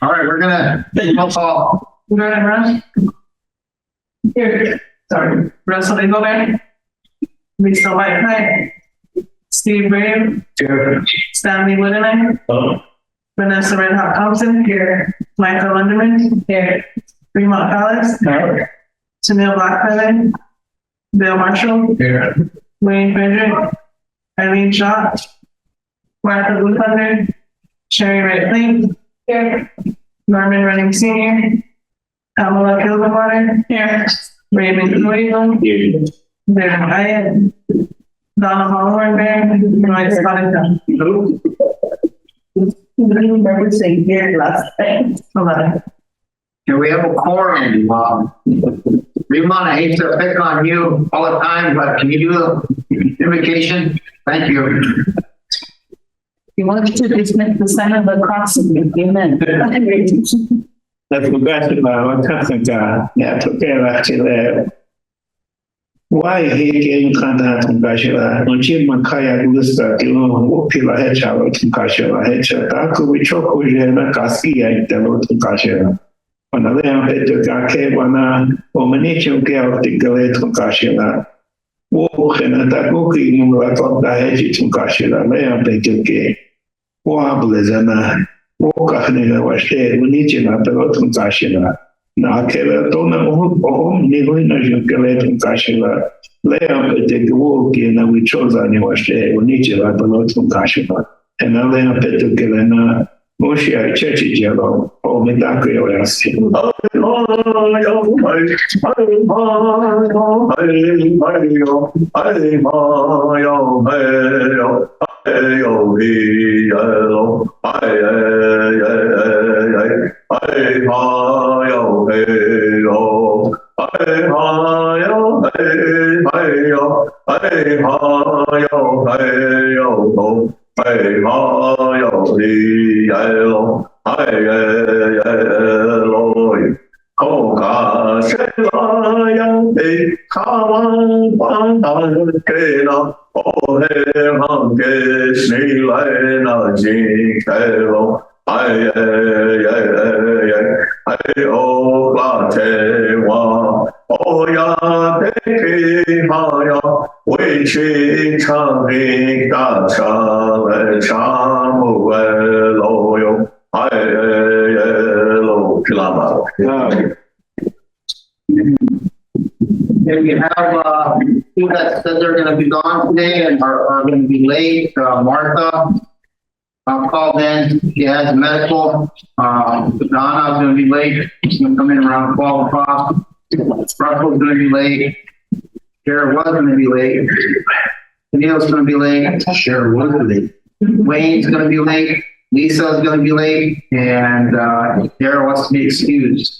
All right, we're gonna roll call. Go ahead, Russ. Here, sorry, Russell Engelberg. Lisa Whitehead. Steve Brave. Here. Stanley Wooden. Oh. Vanessa Redhawk Thompson. Here. Michael Underman. Here. Fremont Palace. Here. Sunil Blackfeather. Bill Marshall. Here. Wayne Frederick. Eileen Shaw. Martha Blue Thunder. Sherry Red Here. Norman Running Sr. Pamela Kildenwater. Here. Raymond Louisville. Here. Darren Hyatt. Donna Holloway Bear. Roy Scottington. Remember saying here last time. 11. Can we have a quorum? Fremont, I hate to pick on you all the time, but can you do the invocation? Thank you. You want to dismiss the sign of the cross and amen. และถูกได้ขึ้นมาว่าท่านสังการเนี่ยถูกแก้รักที่แล้วว่าเหตุเองขนาดถูกกาเชลาบางทีมันขยันรู้สึกที่ว่าโอ้พี่ละเหตุชาวถูกกาเชลาเหตุชาตาคือวิชคุยเรื่องกัสกี้ไอ้แต่เราถูกกาเชลาวันนั้นเราเหตุการณ์แค่วันนั้นวันนี้ช่วงแก้วติดกันเลยถูกกาเชลาโอ้ขนาดแต่ก็คือยังไม่ตอบได้ที่ถูกกาเชลาแล้วเป็นเกี่ยวว่าบุลเลนะโอ้ก็คือเนี่ยว่าเชื่อวันนี้จะนับเป็นถูกกาเชลานาแค่แล้วตอนนั้นโอ้นี่ก็น่าจะเกิดถูกกาเชลาแล้วเป็นตัวที่น่าวิจารณ์เนี่ยว่าเชื่อวันนี้จะนับเป็นถูกกาเชลาแต่นั่นแหละเป็นตัวที่น่าโมเชียเชื่อที่จะเราโอ้ไม่ได้ก็ยังรักษา And we have two that said they're going to be gone today and are going to be late. Martha called in. She has medical. Donna's going to be late. She's going to come in around 12 o'clock. Russell's going to be late. Jared was going to be late. Neil's going to be late. Jared was late. Wayne's going to be late. Lisa's going to be late. And Jared wants to be excused.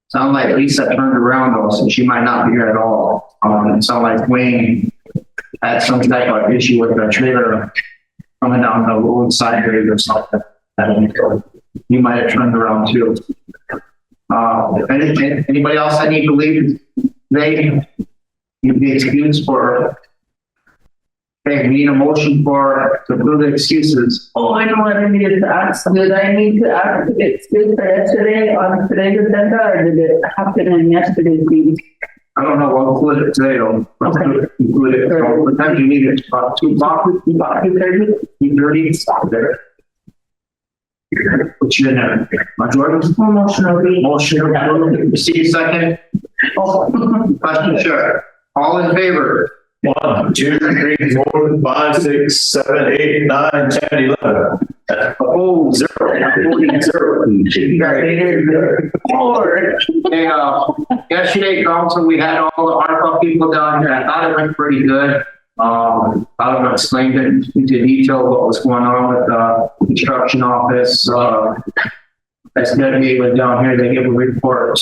Sound like Lisa turned around though, so she might not be here at all. It sound like Wayne had some type of issue with the trailer coming down the roadside or something. You might have turned around too. Anybody else I need to leave today? You'd be excused for. Okay, we need a motion to approve the excuses. Oh, I know what I needed to ask. Did I need to ask if it's good for yesterday on today's agenda, or did it happen in yesterday's meeting? I don't know. We'll include it today, though. Okay. Include it. So, what time do you need it? 2 o'clock? 2:30? 2:30? Stop there. Put you in there. Majority? Motion. See second. Question, sure. All in favor? 1, 2, 3, 4, 5, 6, 7, 8, 9, 10, 11. Oh, 0. 4. Yesterday, council, we had all the ARPA people down here. I thought it went pretty good. I don't explain it into detail what was going on with the construction office. SWA was down here, they gave a report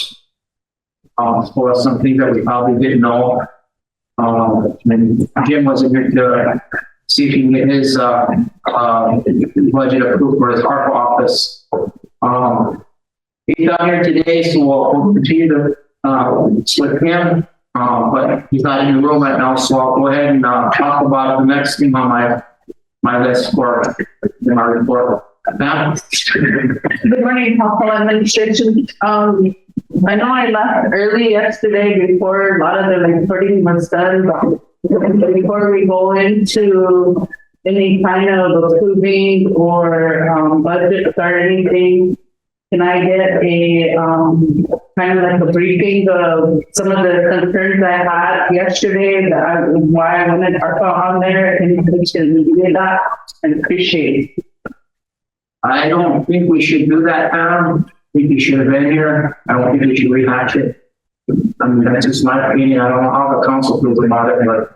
for some things that we probably didn't know. And Jim wasn't here to see if he can get his budget approved for his ARPA office. He's down here today, so we'll continue to with him. But he's not in the room right now, so I'll go ahead and talk about the next thing on my list for my report. Now, Good morning, Council Administration. I know I left early yesterday before a lot of the reporting was done, but before we go into any kind of approving or budget or anything, can I get a kind of like a briefing of some of the concerns I had yesterday, why I wanted ARPA on there, and we can do that and appreciate it. I don't think we should do that, Adam. I think we should have been here. I don't think we should rehash it. I mean, that's just my opinion. I don't know how the council feels about it, but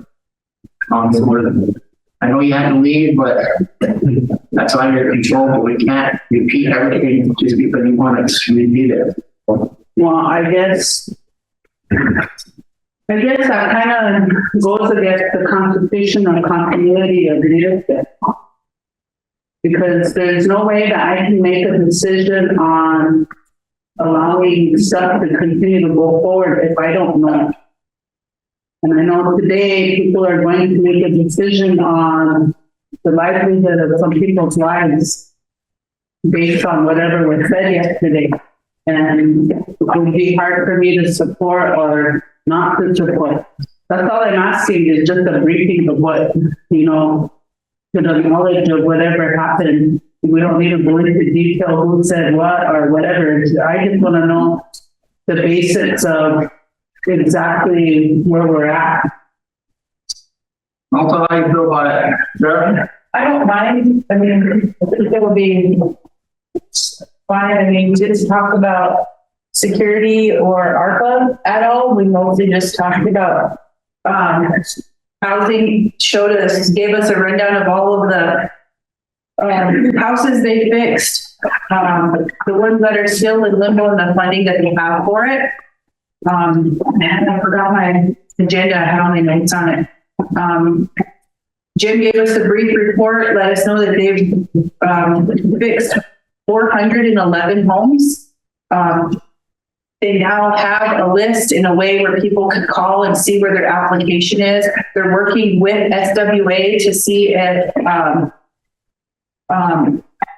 I know you had to leave, but that's under your control, but we can't repeat everything just because you want to repeat it. Well, I guess that kind of goes against the Constitution of continuity of leadership. Because there's no way that I can make a decision on allowing stuff to continue to go forward if I don't know. And I know today people are going to make a decision on the livelihood of some people's lives based on whatever was said yesterday. And it would be hard for me to support or not to support. That's all I'm asking is just a briefing of what, to the knowledge of whatever happened. We don't need to go into detail who said what or whatever. I just want to know the basics of exactly where we're at. I'll tell how you feel about it. Sure. I don't mind. I mean, it will be fine. I mean, we didn't talk about security or ARPA at all. We mostly just talked about housing, gave us a rundown of all of the houses they fixed, the ones that are still in limbo and the funding that they have for it. Man, I forgot my agenda. I had all my notes on it. Jim gave us a brief report, let us know that they've fixed 411 homes. They now have a list in a way where people can call and see where their application is. They're working with SWA to see if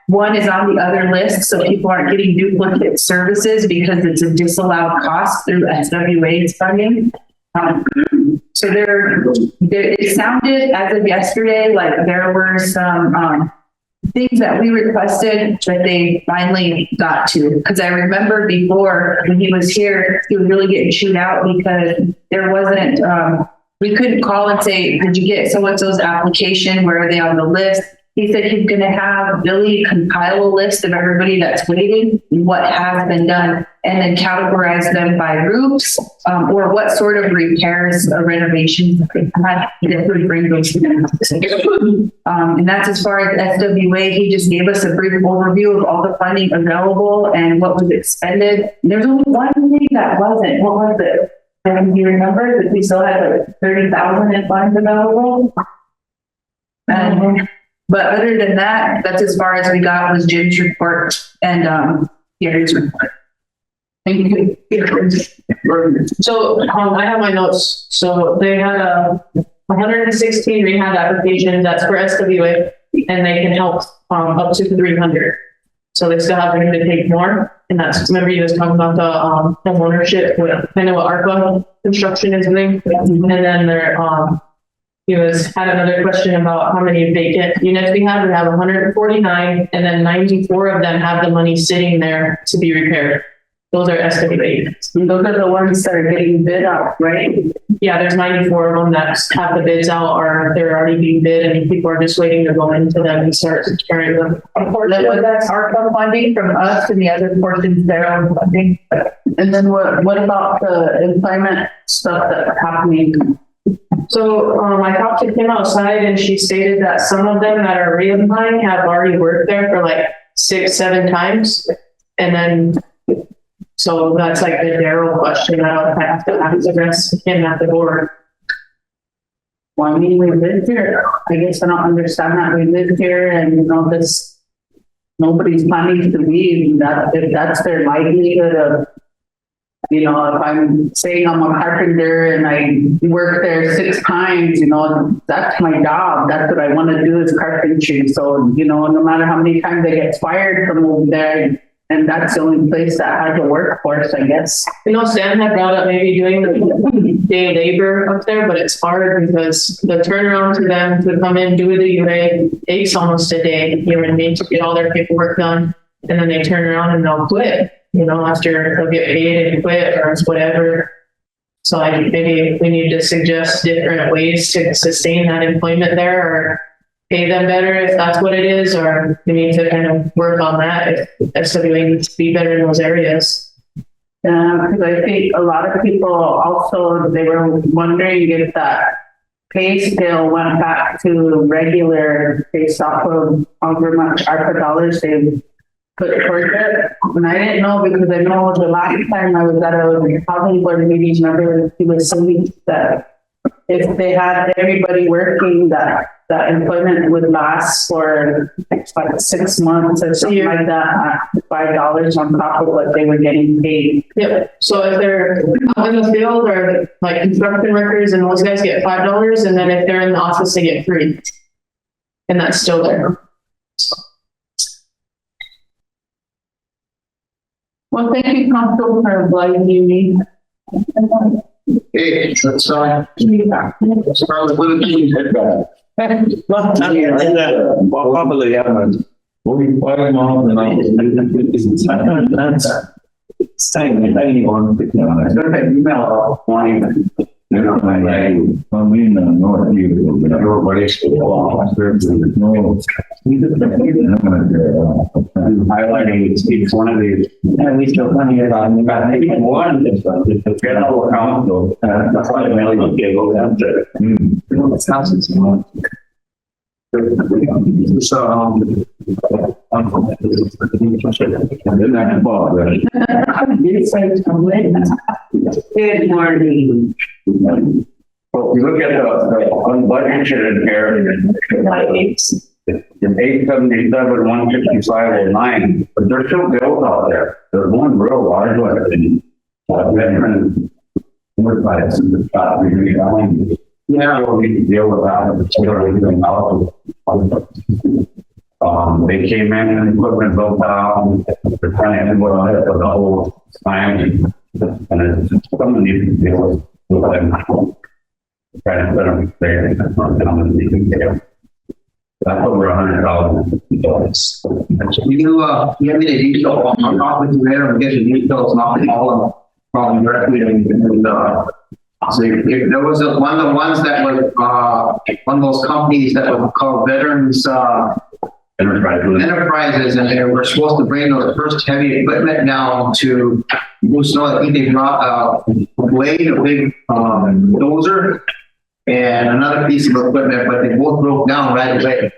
one is on the other list, so people aren't getting duplicate services because it's a disallowed cost through SWA's funding. So it sounded as of yesterday like there were some things that we requested that they finally got to. Because I remember before when he was here, he was really getting chewed out because there wasn't, we couldn't call and say, did you get so-and-so's application? Where are they on the list? He said he's going to have Billy compile a list of everybody that's waiting and what has been done, and then categorize them by groups or what sort of repairs or renovations they had. That would bring those together. And that's as far as SWA. He just gave us a brief overview of all the funding available and what was expended. There's only one thing that wasn't. What was it? And you remember that we still had like 30,000 in funds available. But other than that, that's as far as we got was Jim's report and Gary's report. Thank you. So I have my notes. So they had 116 rehab applications. That's for SWA, and they can help up to 300. So they still have room to take more. And that's, remember you was talking about the home ownership with kind of what ARPA construction is doing. And then there had another question about how many vacant units we have. We have 149, and then 94 of them have the money sitting there to be repaired. Those are SWA units. And those are the ones that are getting bid out, right? Yeah, there's 94 of them that have the bids out, or they're already being bid, and people are just waiting to go into them and start carrying them. Unfortunately, that's ARPA funding from us, and the other portions their own funding. And then what about the employment stuff that's happening? So I talked to Kim outside, and she stated that some of them that are reapplying have already worked there for like 6-7 times. And then, so that's like the Daryl question. I don't have to address him at the board. Well, I mean, we live here. I guess I don't understand that. We live here and nobody's planning to leave. If that's their livelihood of, You know, if I'm saying I'm a carpenter and I work there 6 times, you know, that's my job. That's what I want to do is carpentry. So, you know, no matter how many times I get fired from over there, and that's the only place that has a workforce, I guess. You know, Stan had brought up maybe doing the day labor up there, but it's hard because the turnaround to them to come in, do the UA takes almost a day, you know what I mean, to get all their paperwork done. And then they turn around and they'll quit, you know, after they'll get paid and quit or whatever. So I think maybe we need to suggest different ways to sustain that employment there or pay them better if that's what it is, or we need to kind of work on that if SWA needs to be better in those areas. Because I think a lot of people also, they were wondering if that pay scale went back to regular based off of however much ARPA dollars they put towards it. And I didn't know because I know the last time I was at a housing board meeting, remember he was saying that if they had everybody working, that employment would last for like 6 months or something like that, $5 on top of what they were getting paid. Yep. So if they're out in the field or like construction workers and those guys get $5, and then if they're in the office, they get free. And that's still there. So. Well, thank you, Council, for obliging me. Okay, let's start with Willie. Well, probably haven't. Moving 5 miles an hour. That's saying anyone. Email wanting. You know, I'm in North View, but everybody's highlighting each one of these. And we still plenty of one. It's general council. That's why I really get go down there. It's houses. So, Good morning. Well, you look at the unbudgeted in here, it's 877, 16509, but there's still bills out there. There's one real large one. Veteran, enterprise in the top, yeah, we'll need to deal with that. They came in and equipment built down. They're trying to input on it for the whole time. And it's something you can deal with them. Trying to put them there. That's not common. You can get that's over $100,000. You have any detail on topics there, and get the details, not all of them, probably directly, so if there was one of the ones that was, one of those companies that were called Veterans, Enterprises, and they were supposed to bring the first heavy equipment down to snow. I think they brought a blade, a big dozer, and another piece of equipment, but they both broke down right away.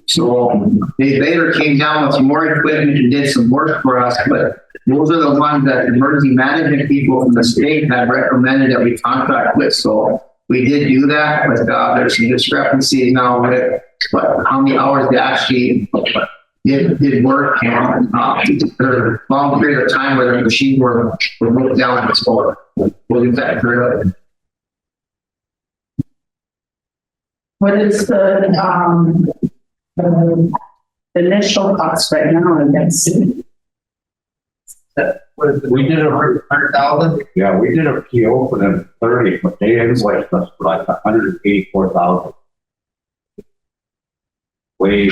So they later came down with some more equipment and did some work for us, but those are the ones that emergency management people from the state had recommended that we contract with. So we did do that, but there's some discrepancies now with how many hours they actually did work, and there's a long period of time where the machines were broke down and so we'll get that cleared up. What is the initial cost right now, I guess? We did a 100,000. Yeah, we did a PO for them 30, but they invoiced us for like 184,000. Way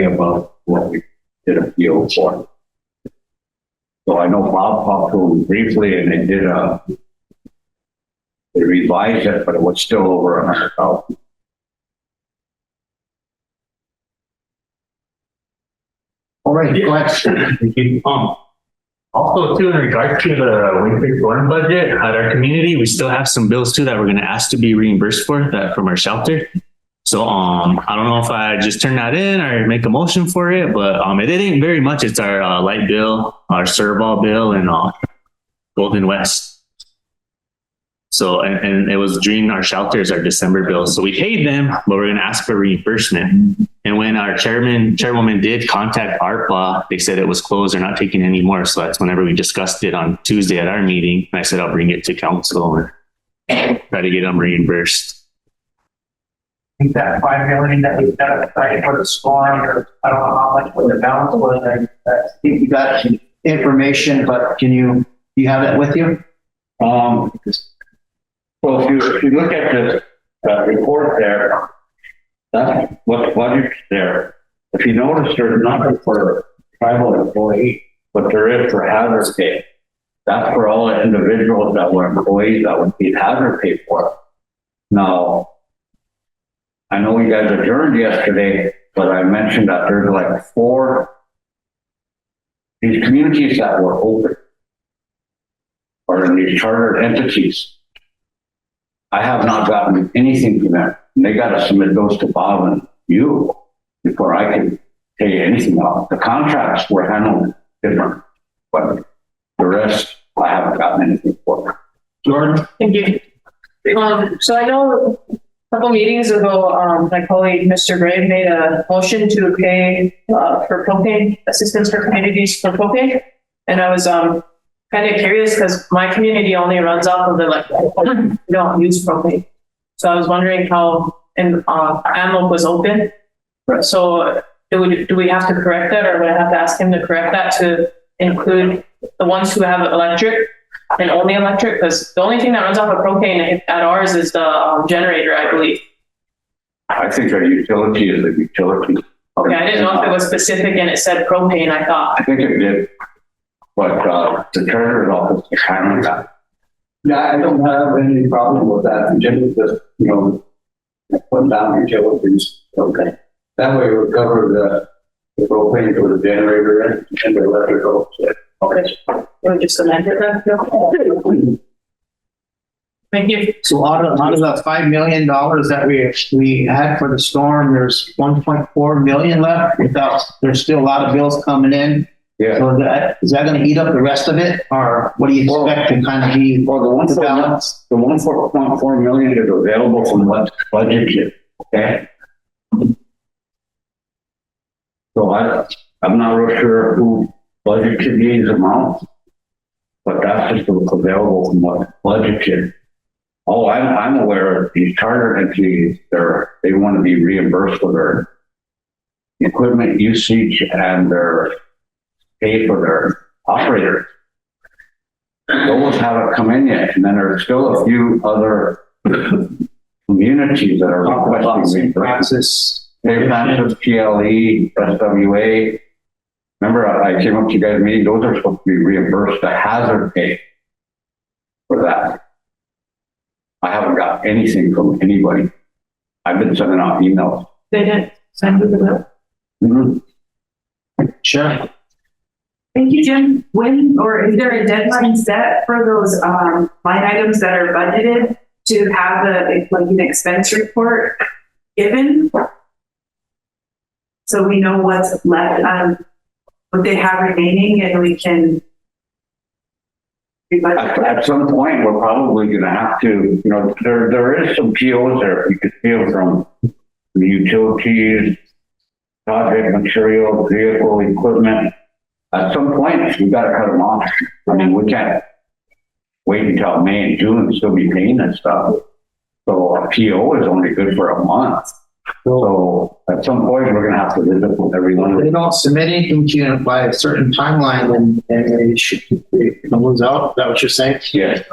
above what we did a PO for. So I know Bob talked to them briefly, and they revised it, but it was still over 100,000. All right, go ahead. Also, too, in regards to the winter storm budget at our community, we still have some bills too that we're going to ask to be reimbursed for that from our shelter. So, I don't know if I just turn that in or make a motion for it, but it ain't very much. It's our light bill, our Serval bill, and Golden West. So, and it was during our shelters, our December bills. So we paid them, but we're going to ask for reimbursement. And when our chairwoman did contact ARPA, they said it was closed. They're not taking any more. So that's whenever we discussed it on Tuesday at our meeting. And I said, I'll bring it to council and try to get them reimbursed. I think that 5 million that we got aside for the storm, or I don't know how much the balance was. I think you got information, but do you have it with you? Well, if you look at this report there, that's what's budgeted there. If you notice, there's nothing for tribal employees, but there is for hazard pay. That's for all the individuals that were employees that would be hazard pay for. Now, I know you guys adjourned yesterday, but I mentioned that there's like 4 these communities that were open or in these chartered entities. I have not gotten anything from them. They got to submit those to Bob and you before I can tell you anything else. The contracts were handled different, but the rest I haven't gotten anything for. Jordan? Thank you. So I know a couple meetings ago, my colleague, Mr. Gray, made a motion to pay for propane assistance for communities for propane. And I was kind of curious because my community only runs off of we don't use propane. So I was wondering how, and Amlo was open. So do we have to correct that, or would I have to ask him to correct that to include the ones who have electric and only electric? Because the only thing that runs off of propane at ours is the generator, I believe. I think our utility is a utility. Okay, I didn't know if it was specific and it said propane, I thought. I think it did. But the treasurer's office is handling that. Yeah, I don't have any problem with that. Just, put down utilities. Okay. That way we'll cover the propane for the generator and the electrical. Okay, we'll just amend it then. Thank you. So out of the $5 million that we had for the storm, there's 1.4 million left there's still a lot of bills coming in. Yeah. So is that going to eat up the rest of it, or what do you expect to kind of be the balance? The 1.4 million is available from what's budgeted. Okay. So I'm not real sure who budgeted these amounts, but that's just what's available from what's budgeted. Oh, I'm aware of these charter entities. They want to be reimbursed for their equipment usage and their pay for their operators. Those haven't come in yet, and then there's still a few other communities that are requesting reimbursement. St. Francis, PLE, SWA. Remember, I came up to you guys' meeting, those are supposed to be reimbursed the hazard pay for that. I haven't got anything from anybody. I've been sending out emails. They didn't send you the bill. Mm-hmm. Sure. Thank you, Jim. When, or is there a deadline set for those line items that are budgeted to have an expense report given? So we know what's left, what they have remaining, and we can. At some point, we're probably going to have to, there is some POs there. You could feel from the utilities, project material, vehicle, equipment. At some point, we've got to cut them off. I mean, we can't wait until May and June and still be paying that stuff. So a PO is only good for a month. So at some point, we're going to have to visit with everyone. If they don't submit anything to you by a certain timeline, and it should lose out. Is that what you're saying? Yes.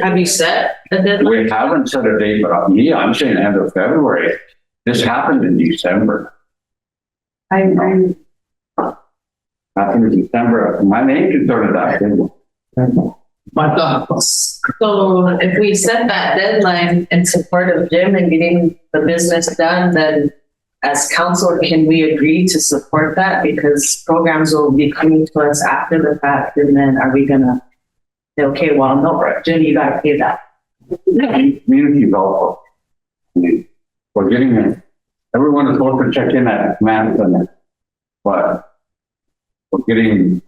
Have you set a deadline? We haven't set a date, but I'm saying end of February. This happened in December. Happened in December. My main concern is that. My thoughts. So if we set that deadline in support of Jim and getting the business done, then as council, can we agree to support that? Because programs will be coming to us after the fact, and then are we gonna say, okay, well, no, Jim, you gotta pay that. Community developer. I mean, we're getting it. Everyone is supposed to check in at Madison, but we're getting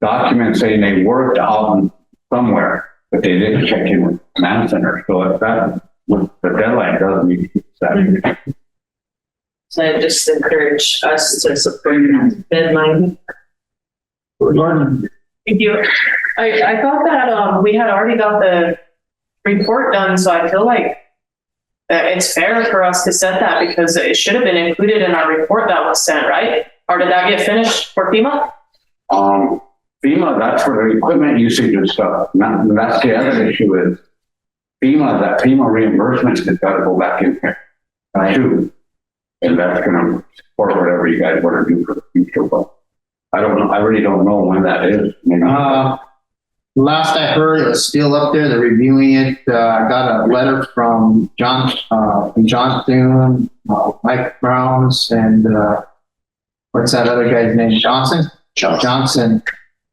documents saying they worked out in somewhere, but they didn't check in with command center, so if that, the deadline does need to be set. So I just encourage us to support that deadline. Thank you. I thought that, we had already got the report done, so I feel like that it's fair for us to set that because it should have been included in our report that was sent, right? Or did that get finished for FEMA? FEMA, that's for the equipment usage and stuff. That's the other issue is that FEMA reimbursement has got to go back in here too. And that's going to support whatever you guys want to do for the future. But I don't know. I really don't know when that is. Last I heard, it was still up there. They're reviewing it. I got a letter from Johnson, Mike Browns, and what's that other guy's name? Johnson.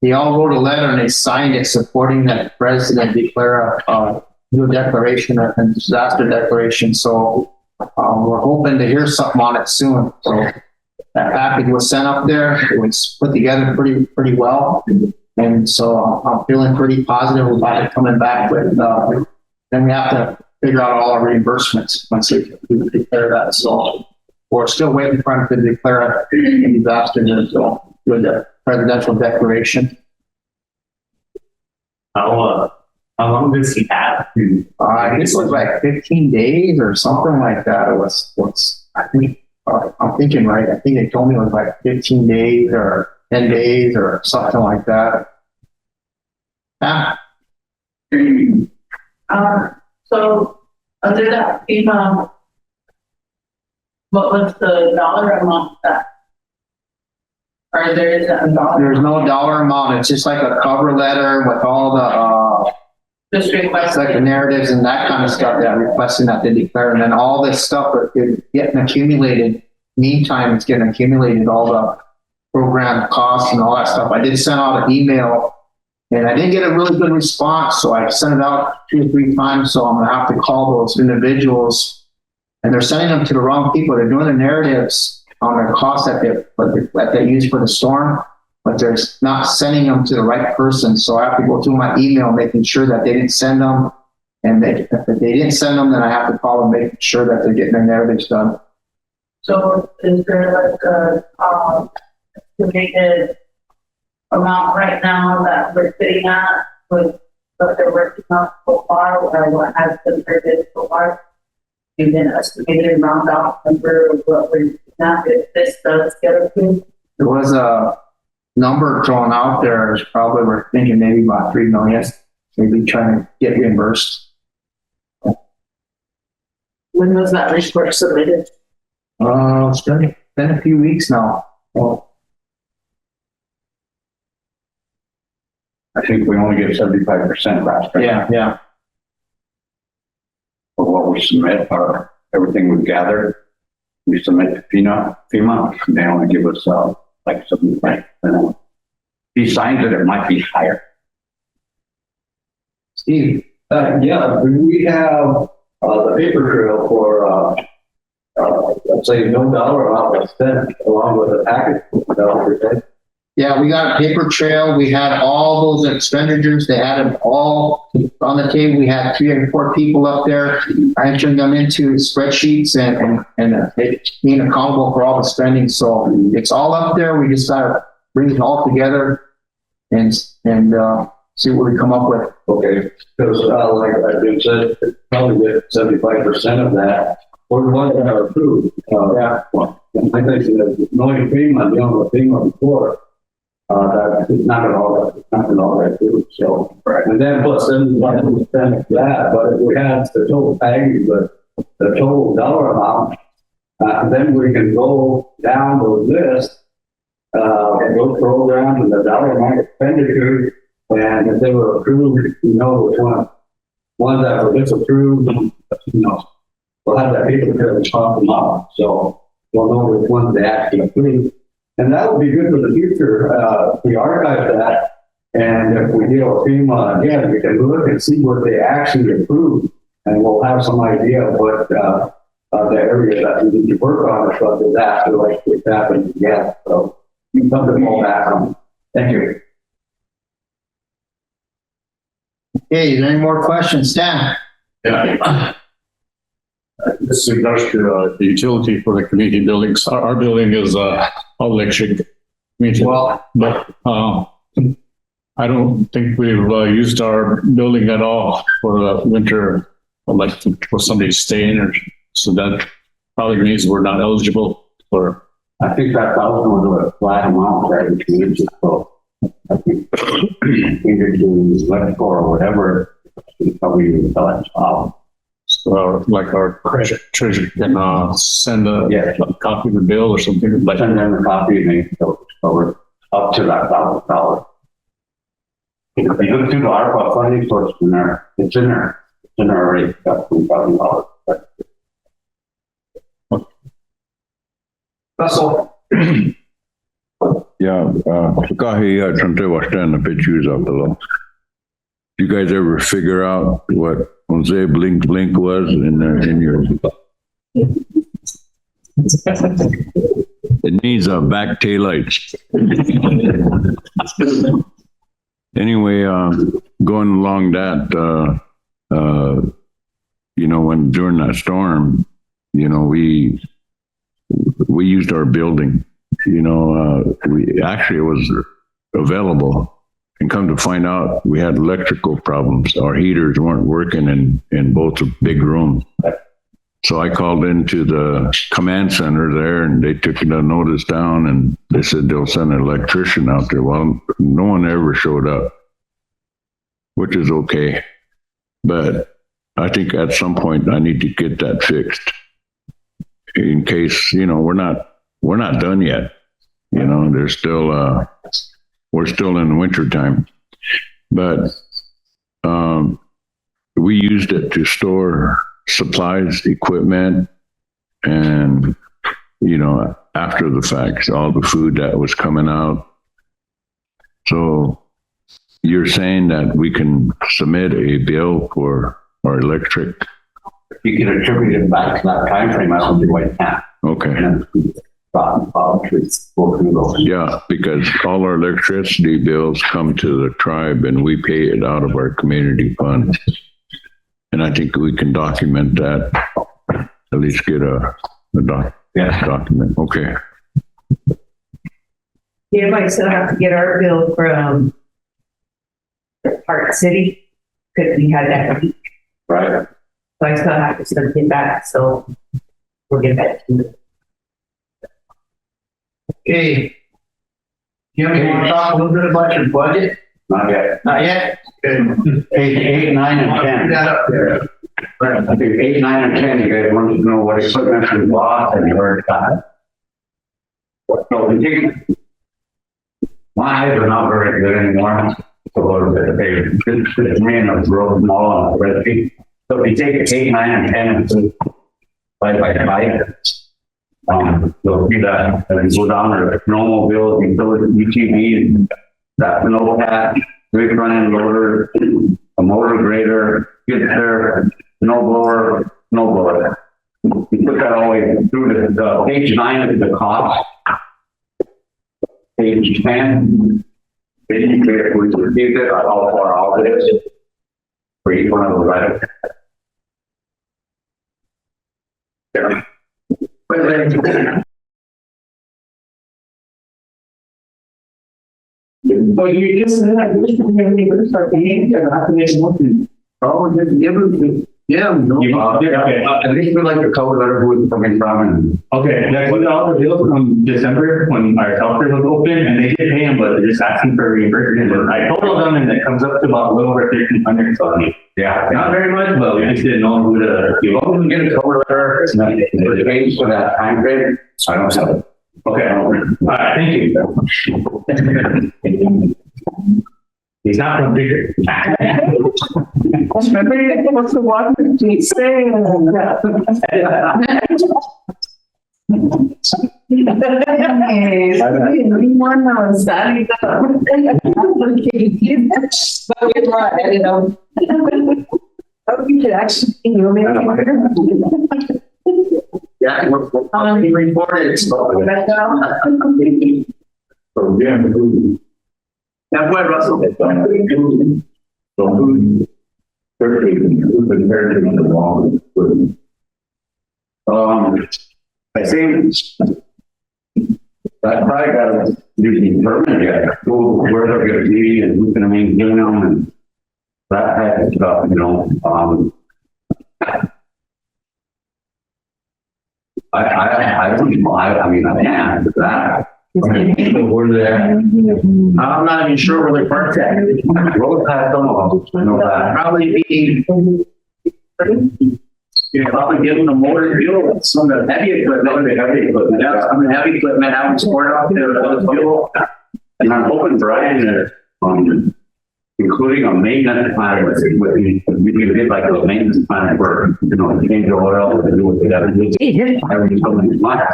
They all wrote a letter and they signed it supporting that the president declare a new declaration and disaster declaration. So we're hoping to hear something on it soon. So that package was sent up there. It was put together pretty well. And so I'm feeling pretty positive about it coming back with, then we have to figure out all our reimbursements once we declare that. So we're still waiting for them to declare a disaster so with the presidential declaration. How long does he have? I guess it was like 15 days or something like that. It was I think, I'm thinking right. I think they told me it was like 15 days or 10 days or something like that. So under that FEMA, what was the dollar amount that? Or there is a dollar? There's no dollar amount. It's just like a cover letter with all the, Just request. like the narratives and that kind of stuff that requesting that they declare. And then all this stuff is getting accumulated. Meantime, it's getting accumulated, all the program costs and all that stuff. I did send out an email and I didn't get a really good response. So I sent it out 2 or 3 times. So I'm going to have to call those individuals and they're sending them to the wrong people. They're doing the narratives on their costs that they use for the storm, but they're not sending them to the right person. So I have to go through my email, making sure that they didn't send them. And if they didn't send them, then I have to call them, making sure that they're getting their narratives done. So is there like a, estimated amount right now that we're sitting at with what they're working on so far or what has been predicted so far? You can estimate a round off number of what we're looking at if this does get approved. There was a number thrown out there. It's probably we're thinking maybe about 3 million, maybe trying to get reimbursed. When was that report submitted? It's been a few weeks now. Well, I think we only get 75% last time. yeah. Of what we submit or everything we've gathered. We submit to FEMA, and they only give us like 75%. If he signs it, it might be higher. Steve, yeah, we have the paper trail for, let's say, no dollar amount was spent along with the package. Yeah, we got a paper trail. We had all those expenditures. They had them all on the table. We had 3 or 4 people up there. I entered them into spreadsheets and being accountable for all the spending. So it's all up there. We just gotta bring it all together and see what we come up with. Okay, because like I just said, probably get 75% of that. Or the ones that are approved. Yeah. Well, I think that knowing FEMA, dealing with FEMA before, that is not at all that good. So, and then plus then we spend that, but if we have the total package, but the total dollar amount, then we can go down the list, those programs and the dollar amount expenditure, and if they were approved, you know which one that were disapproved, we'll have that paper trail to talk them out. So we'll know which ones they actually approved. And that would be good for the future. We archive that, and if we deal with FEMA again, we can look and see what they actually approved, and we'll have some idea of what the area that we need to work on if a disaster like this happens again. So you can come to fall back on. Thank you. Okay, is there any more questions, Stan? Yeah. This is regards to the utility for the community buildings. Our building is electric. Well, But I don't think we've used our building at all for the winter, like for somebody to stay in, or so that probably means we're not eligible for. I think that was a flat amount, right? So I think either to electrical or whatever, probably use that off. So like our treasurer can send Yeah. a copy of the bill or something like. Send them a copy and they cover up to that $1,000. If you look through the ARPA funding source in there, it's in there. It's in there already, got $2,000. Russell, Yeah, Kahi Trante Washtan, the pictures of the law. You guys ever figure out what Jose Blink was in your? It needs back taillights. Anyway, going along that, when during that storm, we used our building. We actually it was available, and come to find out, we had electrical problems. Our heaters weren't working in both big rooms. So I called into the command center there, and they took the notice down, and they said they'll send an electrician out there. Well, no one ever showed up, which is okay. But I think at some point I need to get that fixed in case, we're not done yet. There's still, we're still in the winter time, but we used it to store supplies, equipment, and, after the fact, all the food that was coming out. So you're saying that we can submit a bill for our electric? You can attribute it back to that time frame. I don't see why you can't. Okay. And Yeah, because all our electricity bills come to the tribe and we pay it out of our community fund. And I think we can document that, at least get a document. Okay. You might still have to get our bill from Park City, because we had that week. right. So I still have to send it back, so we'll get back to you. okay. Jim, you want to talk a little bit about your budget? Not yet. Not yet? Good. Page 8, 9, and 10. That up there. I think 8, 9, and 10, you guys want to know what equipment we bought and where it's at. So we take, my eyes are not very good anymore. It's a little bit of paper. It's me and a real small on the RST. So if you take 8, 9, and 10 and put 5 by 5, you'll see that, and go down to snowmobiles, utility, UTVs, that snow patch, big front end loader, a motor grader, skid steer, snow blower. You put that all the way through the page 9 is the cost. Page 10, basically, if we received it, how far out it is for each one of those items. There. So you just said that this is going to be start paying, and I can motion. Oh, just give it, yeah, no. Okay. At least we like to cover letter who it's coming from and. Okay, that's what all the bills from December when our shelter was open, and they did pay them, but they're just asking for reimbursement. And I totaled them, and it comes up to about a little over 1,300. So I mean, Yeah. not very much, but we just didn't know who to give up. Well, we can get a cover letter, it's not, it's paid for that time frame, I don't have it. Okay, all right, thank you. He's not from bigger. Remember, what's the one that you say? One was that. But we brought it on. Oh, you could actually, Yeah, we're being recorded, so. So, yeah. That's why Russell. compared to the long. I think that probably got to be determined yet, where they're gonna be and who's gonna maintain them and that type of stuff, you know, I don't know, I mean, I can't answer that. Where they at? I'm not even sure where they parked at. Road has some of them, I know that. Probably be, you're probably giving them more to fuel, some of the heavy equipment, yeah, some of the heavy equipment out in sport out there, with fuel. And I'm hoping Brian, including a maintenance plan with we can get like a maintenance plan for, you know, change the oil and do what they have to do. Having something in mind.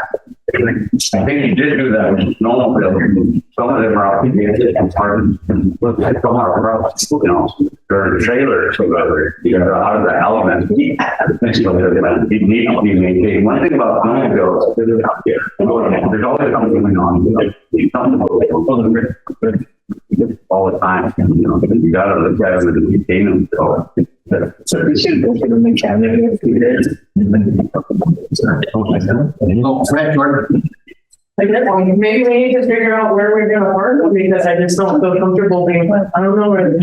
I think he did do that with snowmobile. Some of them are obligated and part of, look, some are, you know, they're trailers or whatever, you know, out of the element. So they need to be maintained. One thing about snowmobiles, there's always something going on. All the time, you know, you gotta look at them and maintain them. So we should go for the mechanic. I guess maybe we need to figure out where we're gonna park them because I just don't feel comfortable being, I don't know where.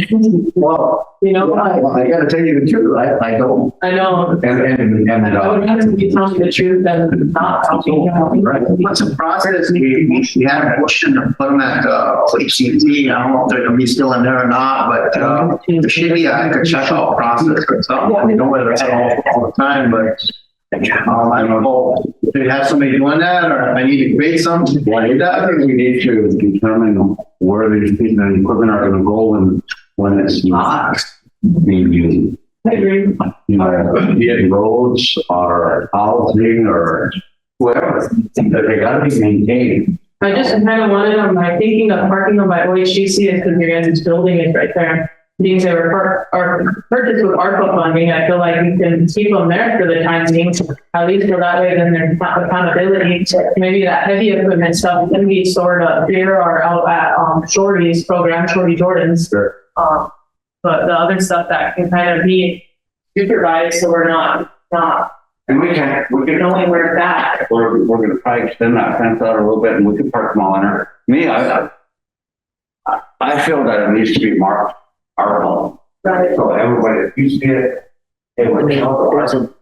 Well, you know, I gotta tell you the truth, I don't. I know. And I would have to be telling the truth and not talking. right. What's the process? We had a motion to put them at, HCT. I don't know if they're gonna be still in there or not, but, there should be a check out process or something. I don't know whether it's all the time, but, I don't know. Do you have somebody doing that, or if I need to create something? Well, I think we need to determine where these pieces of equipment are gonna go when it's not being used. I agree. You know, be it roads or housing or whoever, they gotta be maintained. I just kind of wanted them, like thinking of parking them by OHGC is because your guys' building is right there. These they were purchased with ARPA funding. I feel like we can keep them there for the time being, at least for that way, then there's not accountability. Maybe that heavy equipment stuff can be stored up here or out at Shorty's program, Shorty Jordan's. Sure. But the other stuff that can kind of be supervised, so we're not And we can knowing where it's at. we're gonna probably extend that fence out a little bit and we can park them all in there. Me, I feel that it needs to be marked our home. Right. So everybody, if you see it, it would tell the person,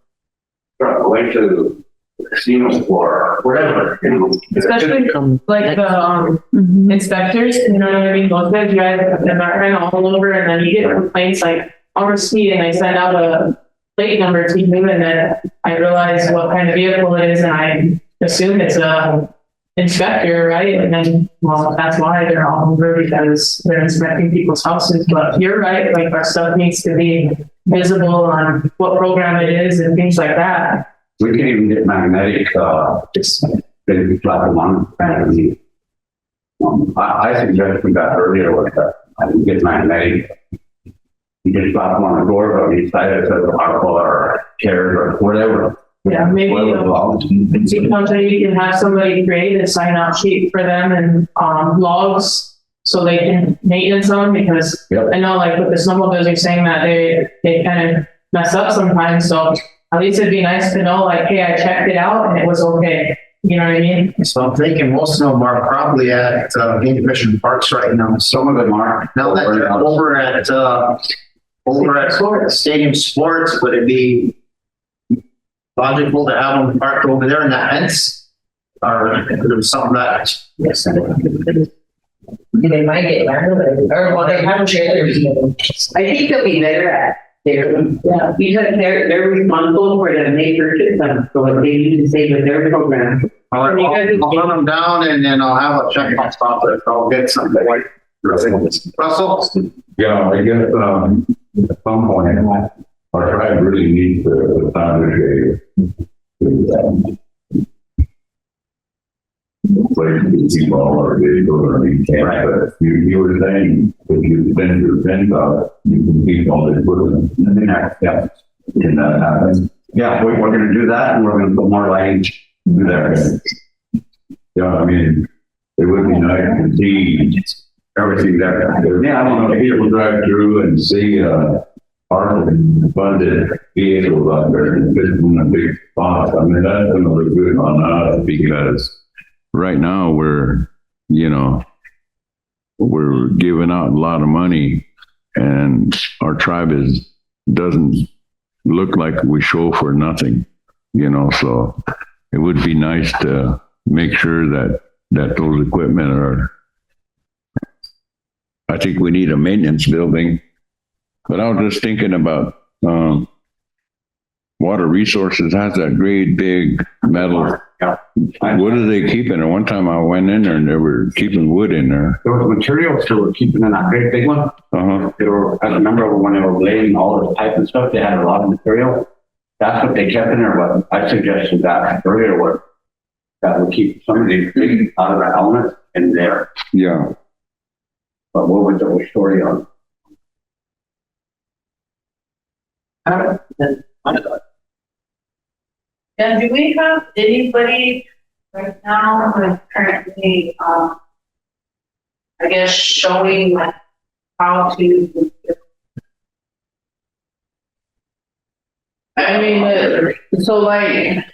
away to the casino or whatever, you know. Especially like the inspectors, you know what I mean? Those guys drive and are kind of all over, and then you get complaints like RST, and they send out a plate number to you, and then I realize what kind of vehicle it is, and I assume it's a inspector, right? And then, well, that's why they're all over, because they're inspecting people's houses. But you're right, like our stuff needs to be visible on what program it is and things like that. We can even get magnetic, just maybe slap them on. I suggested that earlier with that. I can get magnetic. You just slap them on the door, but on each side it says ARPA or CARES or whatever. Yeah, maybe you can have somebody create a sign out sheet for them and logs so they can maintenance them, because I know like with the snowmobiles, you're saying that they kind of mess up sometimes. So at least it'd be nice to know like, hey, I checked it out and it was okay. You know what I mean? So I'm thinking most of them are probably at, game commission parks right now. Some of them are. Now that they're over at Stadium Sports, would it be logical to have them parked over there in that fence? Or there's something that, yes. They might get vandalized, or well, they have trailers. I think they'll be better at there, because they're responsible for them, they purchase them, so what they need to say with their program. I'll run them down and then I'll have a check box off it. I'll get something like Russell. Yeah, I guess, at some point, our tribe really needs the founders place to keep all our vehicles or any camp, but you were saying if you send your fence out, you can keep all the equipment. Yeah. Can that happen? Yeah, we're gonna do that, and we're gonna put more lighting there. Yeah, I mean, it would be nice to see Everything there. Yeah, I don't know, people drive through and see, our funded vehicles out there and put them in a big spot. I mean, that's gonna look good on us because right now we're giving out a lot of money and our tribe doesn't look like we show for nothing, so it would be nice to make sure that those equipment are, I think we need a maintenance building, but I was just thinking about, Water Resources has that great big metal. What are they keeping? At one time I went in there and they were keeping wood in there. There was materials they were keeping in that great big one. They were, I remember when they were laying all this pipe and stuff, they had a lot of material. That's what they kept in there, but I suggested that earlier work. That would keep some of these things out of the elements in there. Yeah. But what was the story on? And do we have anybody right now who's currently, I guess, showing how to? I mean, so like,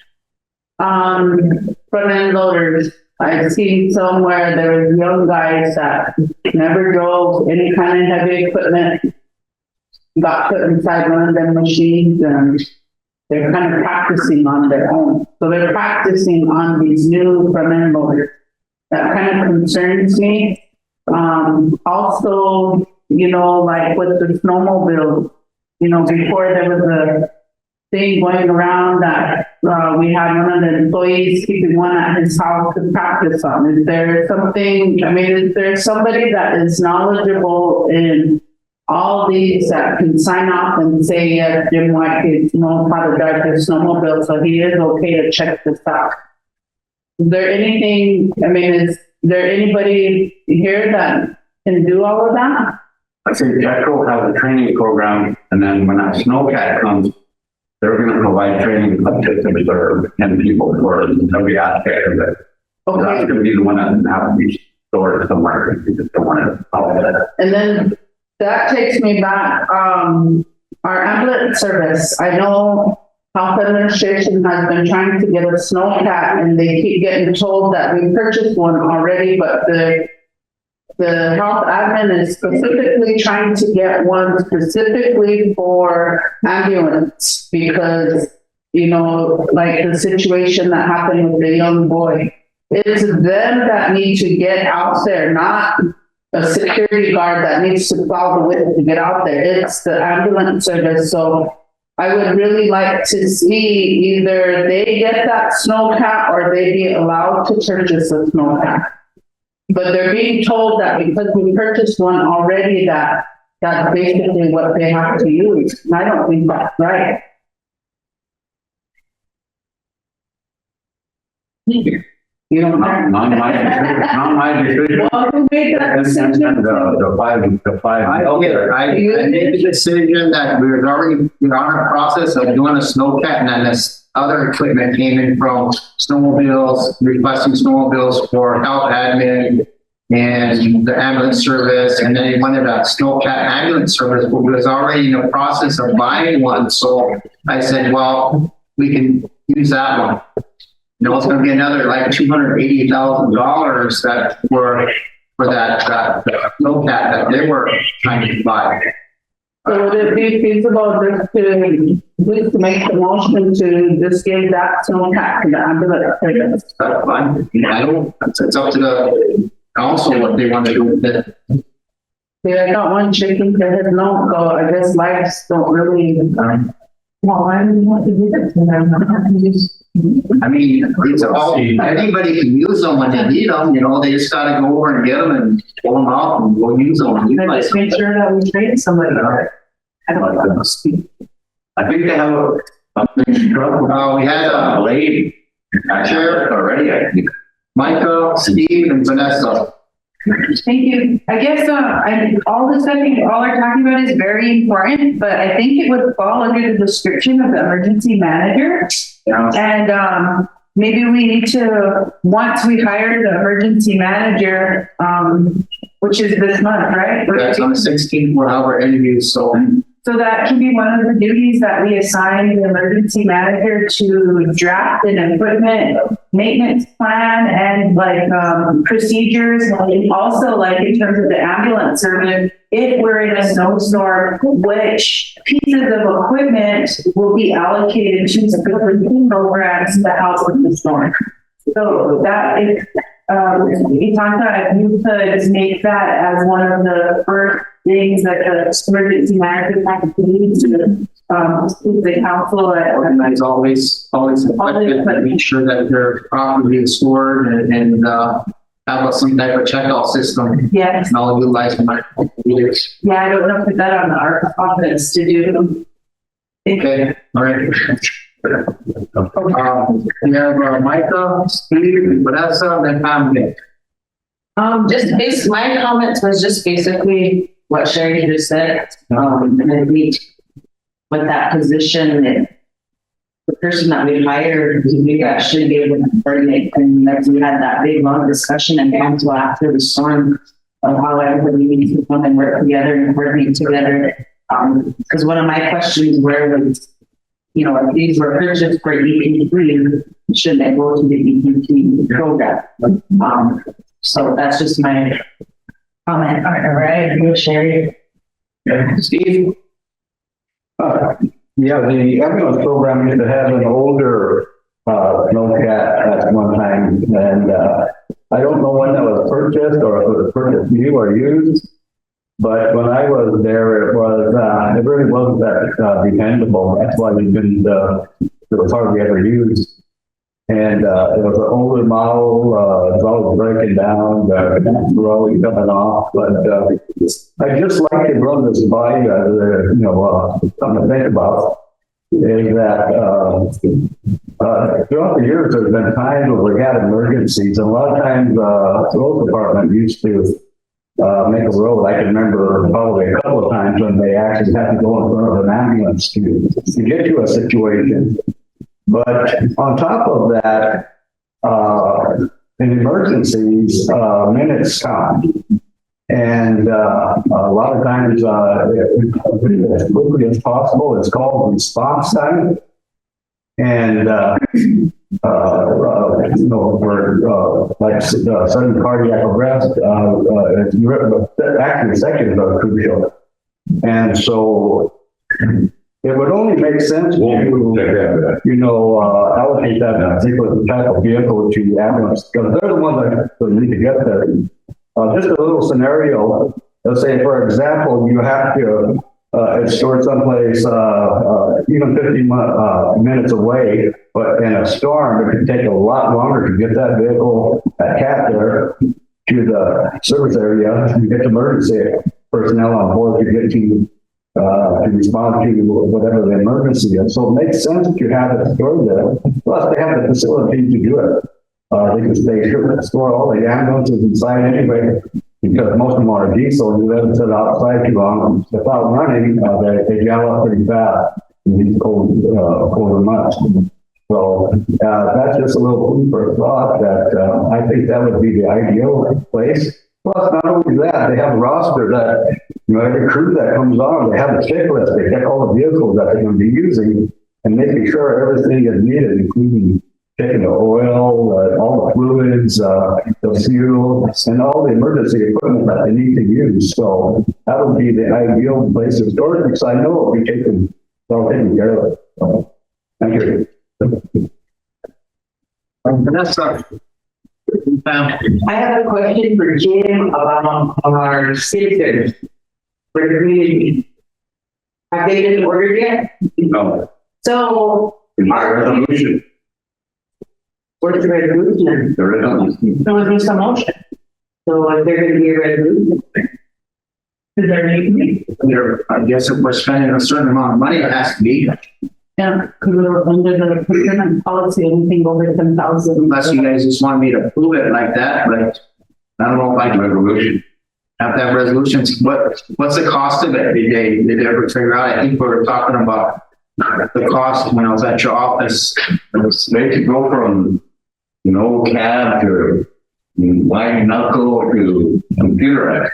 front end loaders, I've seen somewhere there was young guys that never drove any kind of heavy equipment, got put inside one of them machines and they're kind of practicing on their own. So they're practicing on these new front end loaders. That kind of concerns me. Also, like with the snowmobile, before there was a thing going around that we had one of the employees keeping one at his house to practice on. Is there something, is there somebody that is knowledgeable in all these that can sign off and say, yes, Jim White knows how to drive his snowmobile, so he is okay to check this out? Is there anything, is there anybody here that can do all of that? I think Petro has a training program, and then when that snowcat comes, they're going to provide training up to 10 people for every aspect of it. Okay. That's going to be the one that has to be stored somewhere. You just don't want to follow that. And then that takes me back, our ambulance service. I know Health Administration has been trying to get a snowcat and they keep getting told that we purchased one already, but the health admin is specifically trying to get one specifically for ambulance because, like the situation that happened with the young boy. It's them that need to get out there, not a security guard that needs to plow the way to get out there. It's the ambulance service. So I would really like to see either they get that snowcat or they be allowed to purchase a snowcat. But they're being told that because we purchased one already, that's basically what they have to use. And I don't think that's right. Not my decision. Well, who made that decision? The five. I made the decision that we're already on a process of doing a snowcat, and then this other equipment came in from snowmobiles, requesting snowmobiles for health admin and the ambulance service, and then they wanted a snowcat ambulance service, but we was already in the process of buying one. So I said, well, we can use that one. It's going to be another like $280,000 that were for that snowcat that they were trying to buy. So would it be feasible just to make the motion to just give that snowcat to the ambulance? That's fine. It's up to the council what they want to do with it. Yeah, I got one chicken to his nose, so I guess lives don't really. Well, I don't want to do that to them. It's all, anybody can use them when they need them, they just gotta go over and get them and pull them out and go use them. I just make sure that we train somebody on it. I don't know. I think they have a big truck. We had a lady. Sheriff already, I think. Michael, Steve, and Vanessa. Thank you. I guess, all this, I think all we're talking about is very important, but I think it would fall under the description of the emergency manager. Yeah. And, maybe we need to, once we hire the emergency manager, which is this month, right? That's on the 16th, we'll have our interviews, so So that can be one of the duties that we assign the emergency manager to draft an equipment maintenance plan and procedures. And also like in terms of the ambulance service, if we're in a snowstorm, which pieces of equipment will be allocated to specific programs to help with the storm. So that is, Itanka, if you could make that as one of the first things that the emergency manager has to do to the council. And that's always effective to make sure that they're properly stored and have some type of checkout system. Yes. And I'll utilize my computers. Yeah, I don't know if put that on our office to do. Okay, all right. We have Micah, Steve, Vanessa, then Pam. My comments was just basically what Sherry just said. And I think with that position, the person that we hired, we actually be able to coordinate, and that we had that big long discussion and council after the storm of how everybody needs to come and work together and coordinate together. Because one of my questions was, if these were purchased for EP3, should they go to the EP2 program? So that's just my comment. All right, you, Sherry. Steve? Yeah, the ambulance program used to have an older snowcat at one time, and I don't know when that was purchased or if it was purchased new or used, but when I was there, it really wasn't that dependable. That's why we didn't, it was hardly ever used. And it was an older model, it was always breaking down, the connectors were always coming off, but I just like to run this by, something to think about, is that throughout the years there's been times where we had emergencies, and a lot of times the road department used to make a road. I can remember probably a couple of times when they actually had to go in front of an ambulance to get to a situation. But on top of that, in emergencies, minutes count. And a lot of times, as quickly as possible, it's called response time. And, for like sudden cardiac arrest, actually seconds are crucial. And so it would only make sense to, allocate that particular type of vehicle to the ambulance, because they're the ones that need to get there. Just a little scenario, let's say, for example, you have to, it's stored someplace, even 50 minutes away, but in a storm, it could take a lot longer to get that vehicle, that cat there, to the service area, to get emergency personnel on board to get to respond to whatever the emergency is. So it makes sense to have it stored there. Plus, they have the facility to do it. They can store all the ambulances inside anyway, because most of them are diesel. You let them sit outside too long. Without running, they gel up pretty fast in these colder months. So that's just a little food for thought that I think that would be the ideal place. Plus, not only that, they have a roster that, every crew that comes on, they have a checklist. They check all the vehicles that they're going to be using and making sure everything is needed, including checking the oil, all the fluids, the fuel, and all the emergency equipment that they need to use. So that would be the ideal place to store it, because I know it'll be taken care of it. So, thank you. Vanessa. I have a question for Jim about our citizens for the community. Have they been ordered yet? No. So, Resolution. what's the resolution? There is So is this a motion? So is there going to be a resolution? Is there need to be? I guess if we're spending a certain amount of money, it has to be. Yeah, because we're under the procurement policy, anything over 10,000. Unless you guys just want me to prove it like that, but I don't know if I can resolution. have to have resolutions. What's the cost of it? Did they ever figure out? I think we were talking about the cost when I was at your office. They could go from, cab to white knuckle to computerized.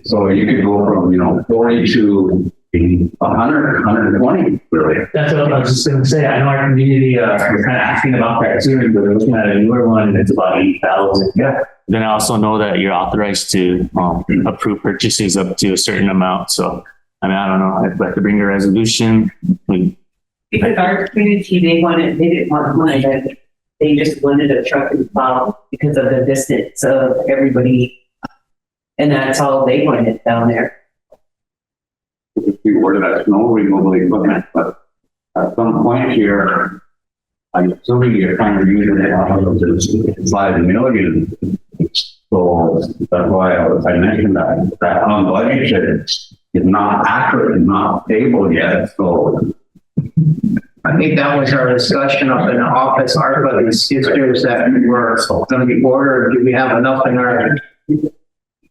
So you could go from, 40 to 120, really. That's what I was just gonna say. I know our community, was kind of asking about that too, and we're looking at a newer one and it's about 8,000. Yeah. Then I also know that you're authorized to, approve purchases up to a certain amount. So, I mean, I don't know, I'd like to bring a resolution. Because our community, they didn't want money, they just wanted a truck and plow because of the distance of everybody. And that's all they wanted down there. If we order that snow removal equipment, but at some point here, I'm assuming you're trying to use it out 5 million. So that's why I mentioned that unbudgeted is not accurate and not stable yet, so. I think that was our discussion up in the office, ARPA, these sisters that were gonna be ordered, do we have enough in our,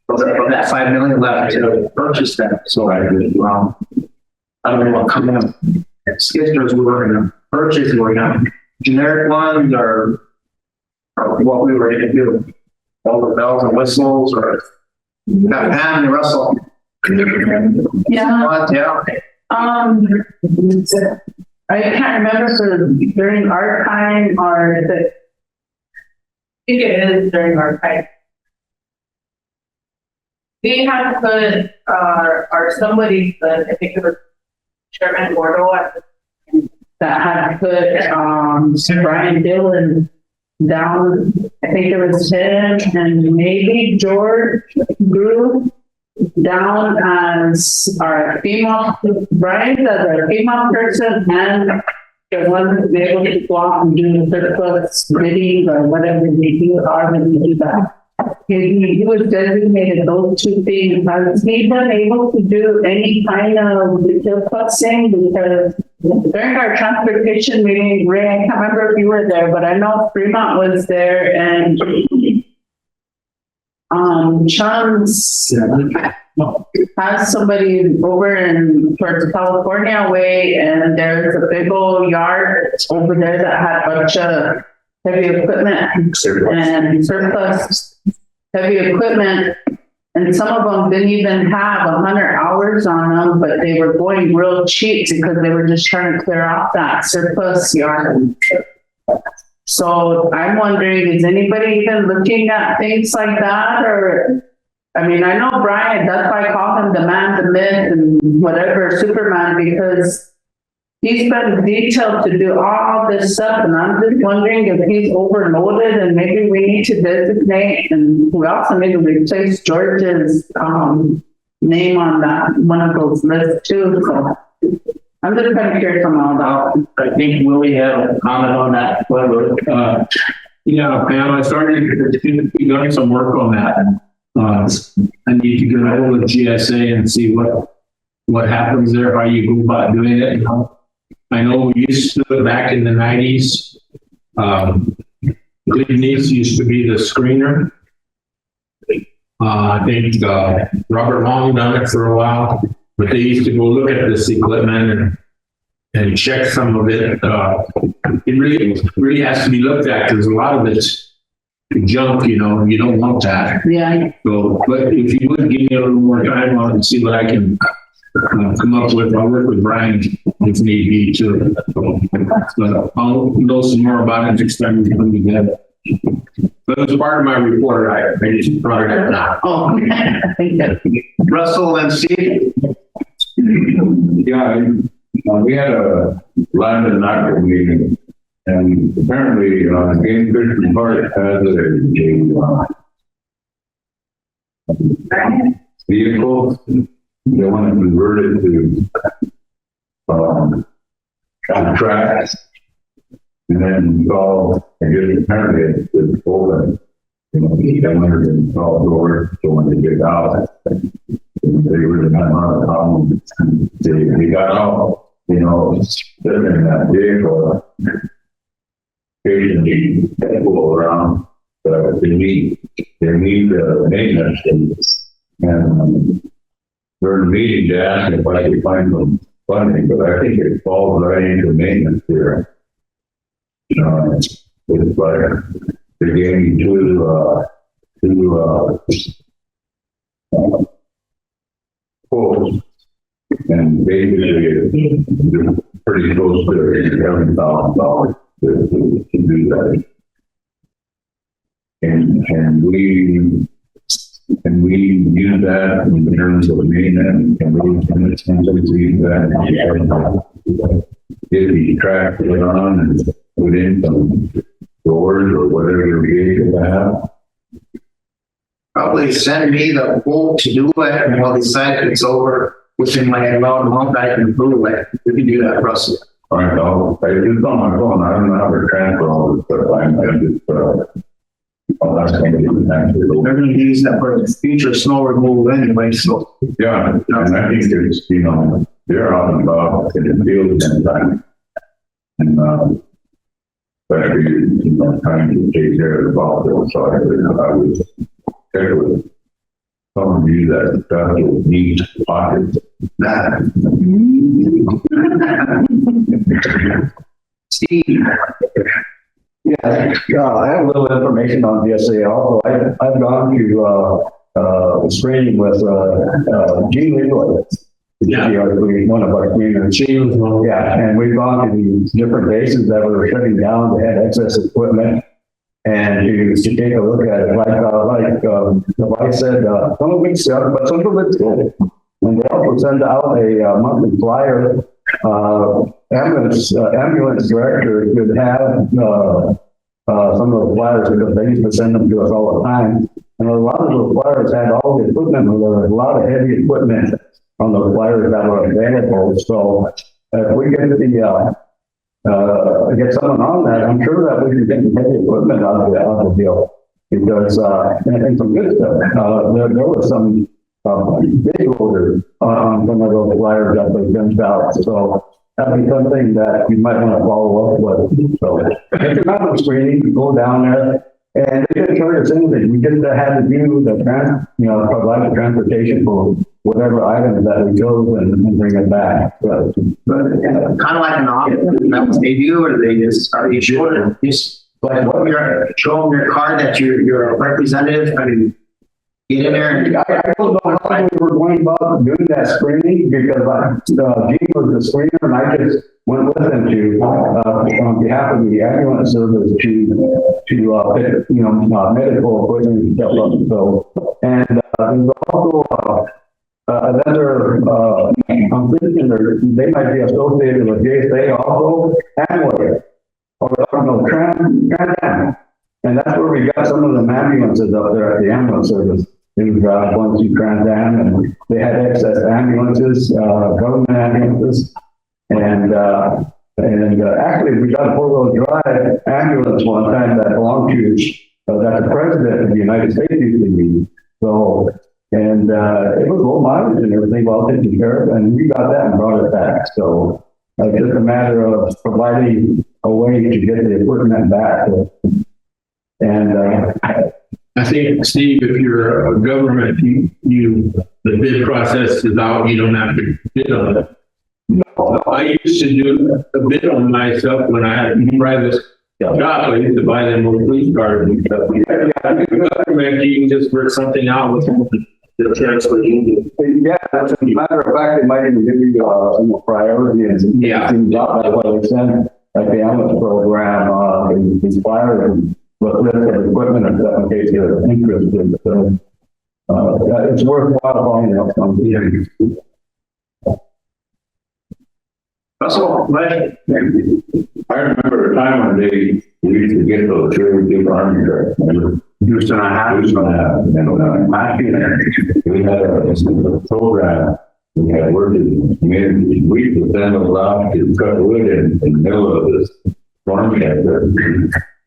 for that 5 million left to purchase them? So I don't know what kind of sisters we were gonna purchase, were gonna generic ones or what we were gonna do, all the bells and whistles or that Pam and Russell. Yeah. Yeah. I can't remember for during our time or the. I think it is during our time. We had to put, or somebody, I think it was Chairman Gordo That had put, Brian Dillon down, I think it was him and maybe George Grew down as our female, Brian as our female person and the one to be able to go out and do the surplus bidding or whatever they do, or when they do that. He was designated those two things. Has he been able to do any kind of surplus thing? Because during our transportation meeting, Ray, I can't remember if you were there, but I know Fremont was there and Chums has somebody over in towards California way, and there's a big old yard over there that had a bunch of heavy equipment and surplus heavy equipment, and some of them didn't even have 100 hours on them, but they were going real cheap because they were just trying to clear off that surplus yard. So I'm wondering, is anybody even looking at things like that? Or, I mean, I know Brian, that's why I call him the man, the myth, and whatever, Superman, because he's been detailed to do all this stuff, and I'm just wondering if he's overloaded and maybe we need to designate, and we also need to replace George's name on that, one of those lists too. So I'm just kind of curious on all that. I think Willie had a comment on that. Yeah, Pam, I started doing some work on that. I need to get a hold of GSA and see what happens there, how you go about doing it. You know? I know we used to do it back in the 90s. Gleanese used to be the screener. I think Robert Long done it for a while, but they used to go look at this equipment and check some of it. It really has to be looked at because a lot of it's junk, you know, and you don't want that. Yeah. So, but if you would give me a little more time on it and see what I can come up with, I'll work with Brian if need be too. So I'll know some more about it next time we come together. But it was part of my report. I just brought it up now. Oh, I think that. Russell and Steve. Yeah, we had a land and acre meeting, and apparently, Game Fish Park has a vehicle. They want to convert it to tracks, and then install. I guess apparently it's open. They wanted to install doors so when they get out, they really had a lot of problems. They got out, sitting in that vehicle, occasionally people around, but they need maintenance. And during the meeting, they asked if I could find some funding, but I think it falls right into maintenance here. It's like they gave me two quotes. And basically, it's pretty close to $11,000 to do that. And we use that in terms of maintenance, and we use that if you track it on and put in some doors or whatever you have. Probably send me the quote to do it, and we'll decide if it's over within my allowed month, I can approve it. We can do that, Russell. All right, I just on my phone, I don't know how to transfer all this stuff. I'm just, that's going to be the next. They're gonna use that for future snow removal anyway, so. Yeah, and I think there's, they're out and about in the field and time. And, especially, trying to take care of the ball, so I would check with someone use that stuff with neat pockets. Steve. Yeah, I have a little information on DSA also. I've gone to screening with Gene Leroy. Yeah. One of our screeners. Yeah, and we've gone to different bases that were shutting down. They had excess equipment. And to take a look at it, the wife said, some of it's stuff, but some of it's good. And they also send out a monthly flyer. Ambulance director could have some of the flyers because they used to send them to us all the time. And a lot of those flyers had all the equipment, there was a lot of heavy equipment on those flyers that were available. So if we get get someone on that, I'm sure that we can get the heavy equipment out of the deal. Because, and some good stuff. There was some big orders on some of those flyers that they sent out. So that'd be something that you might want to follow up with. So if you're not on screening, you go down there and they didn't charge us anything. We just had to do the provide the transportation for whatever items that we chose and bring it back. But Kind of like an audit, that what they do, or they just, are you sure? Just like what you're showing your card that you're a representative, I mean, get in there and. I don't know how we were going about doing that screening because Gene was the screener and I just went with him to, on behalf of the ambulance service to pick, medical equipment and stuff up. So, and there's also another, I'm thinking they might be associated with JSA also, Amway, or Trans Am. And that's where we got some of the ambulances up there at the ambulance service. It was going to Trans Am, and they had excess ambulances, government ambulances, and actually we got a 4-wheel drive ambulance one time that belonged to that the president of the United States used to use. So, and it was low mileage and everything well taken care of, and we got that and brought it back. So it's just a matter of providing a way to get the equipment back. And I think, Steve, if you're a government, the bid process is out, you don't have to bid on it. No, I used to do a bid on myself when I had a private job. I used to buy them with police cars and stuff. Government, you can just work something out with the transfer. Yeah, as a matter of fact, they might even give you priority and that's why they send like the ambulance program, inspire with list of equipment and stuff in case you're interested. So it's worthwhile following up on here. Russell, right? I remember a time when we used to get those really big army trucks. Houston, I have. We had a program. We had worked in communities. We used to send them out to cut wood in the middle of this farm camp there.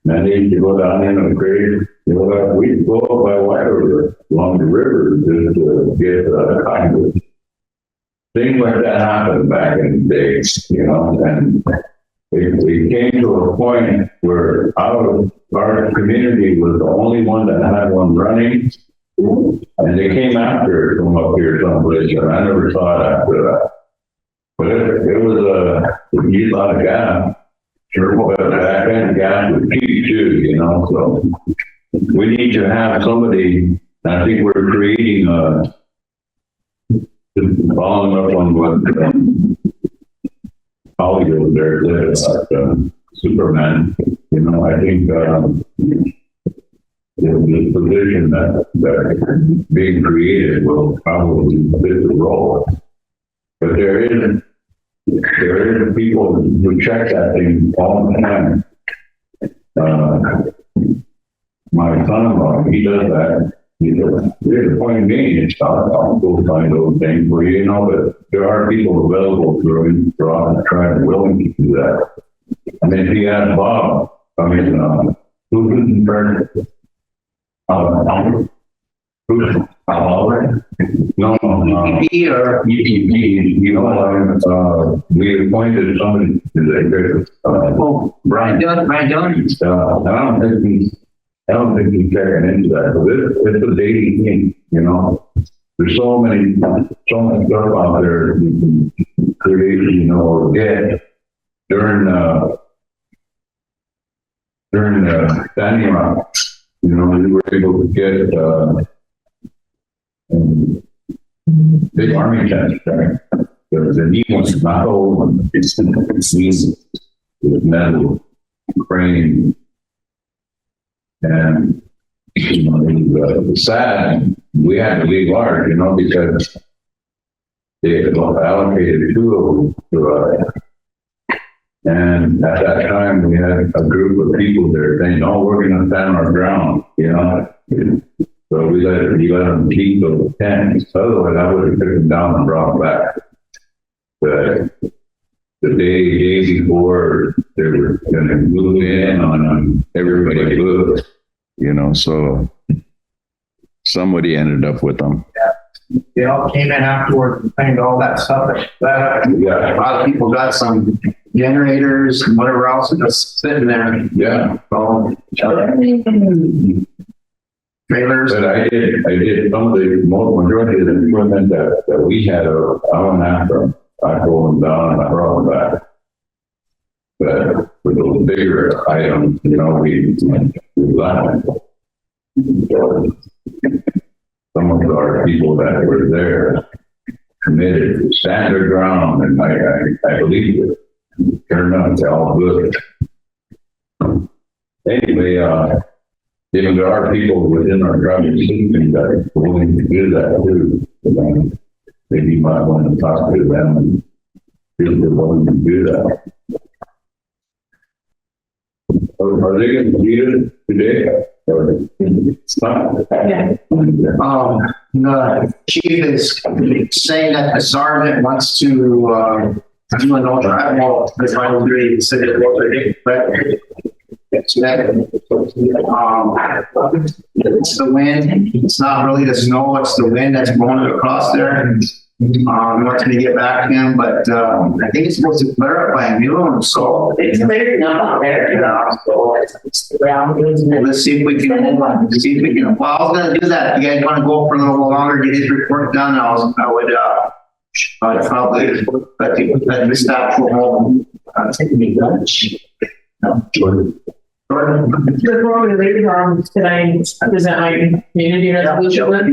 And they used to go down in a grade. We'd go up by wire along the river just to get cottonwood. Things like that happened back in the days, and we came to a point where our community was the only one that had one running, and they came after it from up here someplace, and I never saw it after that. But it was a use a lot of gas. Sure, but that kind of gas was cheap too, so we need to have somebody, I think we're creating just following up on what colleague over there said about Superman, you know, I think the position that being created will probably fit the role. But there is people who check that thing all the time. My son-in-law, he does that. He says, "There's a point in me, it's not, I'll go find those things for you, you know, but there are people available to try and willing to do that." And if he asked Bob, I mean, who's in turn? No, EPP or EPP, you know, we appointed somebody today, Brian Jones. I don't think he's checking into that, but it's a daily thing, you know. There's so much stuff out there you can create, you know, or get during Standing Rock, you know, we were able to get big army tanks there. The neat one's not old one, it's easy with metal frame. And, you know, it was sad. We had to leave ours, you know, because they had allocated two of them to us. And at that time, we had a group of people there saying, "Oh, we're going to stand our ground," you know. So we let them keep those tanks. Otherwise, I would have took them down and brought them back. But the day before, they were going to move in on them. Everybody moved, you know, so somebody ended up with them. They all came in afterwards and claimed all that stuff. Yeah. A lot of people got some generators and whatever else just sitting there. Yeah. Trailers. But I did some of the majority of the equipment that we had, I went after them. I pulled them down and I brought them back. But for those bigger items, you know, we left. Some of our people that were there committed to stand their ground, and I believe it. Turned out to all good. Anyway, even there are people within our driving system that are willing to do that too. Maybe you might want to talk to them and see if they're willing to do that. Are they going to do it today? It's not. Yeah. The chief is saying that the sergeant wants to do an override. Well, because I would agree to say that, but it's the wind. It's not really the snow, it's the wind that's blowing it across there. Wants me to get back to him, but I think it's supposed to clarify a new one, so It's clearing up out there. It's the ground. let's see if we can, well, I was gonna do that. You guys wanna go for a little longer, get his report done, I would probably, let the staff go home. Before we leave, can I present my community resolution? Go ahead,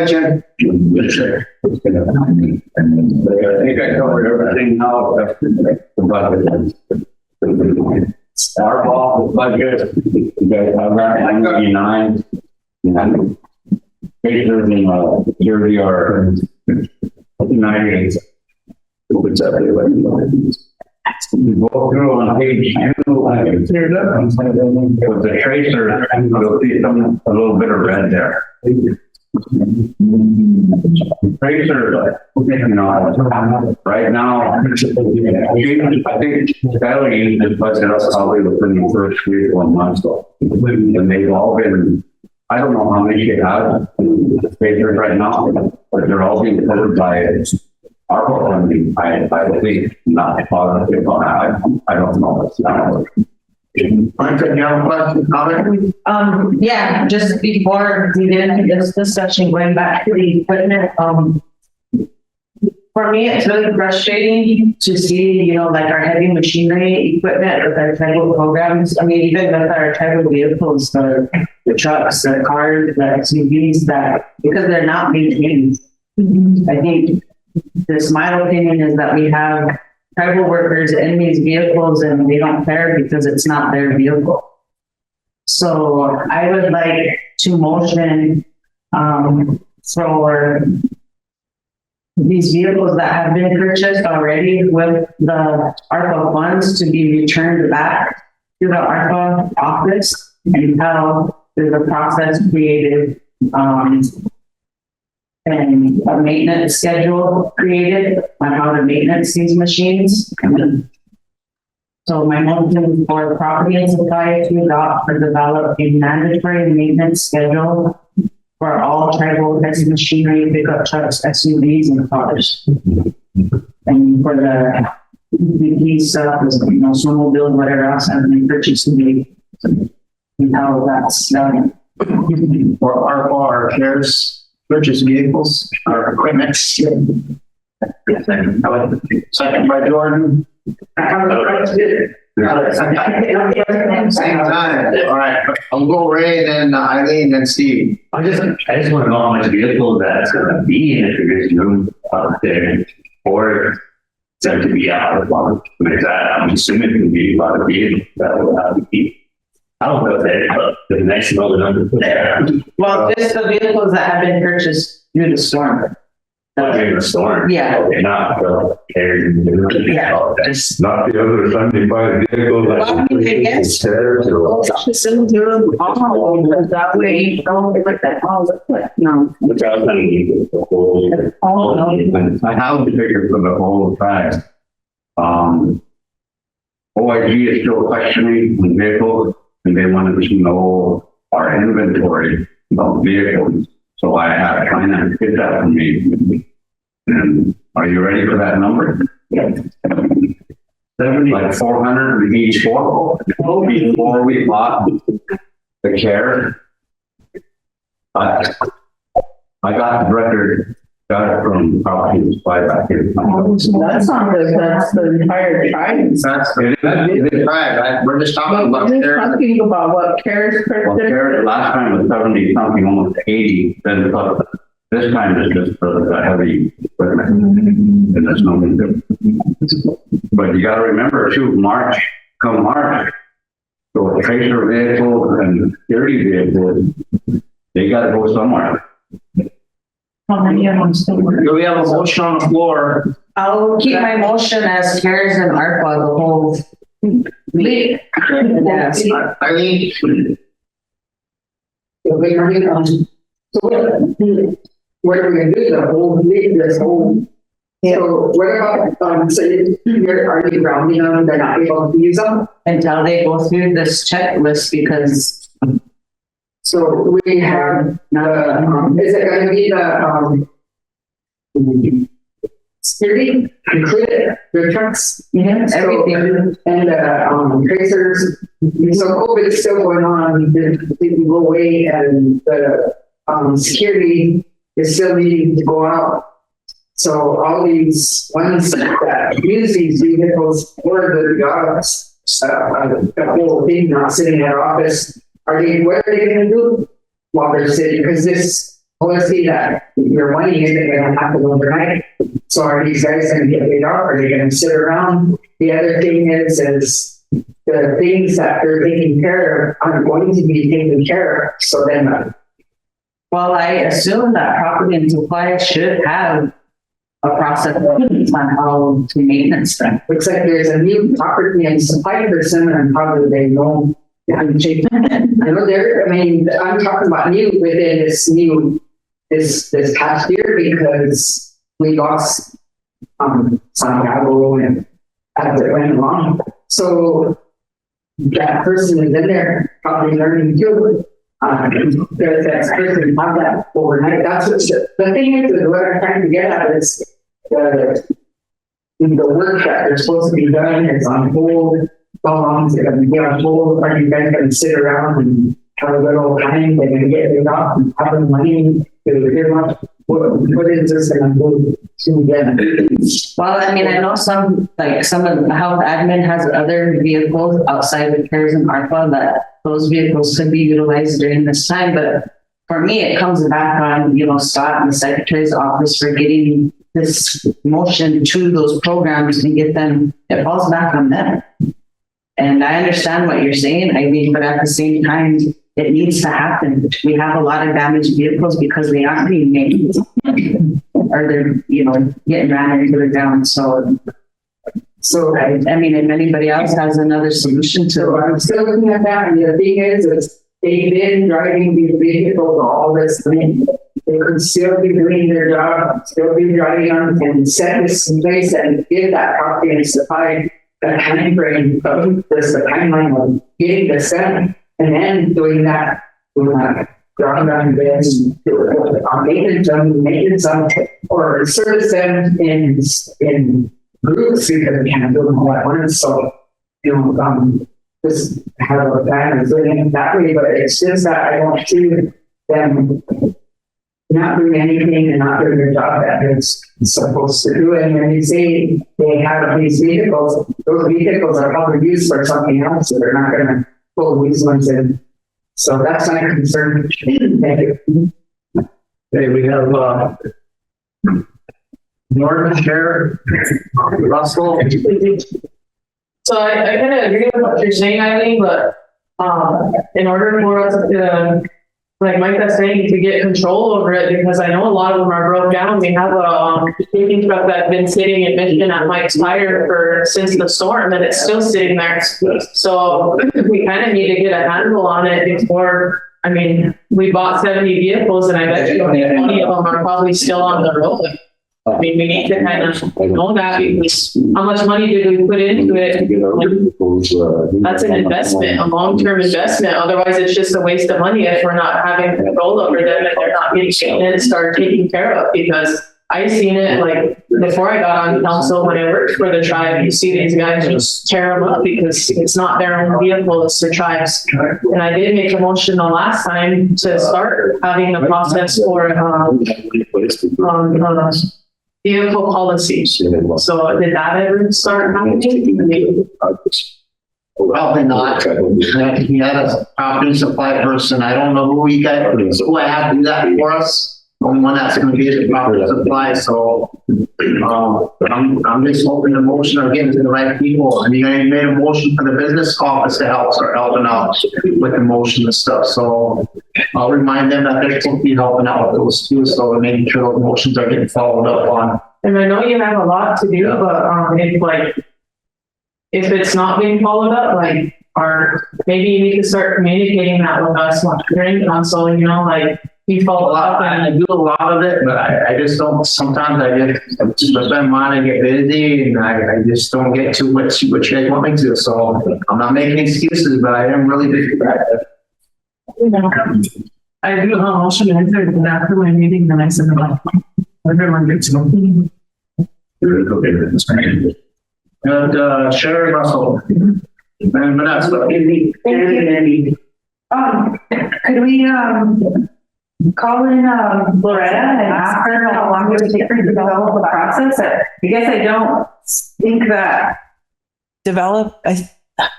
Jen. I think I covered everything now. The budget. Our off budget. You guys have that 99. Pictures in here we are. 98. What's up there? We go through on page 2, with the tracer, you'll see a little bit of red there. Tracer, you know, right now, I think Fiscal used this budget up probably within the first 3 or 4 months. And they've all been, I don't know how many you have tracers right now, but they're all being covered by our funding. I believe not positive on that. I don't know. It's not. Monica, you have a question, comment? Yeah, just before we get into this discussion, going back to the equipment, For me, it's really frustrating to see, like our heavy machinery equipment with our tribal programs. I mean, even with our tribal vehicles, the trucks, the cars, the SUVs, because they're not maintained. I think my opinion is that we have tribal workers in these vehicles and they don't care because it's not their vehicle. So I would like to motion, for these vehicles that have been purchased already with the ARPA funds to be returned back to the ARPA office until there's a process created, and a maintenance schedule created on how to maintenance these machines. So my motion for property and supply to adopt or develop a mandatory maintenance schedule for all tribal heavy machinery, pickup trucks, SUVs, and cars. And for the EPP stuff, snowmobiles, whatever else, and then purchase to be, how that's done. For our cares, purchase vehicles, our equipment. Second by Jordan. Same time. All right. I'll go Ray, then Eileen, then Steve. I just want to know how much vehicle that's gonna be in if there's room out there for them to be out of one. I'm assuming it can be a lot of vehicles that will have to be. I don't know if they're the next level under there. Well, just the vehicles that have been purchased due to storm. During the storm. Yeah. Okay, not carried. Yeah. Just Not the other 75 vehicles. Well, I mean, I guess- Stairs or- That way you don't look at all the foot, no. which I was trying to use the whole. I have the figure for the whole time. OIG is still questioning the vehicles, and they wanted to know our inventory of vehicles. So I have finance get that for me. And are you ready for that number? Yeah. 484 before we bought the care. I got the record, got it from property supply back here. That's not good, that's the entire tribe. That's it is right. We're just talking about We're there. talking about what CARES Well, purchased. care last time was 70 something, almost 80, then this time is just for the heavy equipment. And that's no good. But you gotta remember too, come March, so tracer vehicles and security vehicles, they gotta go somewhere. How many of them still work? Do we have a motion on the floor? I'll keep my motion as CARES and ARPA, the whole. Yes. Eileen? What are we gonna do, the whole league, this whole, so what about, so are you rounding them, they're not able to use them? Until they go through this checklist, because So we have, is it gonna be the, security included, the trucks? yes, everything. And, tracers, so COVID's still going on, didn't go away, and the, security is still needing to go out. So all these ones that use these vehicles for the jobs, the whole thing not sitting at our office, what are they gonna do while they're sitting? Because this policy that your money isn't gonna happen overnight. So are these guys gonna get laid off? Are they gonna sit around? The other thing is the things that they're taking care of aren't going to be taken care of. So then, Well, I assume that property and supply should have a process on how to maintenance them. looks like there's a new property and supply person, and probably they know. I know there, I'm talking about new within this past year, because we lost, Santiago and as it went along. So that person is in there probably learning too. There's that person have that overnight. That's what the thing is what I'm trying to get at is the work that they're supposed to be done is on hold. How long is it going to be on hold? Are you guys going to sit around and have a good old time? They're going to get laid off and have the money What is this gonna do to them? Well, I mean, I know some of the health admin has other vehicles outside of CARES and ARPA that those vehicles could be utilized during this time, but for me, it comes back on, Scott and the Secretary's office for getting this motion to those programs and get them, it falls back on them. And I understand what you're saying, I mean, but at the same time, it needs to happen. We have a lot of damaged vehicles because they aren't being made. Or they're, getting ran into the ground, so I mean, if anybody else has another solution So to I'm still looking at that, and the thing is they've been driving these vehicles all this time. They could still be doing their job, still be driving them and set this in place and give that comprehensive supply the time frame of this, the timeline of getting this done, and then doing that, driving down beds, maintenance them, or service them in groups because we can't do them all at once. So, just have a plan and doing it that way, but it's just that I don't see them not doing anything and not doing their job that it's supposed to do. And when you say they have these vehicles, those vehicles are probably used for something else, so they're not gonna pull these ones in. So that's my concern. Thank you. Okay, we have, Norman Sheriff, Russell. So I kind of agree with what you're saying, Eileen, but, in order for us to, like Mike was saying, to get control over it, because I know a lot of them are broke down. We have a picking truck that's been sitting in Michigan at Mike's Tire since the storm, and it's still sitting there. So we kind of need to get a handle on it before, I mean, we bought 70 vehicles and I bet you 20 of them are probably still on the road. I mean, we need to kind of know that, because how much money did we put into it? That's an investment, a long-term investment. Otherwise, it's just a waste of money if we're not having control over them and they're not getting maintenance or taken care of. Because I seen it like before I got on council, when I worked for the tribe, you see these guys just tear them up because it's not their own vehicle, it's the tribe's. And I did make a motion the last time to start having the process for vehicle policies. So did that ever start happening? Probably not. He had a property supply person. I don't know who he got, who I have to do that for us. Only one that's gonna be the property supply, so, I'm just hoping the motion are getting to the right people. And you made a motion for the business office to start helping out with the motion and stuff, so I'll remind them that they're supposed to be helping out with those too, so we're making sure those motions are getting followed up on. And I know you have a lot to do, but, if it's not being followed up, or maybe you need to start communicating that with us during council, you follow up. And I do a lot of it, but I just don't, sometimes I just spend money and get busy, and I just don't get too much what you guys want me to, so I'm not making excuses, but I am really busy about it. I do a motion to enter, but after my meeting, then I said, everyone gets something. And, Sherry Russell. And Vanessa. Could we, call in, Loretta and ask her how long it would take her to develop the process? I guess I don't think that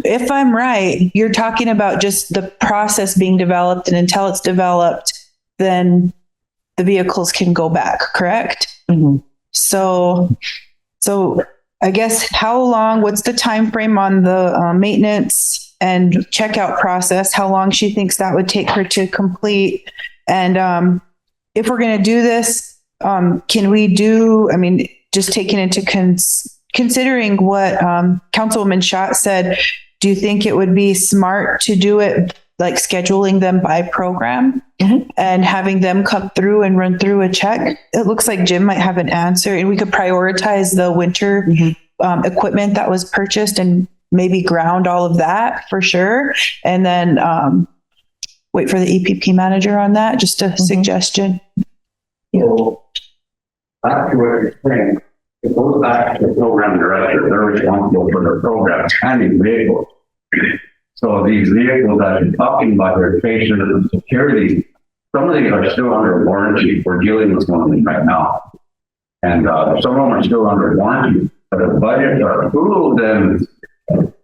if I'm right, you're talking about just the process being developed, and until it's developed, then the vehicles can go back, correct? Mm-hmm. So I guess what's the time frame on the maintenance and checkout process? How long she thinks that would take her to complete? And if we're going to do this, can we do, just taking into considering what Councilwoman Schott said, do you think it would be smart to do it like scheduling them by program and having them come through and run through a check? It looks like Jim might have an answer, and we could prioritize the winter equipment that was purchased and maybe ground all of that for sure. And then wait for the EPP manager on that. Just a suggestion. So, back to what you're saying, it goes back to the program director. They're responsible for their program and these vehicles. So these vehicles that you're talking about, they're patient and security. some of these are still under warranty. We're dealing with one of them right now. And, some of them are still under warranty, but if budgets are approved, then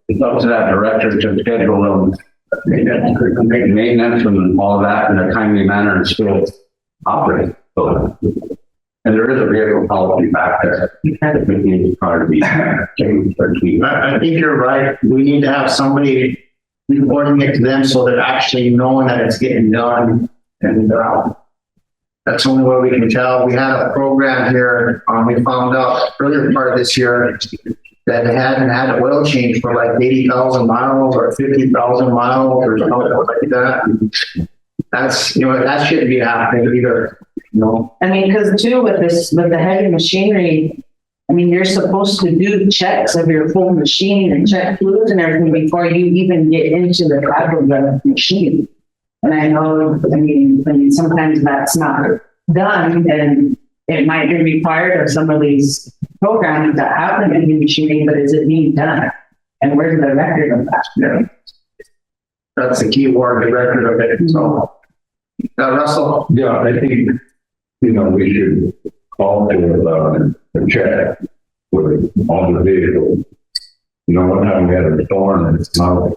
it's up to that director to schedule them, make maintenance and all of that in a timely manner and still operate. So, and there is a vehicle policy back there. It needs to probably be changed or tweaked. I think you're right. We need to have somebody reporting it to them so they're actually knowing that it's getting done. And, that's the only way we can tell. We had a program here, we found out earlier part of this year that it hadn't had an oil change for like 80,000 miles or 50,000 miles or something like that. That's, that shouldn't be happening either, I mean, because too, with the heavy machinery, I mean, you're supposed to do checks of your full machine and check fluids and everything before you even get into the drive of the machine. And I know, I mean, sometimes that's not done, and it might be required of some of these programs that have the heavy machinery, but is it being done? And where's the record of that? Yeah. That's the key word, the record of it. So, Russell? Yeah, I think, we should call for a check with all the vehicles. One time we had a storm and it's not,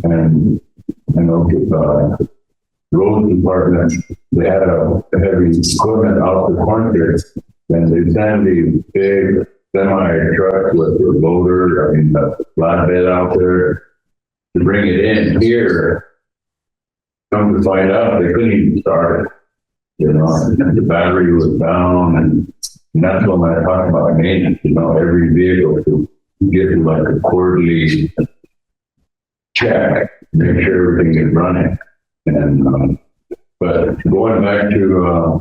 and with road department, they had a heavy equipment out the corner, and they sent these big semi trucks with the loader, the flatbed out there to bring it in here. Come to find out, they couldn't even start it. The battery was down, and that's when I talk about maintenance. Every vehicle to get to like a quarterly check, make sure everything is running. And but going back to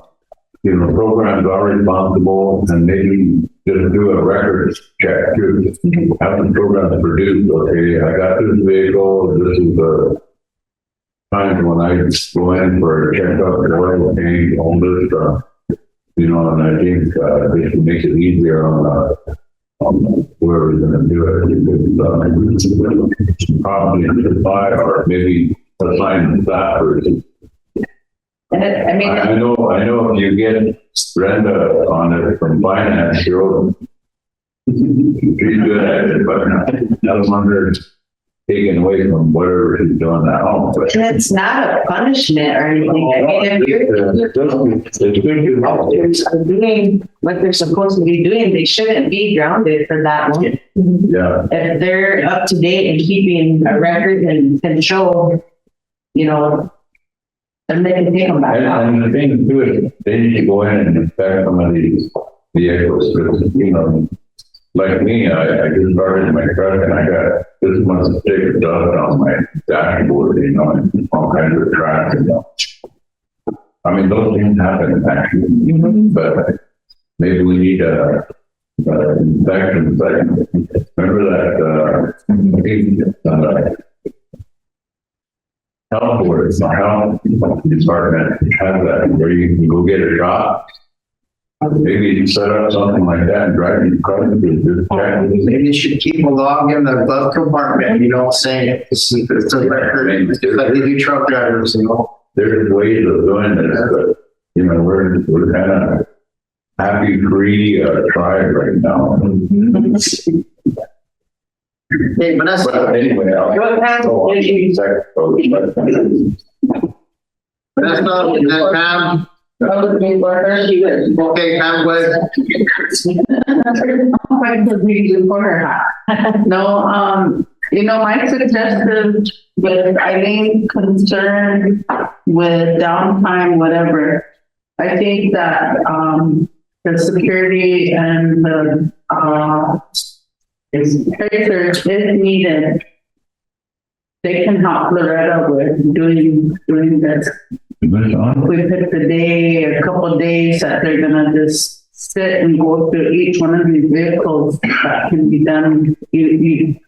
programs are responsible, and maybe just do a records check too. Have the programs produced. Okay, I got this vehicle. This is the time when I go in for a checkup, oil change, all this stuff. And I think this will make it easier on whoever's going to do it. Probably supply or maybe assign staffers. And I know if you get Brenda on it from finance, she's good at it, but I wonder taken away from whatever she's doing at home. But it's not a punishment or anything. I mean, if you're doing what they're supposed to be doing, they shouldn't be grounded for that long. Yeah. If they're up to date and keeping a record and can show, then they can take them back out. And the thing too is they need to go in and inspect some of these vehicles because, like me, I just started my truck and I got this much thick dust on my dashboard, and all kinds of tracks. I mean, those things happen actually, but maybe we need a inspection site. Remember that health board, health department has that where you can go get a shot. Maybe you set up something like that and drive your car to just check. Maybe you should keep a log in the glove compartment, saying it's a record, like they do truck drivers, There's ways of doing this, but, we're kind of happy-free tribe right now. Hey, Vanessa. But anyway, Pam. Okay, Pam, go ahead. No, my suggestion with Eileen's concern with downtime, whatever, I think that the security and the tracers, if needed, they can help Loretta with doing this. We pick the day, a couple of days that they're gonna just sit and go through each one of these vehicles. That can be done. You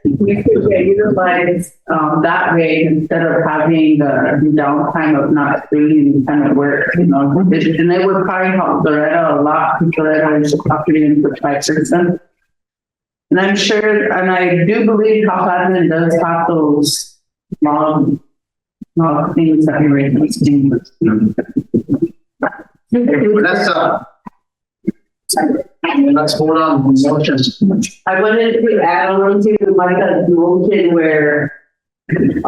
we could get utilized that way instead of having the downtime of not doing any kind of work, And they would probably help Loretta a lot because Loretta is a property and supply person. And I'm sure, and I do believe Hauptmann does have those small things that you're requesting. Let's, let's vote on the motions. I wanted to add on to like a motion where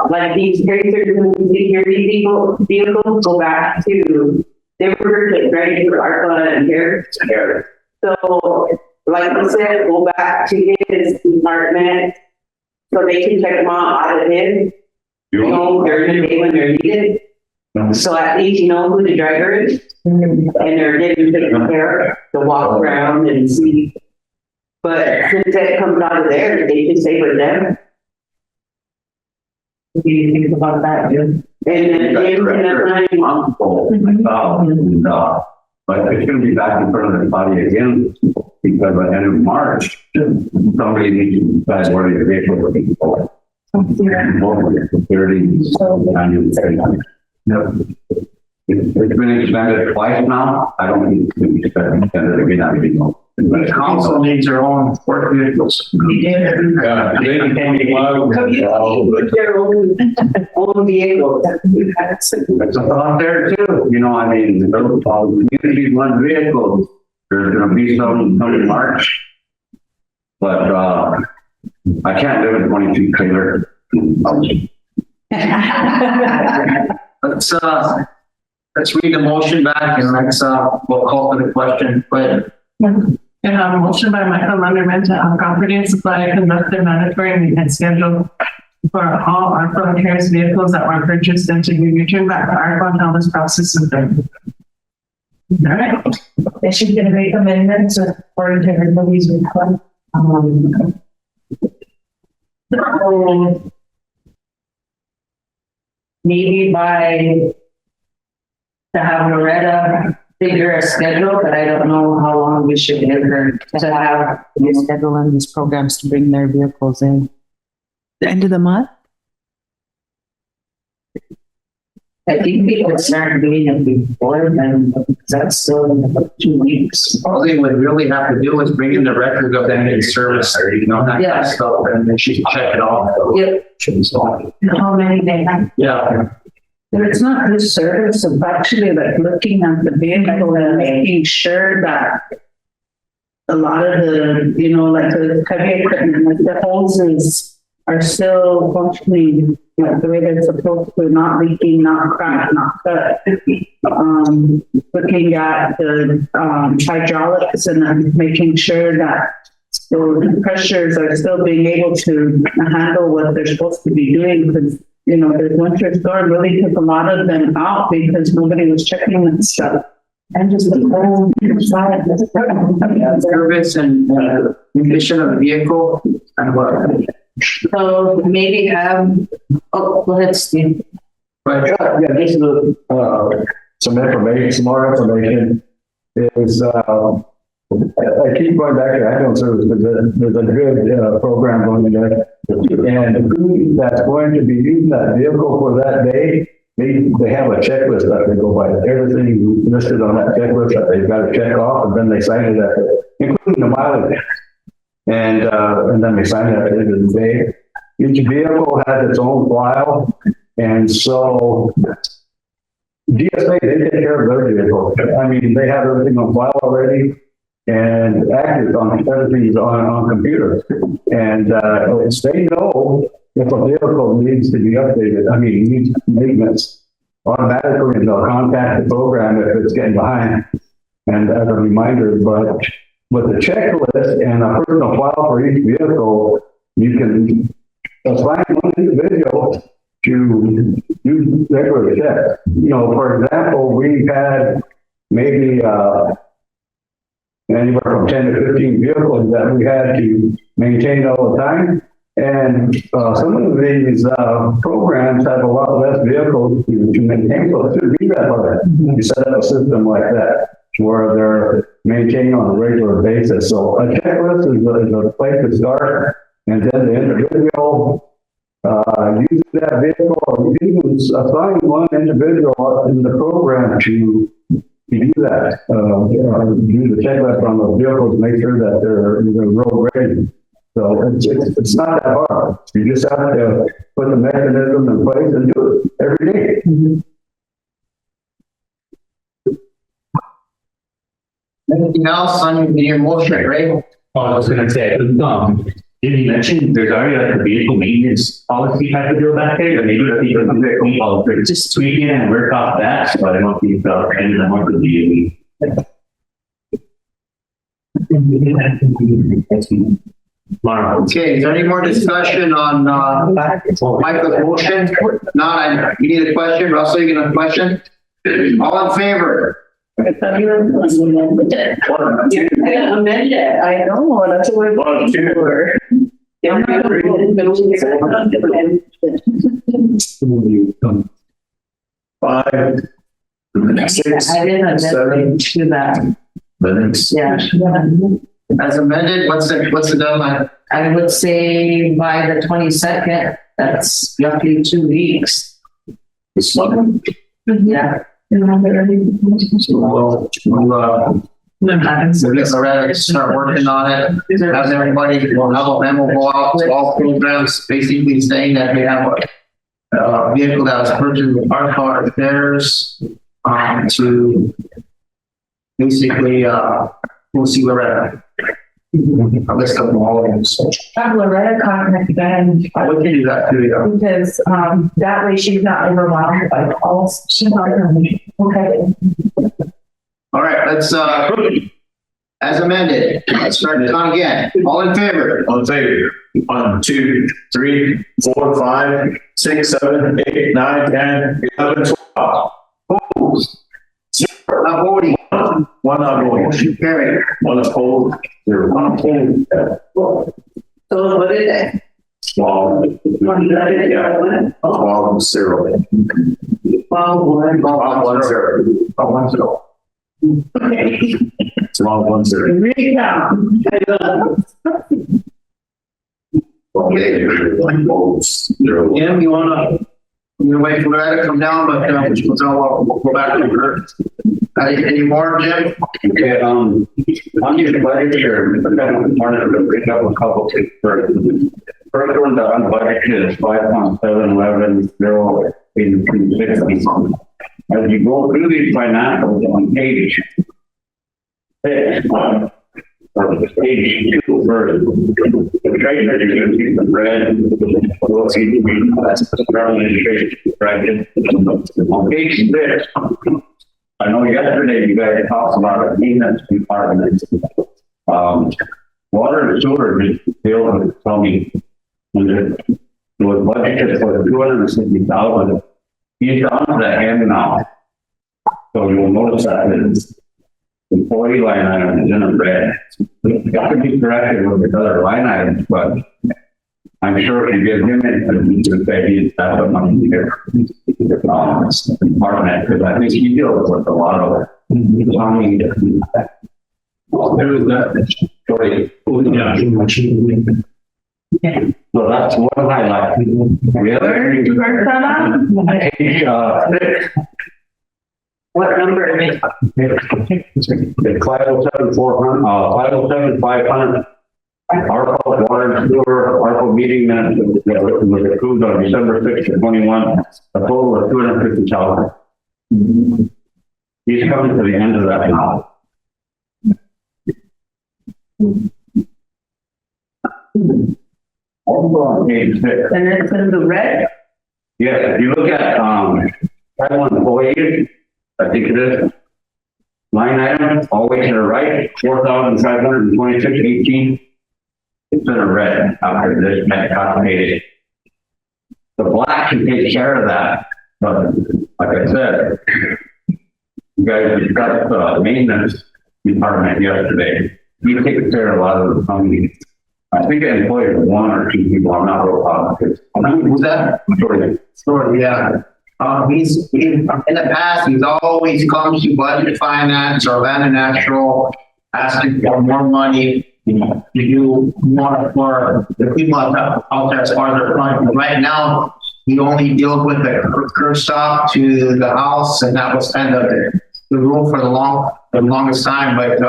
like these tracers and security vehicles go back to, they were getting ready for ARPA and here. So like I said, go back to his department so they can check them out of his, during the day when they're needed. So at least you know who the driver is and they're getting taken care of to walk around and see. But since that comes out of there, they can stay with them. What do you think about that, Jim? And then Jim, But it's gonna be back in front of the body again, because by the end of March, somebody needs to decide where the vehicle will be for. 30, annual. Yep. It's been expanded twice now. I don't think it's going to be expanded again. I don't know. The council needs their own work vehicles. Yeah, they can be wild. their own vehicle. It's a thought there too. You know, I mean, all the communities run vehicles. There's going to be some in March. But I can't live in 22 trailer. Let's read the motion back and let's, we'll call for the question. But And a motion by Michael Lunderman to property and supply conduct their mandatory maintenance schedule for all ARPA repairs vehicles that were purchased and to be returned back to ARPA until this process is done. All right. They should get a make amendments according to everybody's request. Maybe by to have Loretta figure a schedule, but I don't know how long we should give her to have New schedule on these programs to bring their vehicles in. The end of the month? I think we could start doing it before then, that's still in about 2 weeks. all they would really have to do is bring in the record of them in service or, you know, that kind of stuff, and then she can check it off. Yep. Should be fine. How many they have? Yeah. But it's not good service, it's actually like looking at the vehicle and making sure that a lot of the, you know, like the heavy equipment, like the hoses are still functioning like the way they're supposed to, not leaking, not cracked, not cut. Looking at the hydraulics and making sure that the pressures are still being able to handle what they're supposed to be doing, because you know, the winter storm really took a lot of them out because nobody was checking that stuff. And just the whole side. Service and condition of the vehicle and what. So maybe have, oh, go ahead, Steve. But Yeah, just some information, some more information is, I keep going back to ambulance service because there's a good program going there. And who that's going to be using that vehicle for that day, they have a checklist that they go by. Everything listed on that checklist that they've got to check off, and then they sign it at the, including the mileage. And then they sign it at the end of the day. Each vehicle has its own file, and so GSA, they take care of their vehicle. I mean, they have everything on file already and active on everything's on computers. And they know if a vehicle needs to be updated, I mean, needs maintenance automatically, and they'll contact the program if it's getting behind. And as a reminder, but with the checklist and a personal file for each vehicle, you can assign one individual to do regular checks. You know, for example, we've had maybe anywhere from 10 to 15 vehicles that we had to maintain all the time. And some of these programs have a lot less vehicles to maintain, so it should be that hard. You set up a system like that where they're maintained on a regular basis. So a checklist is a place to start, and then the individual uses that vehicle, or you can assign one individual in the program to do that, do the checklist on those vehicles, make sure that they're road ready. So it's not that hard. You just have to put the mechanism in place and do it every day. Anything else on your motion, right? Oh, I was gonna say, did you mention there's already like a vehicle maintenance policy type of deal back there? Or maybe that's even some vehicle policy, just tweak it and work off that, so I don't know if you felt any of them want to be. Okay, is there any more discussion on, Michael's motion? Not, you need a question? Russell, you got a question? All in favor? I amend it. I know, that's what we're voting for. Five, six, I didn't seven, amend to that. Yeah. As amended, what's the deadline? I would say by the 22nd, that's roughly 2 weeks. This one? Yeah. So get Loretta to start working on it. Have everybody, we'll have a memo go out to all programs, basically saying that we have a vehicle that was purchased with our car theirs, to basically, we'll see Loretta. A list of all of them, so. Have Loretta contact them. We can do that too, yeah. Because, that way she's not overwhelmed by calls. She's not gonna be, okay. All right, let's, as amended, let's start it on again. All in favor? All in favor? 1, 2, 3, 4, 5, 6, 7, 8, 9, 10, 11, 12. Opposed? Zero, not voting. One not voting. Motion carried. One opposed. 0. One opposed. So what is it? 12. Yeah. 12, 0. 1, 0. 1, 0. Okay. 12, 1, 0. Recount. Okay. Opposed. 0. Jim, you gonna wait for that to come down, but, we'll go back to her. Any more, Jim? Okay, on your budget here, I wanted to bring up a couple things first. First one, the unbudgeted is 5.711,060. As you go through these financials on page 6, or page 2 first, the treasurer, you're going to see some red, that's the government administration, right? On page 6, I know yesterday you guys talked about a maintenance department. Water and sewer just failed to tell me when it was budgeted for 260,000. He's on to the hand now. So you'll notice that his employee line item is in a red. That could be corrected with the other line items, but I'm sure if you give him it, he can say he's got the money here. Department, because I think he deals with a lot of zoning. There was that story. So that's one highlight. The other page, What number? it's 507,500. ARPA water and sewer, ARPA meeting minutes was approved on December 6th, 21, a total of 250,000. He's coming to the end of that now. Also on page 6. And it's in the red? Yes, if you look at, title employees, I think it is, line item, all the way to the right, 4,526.18. It's in a red after this net calculated. The black can take care of that, but like I said, you guys discussed the maintenance department yesterday. He takes care of a lot of the funding. I think it employs 1 or 2 people. I'm not real positive. Who's that? Sorry, yeah. He's in the past, he's always come to budget finance or land and natural, asking for more money. To do more for the people out there as far as their front. Right now, he only deals with the curb stop to the house, and that was kind of the rule for the longest time. But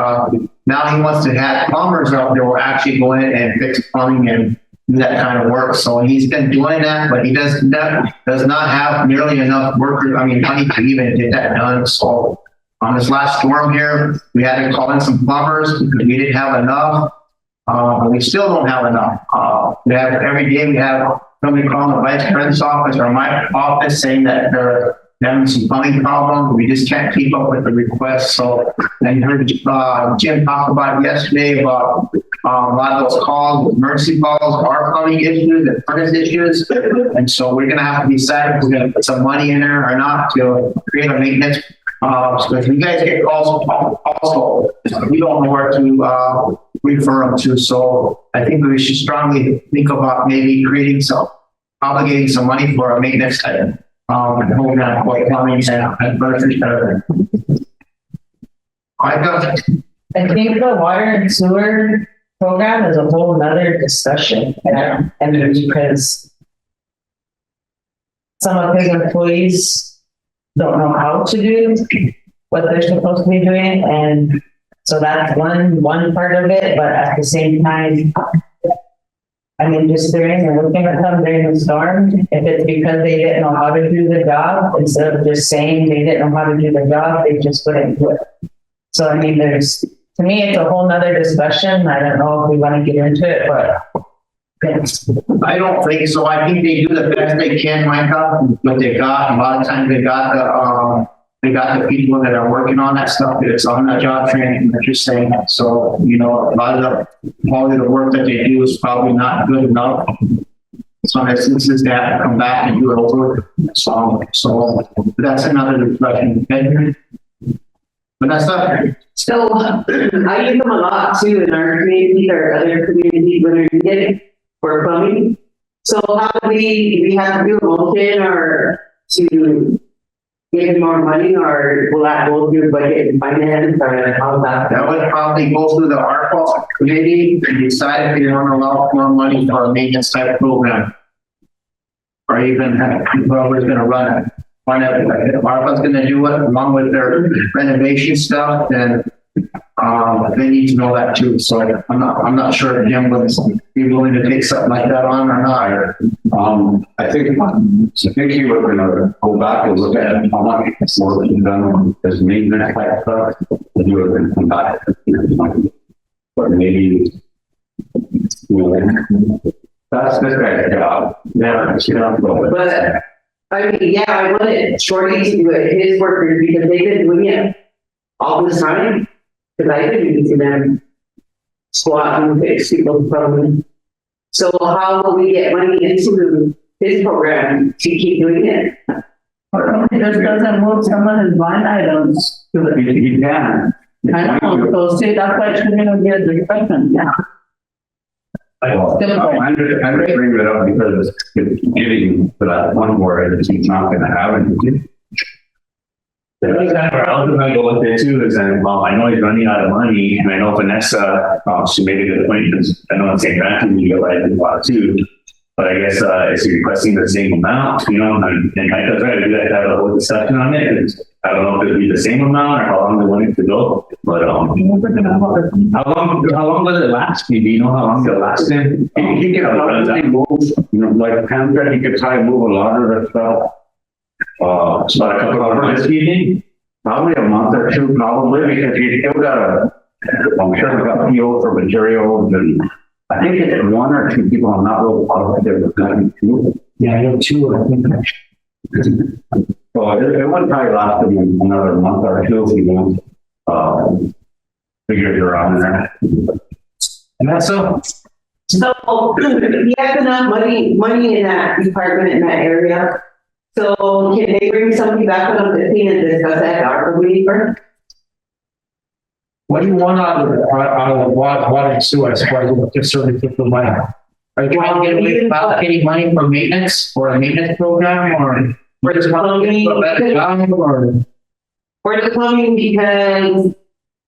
now he wants to have plumbers out there who actually go in and fix plumbing and do that kind of work. So he's been doing that, but he does not have nearly enough workers, money to even get that done. So on this last storm here, we had to call in some plumbers because we didn't have enough. But we still don't have enough. We have every day we have somebody calling the vice president's office or my office saying that they're having some plumbing problems. We just can't keep up with the requests. So I heard Jim talk about yesterday about a lot of those calls, emergency calls, our plumbing issues and furnace issues. And so we're gonna have to decide if we're gonna put some money in there or not to create a maintenance. So if you guys get calls also, we don't know where to refer them to. So I think we should strongly think about maybe obligating some money for a maintenance type program for plumbing and furnace. I think the water and sewer program is a whole nother discussion. And because some of his employees don't know how to do what they're supposed to be doing. And so that's one part of it. But at the same time, just during and looking at them during the storm, if it's because they didn't know how to do the job, instead of just saying they didn't know how to do the job, they just wouldn't do it. So, to me, it's a whole nother discussion. I don't know if we want to get into it, but I don't think so. I think they do the best they can, Micah, what they got. A lot of times they got the people that are working on that stuff. It's on the job training, they're just saying that. So, a lot of the quality of the work that they do is probably not good enough. Some instances they have to come back and do it over. So that's another discussion. But that's not. So I use them a lot too in our community or other communities when they're needed for plumbing. So how do we have to do a motion or to give more money, or will that go through budget and finance, or how's that? That would probably go through the ARPA committee and decide if you want to allow more money for a maintenance type program. Or even whoever's going to run it. If ARPA's going to do it along with their renovation stuff, then they need to know that too. So I'm not sure if Jim would be willing to take something like that on or not. I think he was gonna go back and look at how much more than done as maintenance type stuff. To do it and come back. But maybe, that's this guy's job. Yeah, But I wanted Shorty to do it, his workers, because they've been doing it all the time. Because I've been using them squat and fix people's problems. So how will we get money into his program to keep doing it? It just doesn't move some of his line items. He can. I know, so see, that's why it's gonna get the discussion, yeah. I'm just bringing it up because it's getting to that point where it's not gonna happen. That's kind of where I was gonna go with it too, is that, I know he's running out of money, and I know Vanessa, she made a good point, because I know in St. Matthew, you get like a lot too. But I guess, is he requesting the same amount, and I could try to do that, to have a whole discussion on it, and I don't know if it'd be the same amount, or how long they want it to go, but, how long does it last? Do you know how long it lasts in? He can probably move, like Pam said, he could try and move a lot of that stuff. About a couple of months, do you think? Probably a month or two, probably, because he's still got I'm sure we got PO for materials, and I think it's one or two people. I'm not real positive. Two. Yeah, I have two. I think. So it would probably last him another month or two if he wants. Figures around there. And that's so. So he has enough money in that department, in that area. So can they bring somebody back on the 15 and discuss that ARPA meeting first? What do you want out of water and sewer as far as what they're serving for money? Are you trying to get away without getting money for maintenance or a maintenance program, or for the plumbing, For the plumbing, because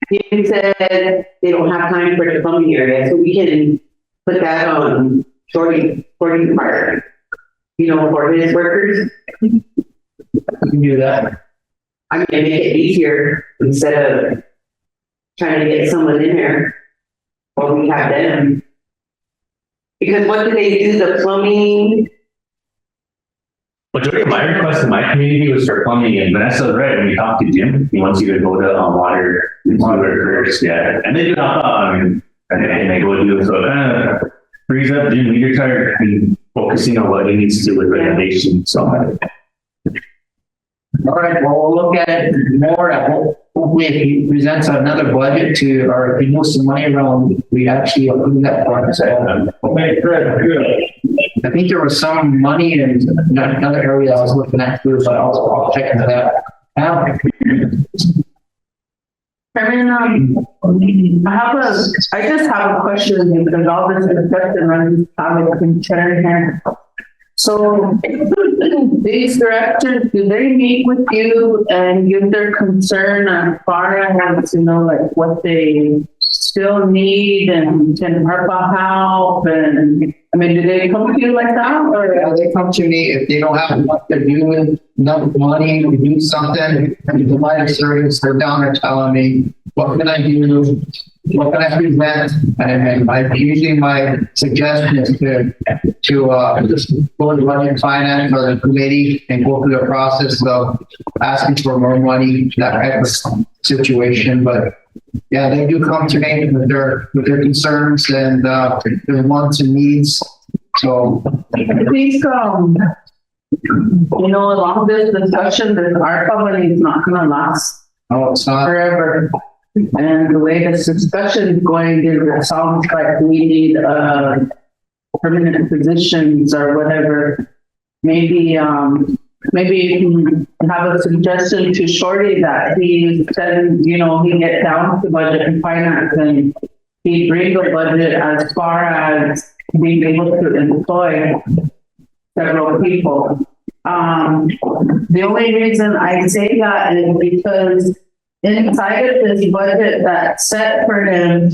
Jim said they don't have time for the plumbing area, so we can put that on Shorty's part. For his workers. You can do that. I'm gonna make it easier instead of trying to get someone in there. Or we have them. Because what do they do, the plumbing? Majority of my requests in my community was for plumbing, and Vanessa's right, when we talk to Jim, he wants you to go to water first, yeah, and they do help out, I mean, and they go do it, so it kind of frees up Jim Leader and focusing on what he needs to do with renovation, so. All right, well, we'll look at it more. Hopefully, if he presents another budget to, or if he moves some money around, we actually approve that part. So, okay, good. I think there was some money in another area I was looking at too, but I'll check into that. I just have a question because all this discussion runs out of concern here. So these directors, do they meet with you and give their concern as far as, like what they still need and can ARPA help? And I mean, do they come to you like that, or they come to me if they don't have enough to do, enough money to do something and to provide a service? They're down there telling me, what can I do? What can I present? And usually my suggestion is to just go to budget finance or the committee and go through the process of asking for more money, that type of situation. But yeah, they do come to me with their concerns and their wants and needs. So I think along this discussion, this ARPA money is not gonna last forever. And the way this discussion is going, it sounds like we need permanent positions or whatever. Maybe you can have a suggestion to Shorty that he said, he get down to budget and finance and he bring the budget as far as being able to employ several people. The only reason I say that is because inside of this budget that's set for him,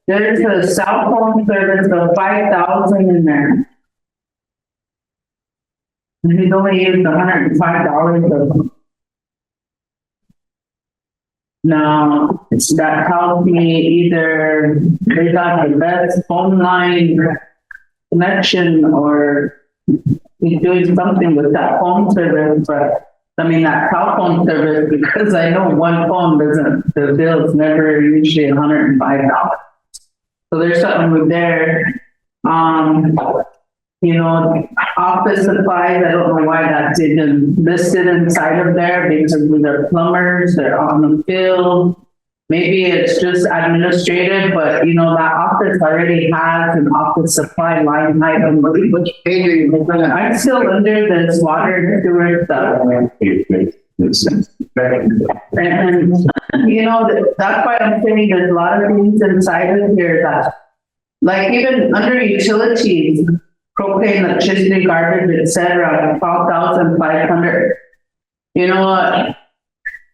there's a cell phone service of 5,000 in there. And he's only used $105 of them. Now, that tells me either they got the best phone line connection or he's doing something with that phone service, but that cell phone service, because I know one phone the bill's never usually $105. So there's something with there. Office supplies, I don't know why that's even listed inside of there because they're plumbers, they're on the field. Maybe it's just administrative, but that office already has an office supply line item. Which page are you looking at? I'm still under this water and sewer stuff. And that's why I'm saying there's a lot of things inside of here that, like even under utilities, propane, electricity, garbage, etc., 12,500. You know what?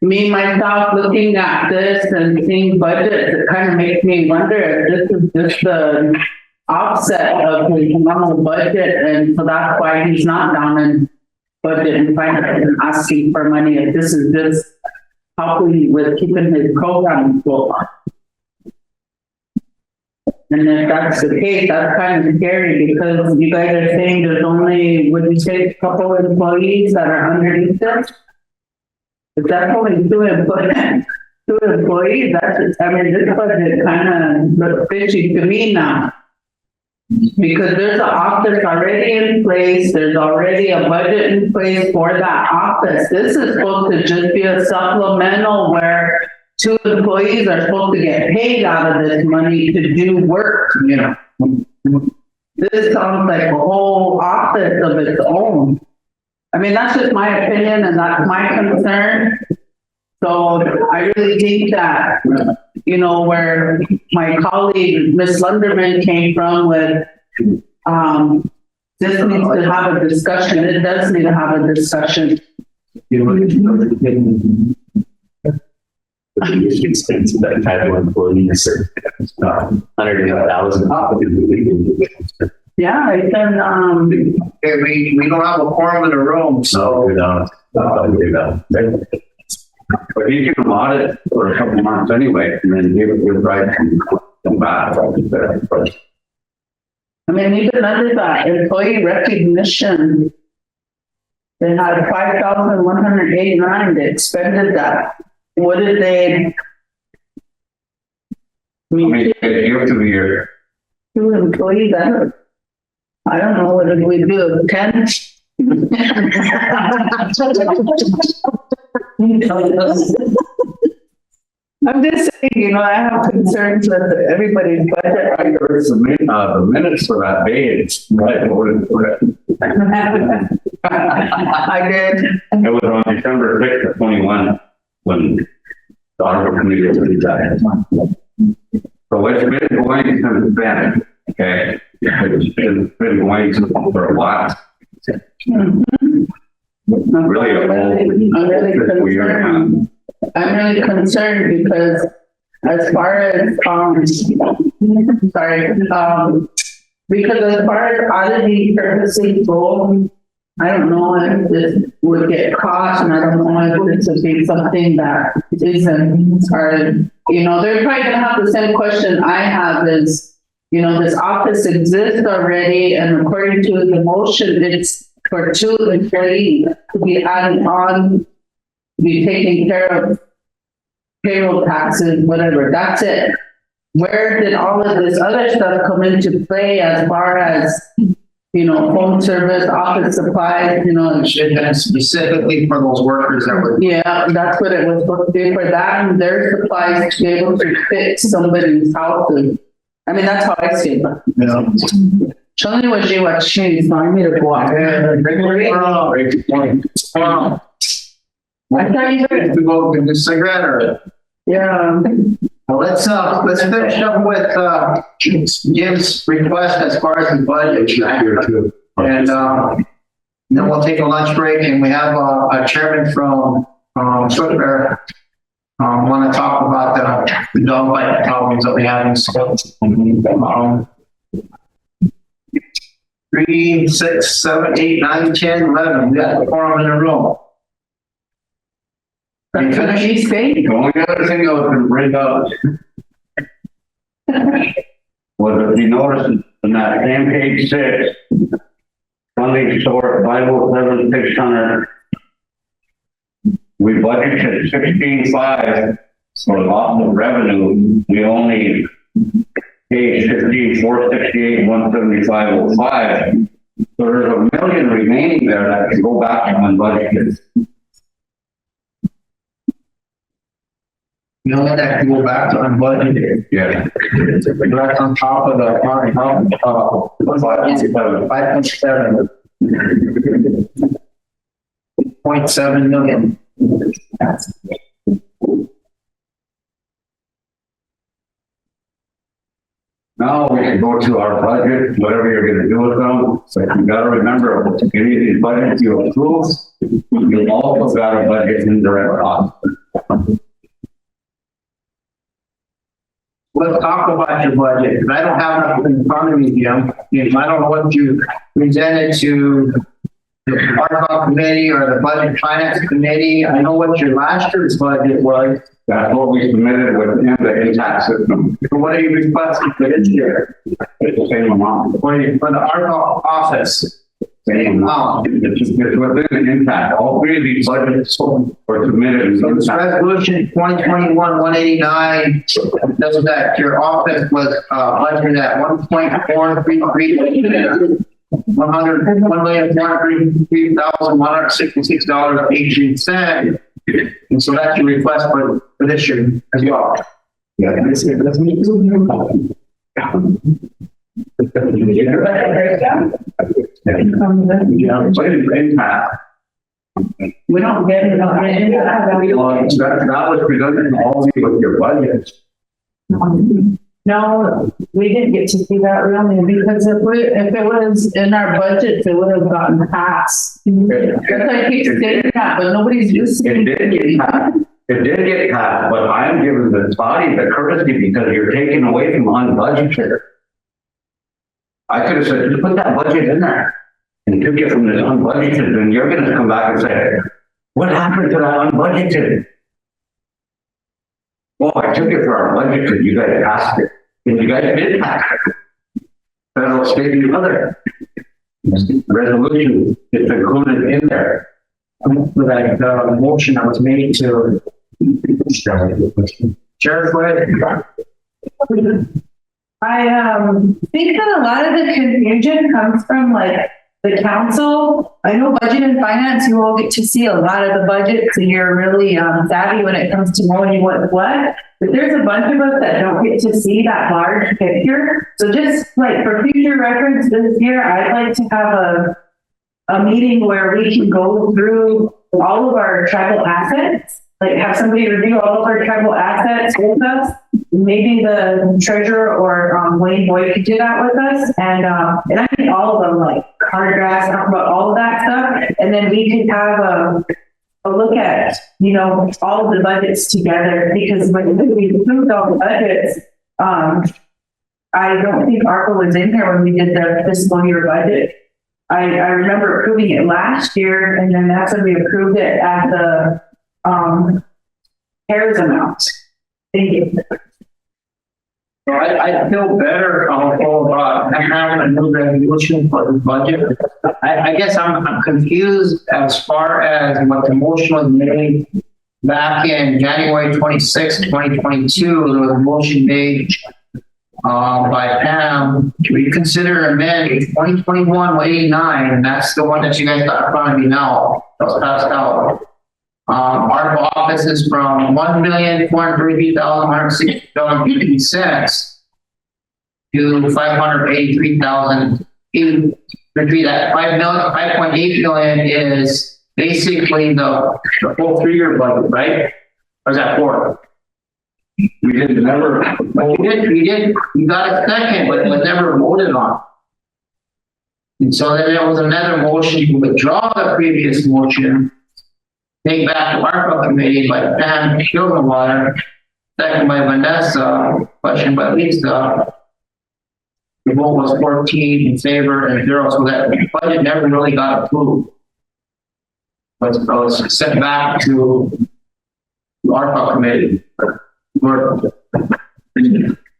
Me, myself, looking at this and seeing budgets, it kind of makes me wonder if this is just the offset of his normal budget, and so that's why he's not down in budget and finance and asking for money, if this is just helping with keeping his program full. And if that's the case, that's kind of scary because you guys are saying there's only, would you say, a couple of employees that are underneath this? If that's only two employees, this budget kind of looks fishy to me now. Because there's an office already in place, there's already a budget in place for that office. This is supposed to just be a supplemental where two employees are supposed to get paid out of this money to do work, This sounds like a whole office of its own. That's just my opinion and that's my concern. So I really think that, where my colleague, Ms. Lunderman, came from with, this needs to have a discussion. It does need to have a discussion. Expensive that type of employees or 100,000. Yeah, I can, we don't have a quorum in the room, so. But you can audit for a couple of months anyway, and then give it your right to come back. I mean, even under that employee recognition, they had 5,189, they expended that. What did they? I mean, year to year. Two employees, I don't know, what did we do, 10? I'm just saying, you know, I have concerns with everybody's budget. I heard the minutes for that day, it's right, I did. it was on December 6th of 21, when the Honorable Committee was that. So it's been going since then, okay? It's been going for a while. Really a whole. I'm really concerned because as far as, because as far as auditing purposes go, I don't know if this would get caught, and I don't know if this would be something that isn't, or, you know, they're probably gonna have the same question I have is, you know, this office exists already, and according to the motion, it's for 2 employees to be added on, to be taking care of payroll taxes, whatever, that's it. Where did all of this other stuff come into play as far as, you know, phone service, office supplies, you know? And specifically for those workers that were. Yeah, that's what it was supposed to be for that, and their supplies to be able to fix somebody's house. I mean, that's how I see it. Yeah. Show me what you want to choose, so I need to go out. I thought you were. To go to the cigarette or. Yeah. Well, let's finish up with, Jim's request as far as the budget. And, then we'll take a lunch break, and we have a chairman from, Stuttgart, want to talk about the dog bite problems that we have in school. 3, 6, 7, 8, 9, 10, 11. We got the forum in the room. Are you finished? The only other thing I was going to bring up was if you notice in that same page 6, funding source 507,600, we budgeted 16,500 for loss of revenue. We only paid 15,468, 175.05. So there's $1 million remaining there that can go back to unbudgeted. You know, that can go back to unbudgeted. Yeah. That's on top of the, 5.7. 0.7 million. Now we can go to our budget, whatever you're gonna do with them. So you gotta remember, any of these budgets you approve, you also gotta budget indirect costs. Let's talk about your budget, because I don't have enough in front of me, Jim. I don't know what you presented to the ARPA committee or the budget finance committee. I know what your last year's budget was. That's what we submitted within the in-tax system. So what are you requesting for this year? It's the same amount. For the ARPA office? Same amount. It's within the impact. All 3 of these budgets were submitted. So this resolution 2021-189, does that your office was budgeted at $1.433 $1,433,166.18. And so that's your request for this year as well. Yeah. We don't get it on That was presented all with your budget. No, we didn't get to see that really, because if it was in our budget, it would have gotten passed. That's I keep saying that, but nobody's listening. It did get passed, but I'm giving the body the courtesy because you're taking away from unbudgeted. I could have said, just put that budget in there and took it from this unbudgeted, and you're gonna come back and say, what happened to that unbudgeted? Well, I took it for our budget because you guys passed it, and you guys did pass it. federal, state, and other. Resolution is included in there. Like the motion that was made to. Sheriff, go ahead. I think that a lot of the confusion comes from like the council. I know budget and finance, you all get to see a lot of the budget, so you're really savvy when it comes to knowing what's what. But there's a bunch of us that don't get to see that large picture. So just like for future reference this year, I'd like to have a meeting where we can go through all of our tribal assets, like have somebody review all of our tribal assets with us. Maybe the treasurer or Wayne Boyd could do that with us. And I think all of them, like card drafts, talk about all of that stuff. And then we could have a look at, you know, all of the budgets together, because when we approved all the budgets, I don't think ARPA was in here when we did the fiscal year budget. I remember approving it last year, and then that's when we approved it at the CARES amount. Thank you. So I feel better about having a new resolution for the budget. I guess I'm confused as far as what the motion was made back in January 26, 2022. There was a motion made by Pam to reconsider amend 2021-89, and that's the one that you guys got in front of me now. That was passed out. Our office is from $1,433,160.50 to $583,000. That 5.8 million is basically the whole 3-year budget, right? Or is that 4? We didn't never. You got a second, but it was never voted on. And so then there was another motion to withdraw the previous motion, take back to ARPA committee by Pam Kilmerwater, second by Vanessa, question by Lisa. The vote was 14 in favor and 0, so that budget never really got approved. But it was sent back to the ARPA committee.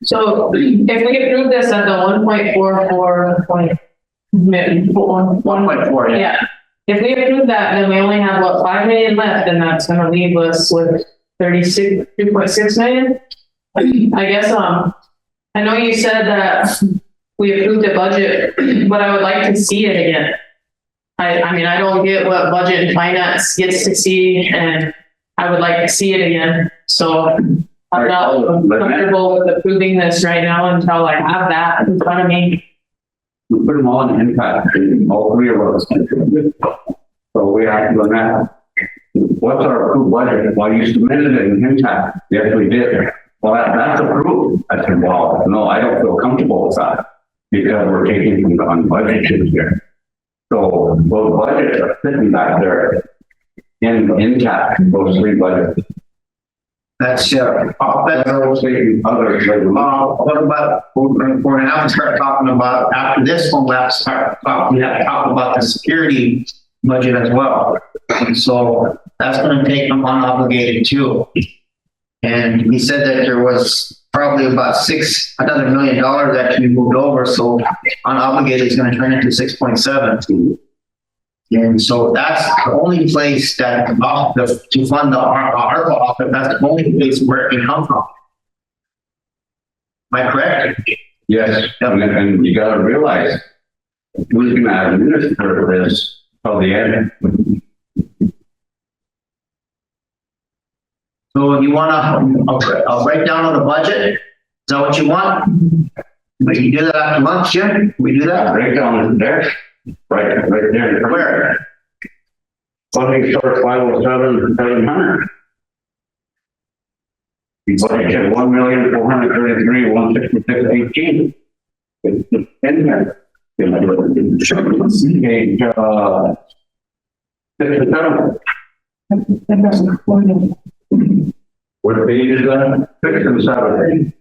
So if we approve this at the 1.44, yeah. If we approve that, then we only have what, 5 million left, and that's gonna leave us with 2.6 million. I guess, I know you said that we approved the budget, but I would like to see it again. I mean, I don't get what budget and finance gets to see, and I would like to see it again. So I'm not comfortable with approving this right now until I have that in front of me. We put them all in impact, all 3 of us. So we have to look at what's our approved budget? Well, you submitted it in impact. Yes, we did. Well, that's approved. I said, well, no, I don't feel comfortable with that because we're taking from the unbudgeted here. So those budgets are sitting back there in intact, those 3 budgets. That's Federal, state, and others. what about, we're gonna have to start talking about, after this one, we have to talk about the security budget as well. And so that's gonna take them unobligated too. And he said that there was probably about another $1 million that can be moved over, so unobligated is gonna turn into 6.7. And so that's the only place that to fund the ARPA office, that's the only place where it can come from. Am I correct? Yes, and you gotta realize who's gonna administer this till the end. So you wanna, I'll break down on the budget? Is that what you want? We can do that after lunch, Jim? Can we do that? Breakdown is there. Right there. Where? Funding source 507,700. We budgeted 1,433,166.18. It's in there. Page 6 and 7. What page is that? 6 and 7.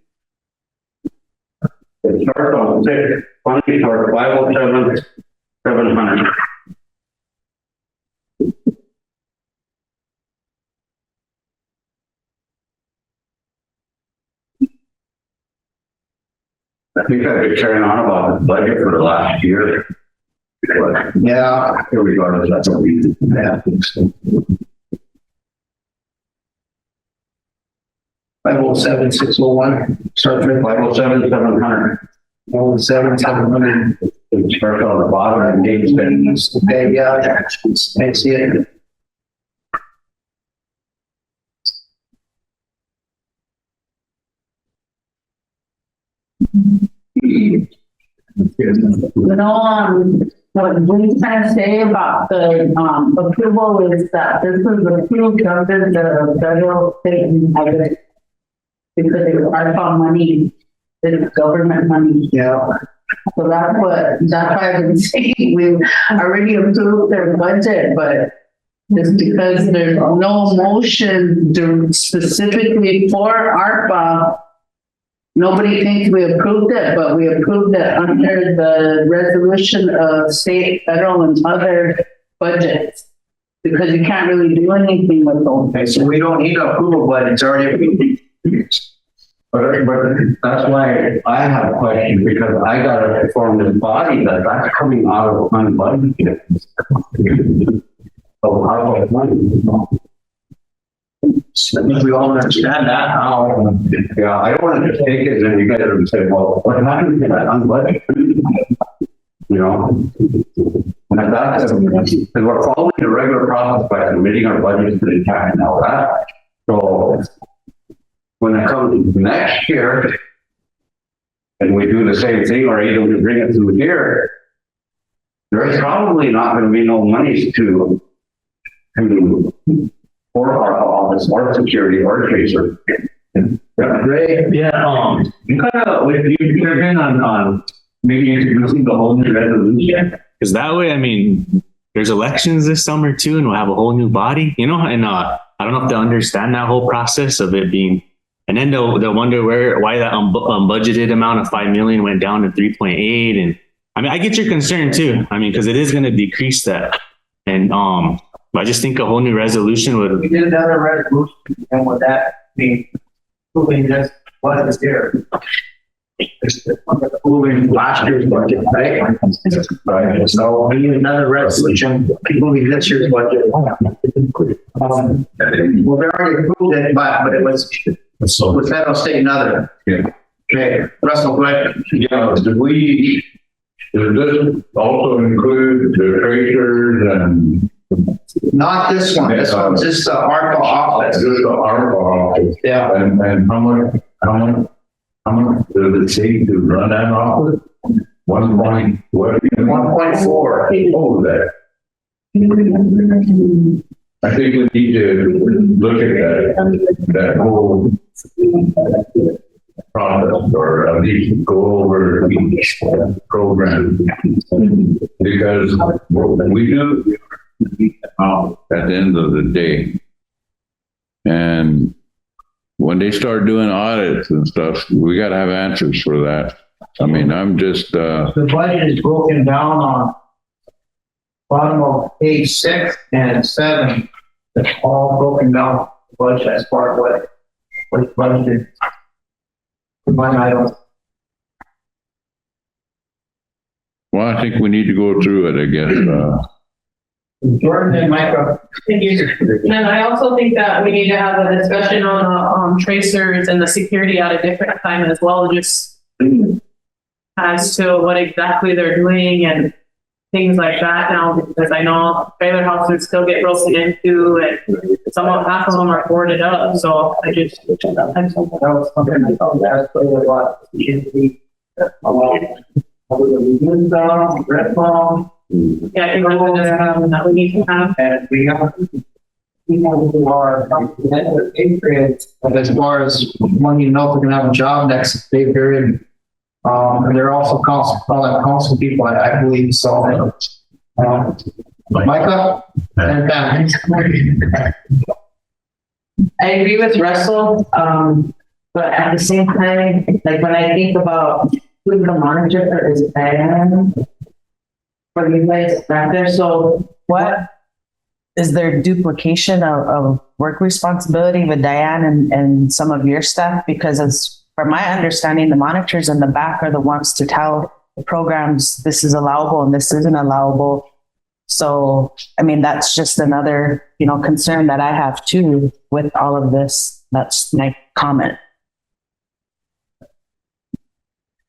It starts on 6. Funding source 507,700. I think I've been carrying on about the budget for the last year. But Yeah, regardless, that's what we do. Yeah. 507-601, start with 507-700. 507-700. It starts on the bottom and gates then. Okay, yeah, I see it. What we kind of say about the, approval is that this is approved under the federal, state, and other. Because it's ARPA money, it's government money. Yeah. So that's why I've been saying we already approved their budget, but just because there's no motion specifically for ARPA, nobody thinks we approved it, but we approved it under the resolution of state, federal, and other budgets. Because you can't really do anything with those. Okay, so we don't need approval, but it's already approved. But that's why I have a question, because I gotta inform this body that that's coming out of unbudgeted. So how about money? I think we all understand that now. Yeah, I don't want to just take it and you guys are say, well, what happened to that unbudgeted? You know? And that's, because we're following the regular process by submitting our budgets to the tax and all that. So when it comes next year, and we do the same thing, or either we bring it through here, there's probably not going to be no monies to for our office or security or tracer. Great. Yeah, you kind of, if you're in on maybe introducing the whole new resolution, because that way, I mean, there's elections this summer too, and we'll have a whole new body, you know, and I don't know if they understand that whole process of it being. And then they'll wonder why that unbudgeted amount of 5 million went down to 3.8. And I mean, I get your concern too. I mean, because it is going to decrease that. And I just think a whole new resolution would. We did another resolution, and with that, moving just what is there. Moving last year's budget, right? Right. So we need another resolution, moving this year's budget. Well, they already approved it, but it was. With federal, state, and other. Yeah. Okay, Russell, go ahead. Yeah, does this also include the tracers and? Not this one, this one's just the ARPA office. Just the ARPA office. Yeah. And how much does it take to run that office? 1.4. Oh, that. I think we need to look at that whole process, or at least go over each program, because what we do at the end of the day, and when they start doing audits and stuff, we got to have answers for that. I mean, I'm just the budget is broken down on bottom of page 6 and 7. It's all broken down the budget as far as what's budgeted. Line items. Well, I think we need to go through it, I guess. Jordan and Micah. Thank you. And I also think that we need to have a discussion on the tracers and the security at a different time as well, just as to what exactly they're doing and things like that now, because I know trailer houses still get broken into, and half of them are boarded up. So I just That was something I thought that's really a lot. yeah, I think that's a discussion that we need to have. And we have who are with Patriots, as far as when you know if we're gonna have a job next pay period. And they're also council people, I believe, so. Micah and Pam. I agree with Russell, but at the same time, like when I think about who the manager is Diane for you guys back there, so what is there duplication of work responsibility with Diane and some of your staff? Because as from my understanding, the monitors in the back are the ones to tell the programs this is allowable and this isn't allowable. So, I mean, that's just another, concern that I have too with all of this. That's my comment.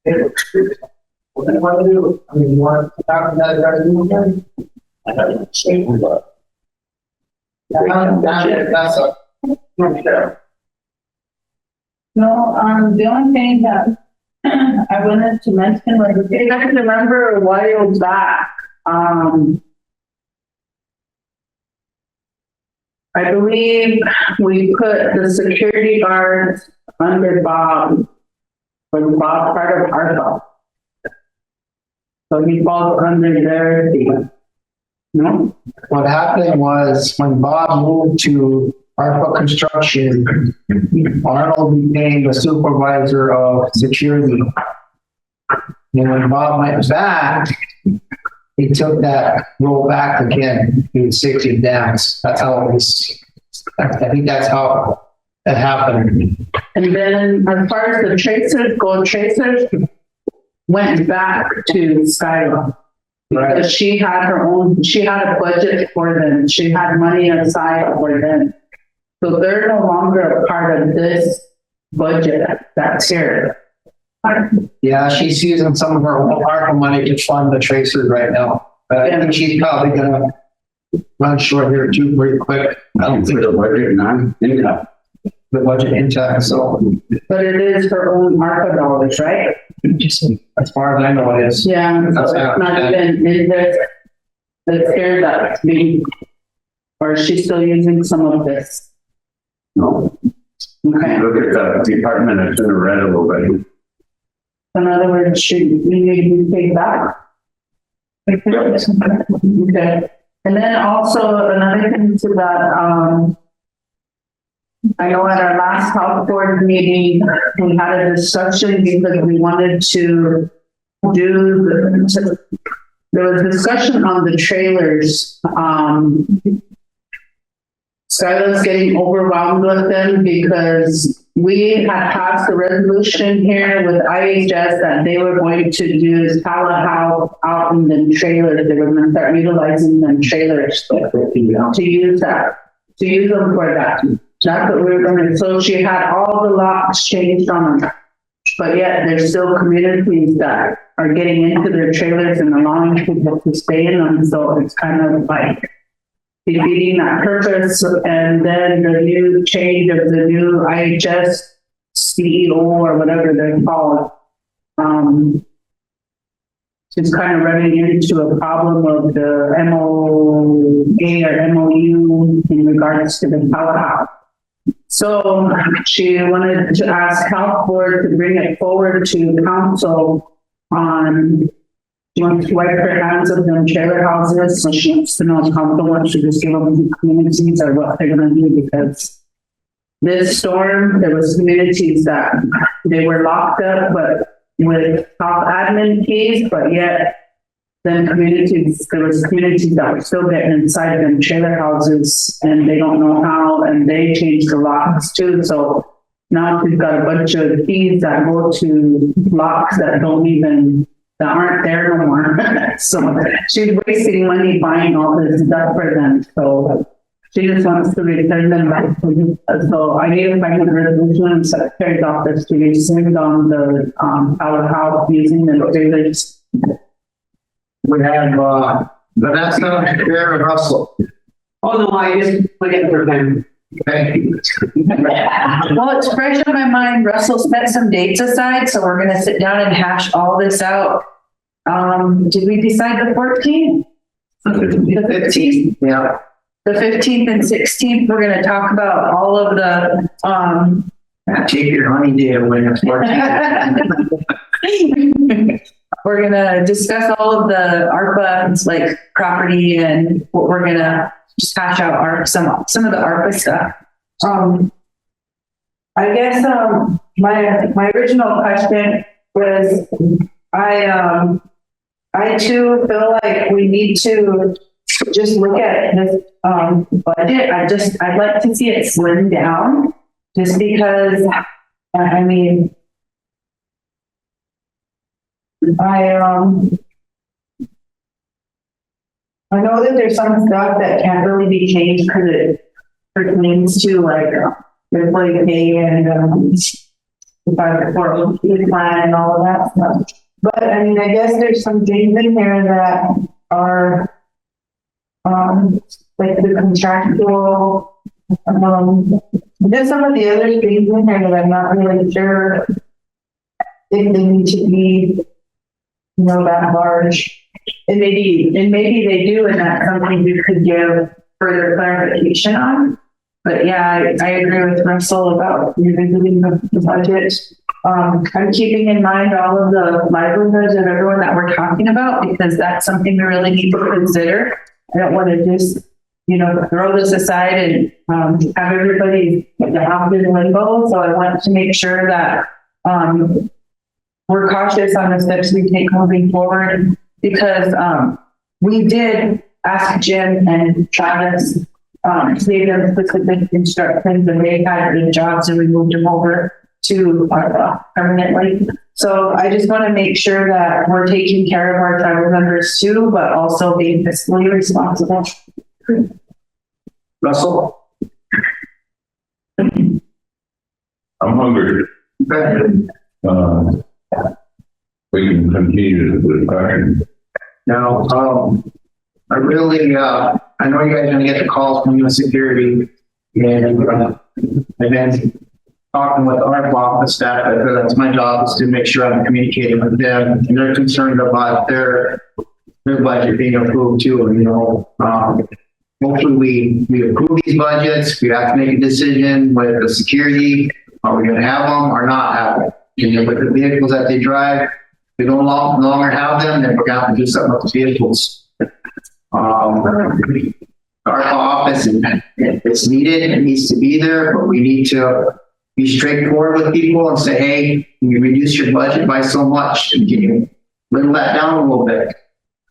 What do you want to do? I mean, you want to talk about the resolution? That's a. No, the only thing that I wanted to mention was, if I can remember a while back, I believe we put the security guards under Bob, was Bob part of ARPA? So he falls under their thing. No? What happened was when Bob moved to ARPA Construction, Arnold became the supervisor of security. And when Bob went back, he took that role back again. He was 60 down. That's how it was. I think that's how that happened. And then as far as the tracers go, tracers went back to Skylar. Right. Because she had a budget for them. She had money aside for them. So they're no longer a part of this budget that's here. Yeah, she's using some of her own ARPA money to fund the tracers right now. But I think she's probably gonna run short here too pretty quick. I don't think the budget, none, income. The budget intact, so But it is her own ARPA dollars, right? as far as I know it is. Yeah, so it's not even in this, it's here that's being, or is she still using some of this? No. Okay. Look at the department, it's in the red a little bit. In other words, we need to be paid back. Okay. And then also another thing to that, I know at our last health board meeting, we had a discussion because we wanted to there was discussion on the trailers. Skylar's getting overwhelmed with them because we had passed a resolution here with IHS that they were going to use telehealth out in the trailers. They were going to start utilizing them trailers to use them for that. That's what we were going to. So she had all the locks changed on them, but yet there's still communities that are getting into their trailers and allowing people to stay in them. So it's kind of like defeating that purpose. And then the new change of the new IHS CEO or whatever they're called, is kind of running into a problem of the MOA or MOU in regards to the telehealth. So she wanted to ask health board to bring it forward to council on, she wants to wipe her hands of them trailer houses. So she wants to know if council wants to just give them to communities or what they're going to do, because this storm, there was communities that they were locked up, but with top admin keys, but yet then there was communities that were still getting inside of them trailer houses and they don't know how, and they changed the locks too. So now she's got a bunch of keys that go to locks that aren't there no more. So she's wasting money buying all this stuff for them. So she just wants to return them back. So I need to find a resolution in Secretary's office to rescind on the telehealth using the trailers. We have Vanessa, Chair, and Russell. Oh, no, I just put it for them. Okay. Well, it's fresh in my mind. Russell set some dates aside, so we're gonna sit down and hash all this out. Did we decide the 14th? The 15th? Yeah. The 15th and 16th, we're gonna talk about all of the, Take your honey day away. we're gonna discuss all of the ARPA, like property, and what we're gonna just hash out some of the ARPA stuff. I guess, my original question was, I too feel like we need to just look at this, budget. I'd like to see it slimmed down, just because, I mean, I know that there's some stuff that can't really be changed because it pertains to like employee pay and the 401k plan and all of that stuff. But I mean, I guess there's some things in here that are like the contractual, there's some of the other things in here that I'm not really sure if they need to be, you know, that large. And maybe they do, and that's something we could give further clarification on. But yeah, I agree with Russell about revisiting the budget. I'm keeping in mind all of the livelihoods of everyone that we're talking about, because that's something we really need to consider. I don't want to just, you know, throw this aside and have everybody have in limbo. So I want to make sure that we're cautious on the steps we take moving forward, because we did ask Jim and Travis, gave them specific instructions, and they had the jobs and we moved them over to permanently. So I just want to make sure that we're taking care of our tribal members too, but also being fiscally responsible. Russell? I'm hungry. We can continue the discussion. Now, I really, I know you guys are gonna get the calls from the security, and then talking with our office staff, that's my job, is to make sure I'm communicating with them, and they're concerned about their budget being approved too, and, you know, hopefully we approve these budgets, we have to make a decision with the security, are we gonna have them or not have them? You know, with the vehicles that they drive, we don't longer have them, then we're gonna have to do something with the vehicles. Our office, if it's needed, it needs to be there, but we need to be straightforward with people and say, hey, can you reduce your budget by so much? And can you whittle that down a little bit?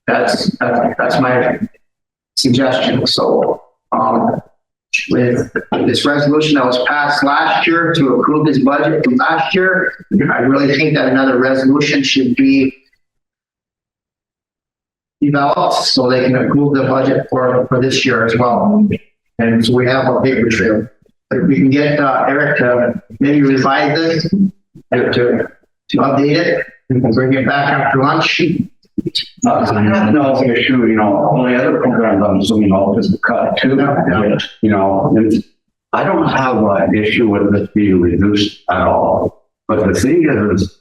That's my suggestion. So, with this resolution that was passed last year to approve this budget from last year, I really think that another resolution should be developed so they can approve the budget for this year as well. And so we have a paper trail. If we can get Eric to maybe revise this, to update it, we can bring it back after lunch. No issue, you know, all the other programs, I'm assuming all this is cut too. You know, and I don't have an issue with this being reduced at all. But the thing is,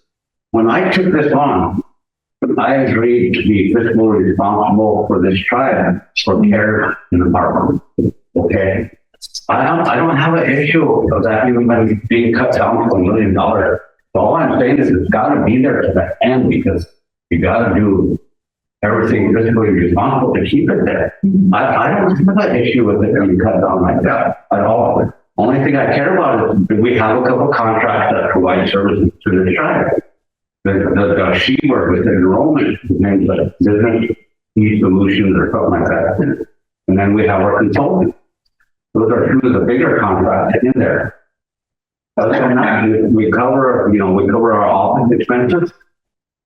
when I took this on, I agreed to be fiscally responsible for this tribe for care in the park. Okay. I don't have an issue of that even being cut down to $1 million. All I'm saying is it's got to be there to the end, because you got to do everything fiscally responsible to keep it there. I don't have an issue with it being cut down like that at all. Only thing I care about is we have a couple contracts that provide services to the tribe. The she word with the enrollment names like business e-solutions or something like that. And then we have our consultants. Those are two of the bigger contracts in there. Other than that, we cover, you know, we cover our office expenses,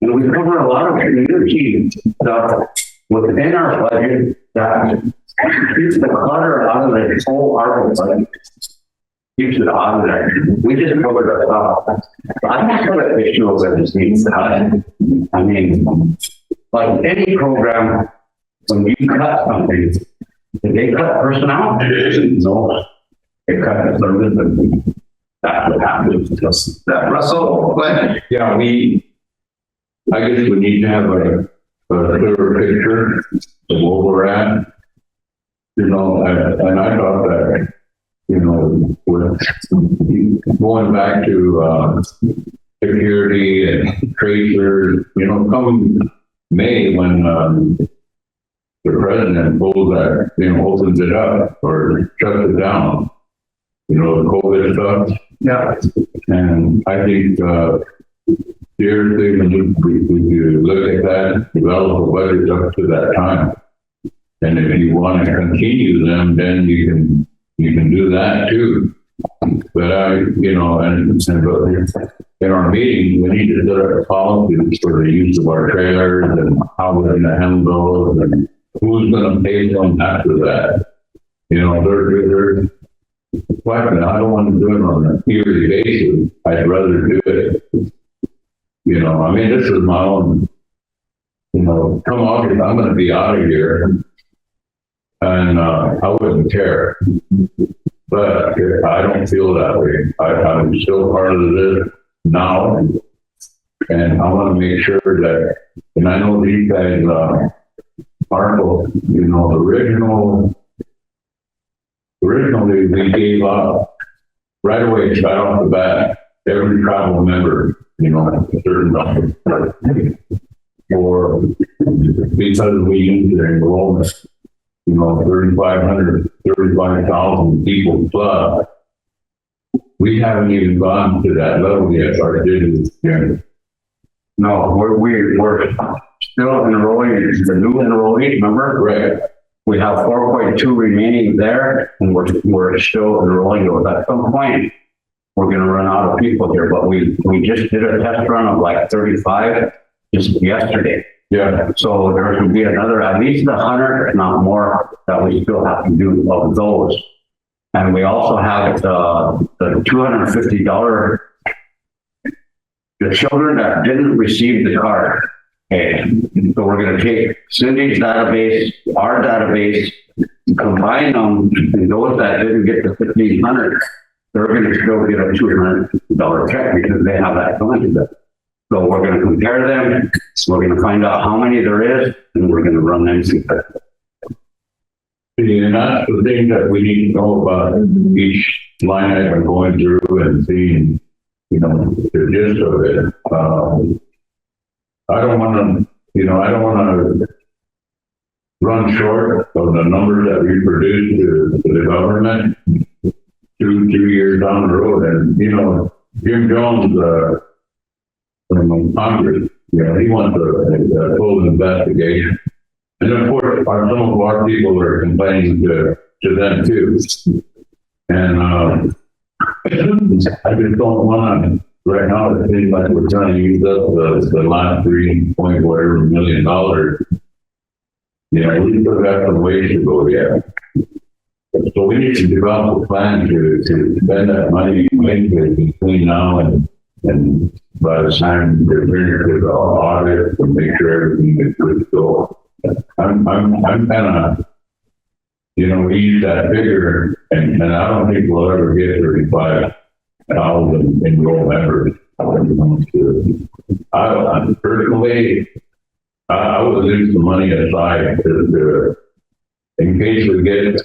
and we cover a lot of community stuff within our budget that keeps the clutter out of the whole ARPA budget. Keeps it out of there. We just covered our stuff. I don't have an issue with this needs cut. I mean, like any program, when you cut something, they cut personnel. No, they cut the service, and that's what happens. Just that. Russell, go ahead. Yeah, I guess we need to have a clearer picture of where we're at. You know, and I thought that, you know, with going back to security and tracers, you know, come May when the president pulls that, you know, opens it up or shuts it down, you know, the COVID stuff. Yeah. And I think seriously, we look at that, develop a budget up to that time. And if you want to continue them, then you can do that too. But you know, and if in our meeting, we need to set up a policy for the use of our trailers and how we're gonna handle those and who's gonna pay them after that. You know, they're question, I don't want to do it on a yearly basis. I'd rather do it. You know, I mean, this is my own, you know, come August, I'm gonna be out of here. And, I wouldn't care. But I don't feel that way. I'm still part of this now. And I want to make sure that, and I know these guys, you know, originally we gave up right away, right off the bat, every tribal member, you know, a certain number. Or because we used their enrollment, you know, 35,000 people plus. We haven't even gone to that level yet, or did we? No, we're still enrolling, the new enrollees, remember? Right. We have 4.2 remaining there, and we're still enrolling those. At some point, we're gonna run out of people here, but we just did a test run of like 35 just yesterday. Yeah. So there's gonna be another, at least 100, if not more, that we still have to do of those. And we also have the $250, the children that didn't receive the card. Okay, so we're gonna take Cindy's database, our database, combine them, and those that didn't get the 1,500, they're gonna still get a $200 check because they have that content. So we're gonna compare them, we're gonna find out how many there is, and we're gonna run them together. And that's the thing that we need to know about each line item going through and seeing, you know, the gist of it. I don't want to run short of the numbers that we produce to the government 2 years down the road. And, you know, Jim Jones, from Congress, you know, he wants a full investigation. And of course, some of our people are complaining to them too. And I just don't want to, right now, it seems like we're trying to use up the last $3 million. You know, we still got some ways to go yet. So we need to develop a plan to spend that money between now and by the time they're finished with the audit to make sure everything is good to go. I'm kind of, you know, we use that figure, and I don't think we'll ever get 35,000 enrolled members. Personally, I would leave some money aside in case we get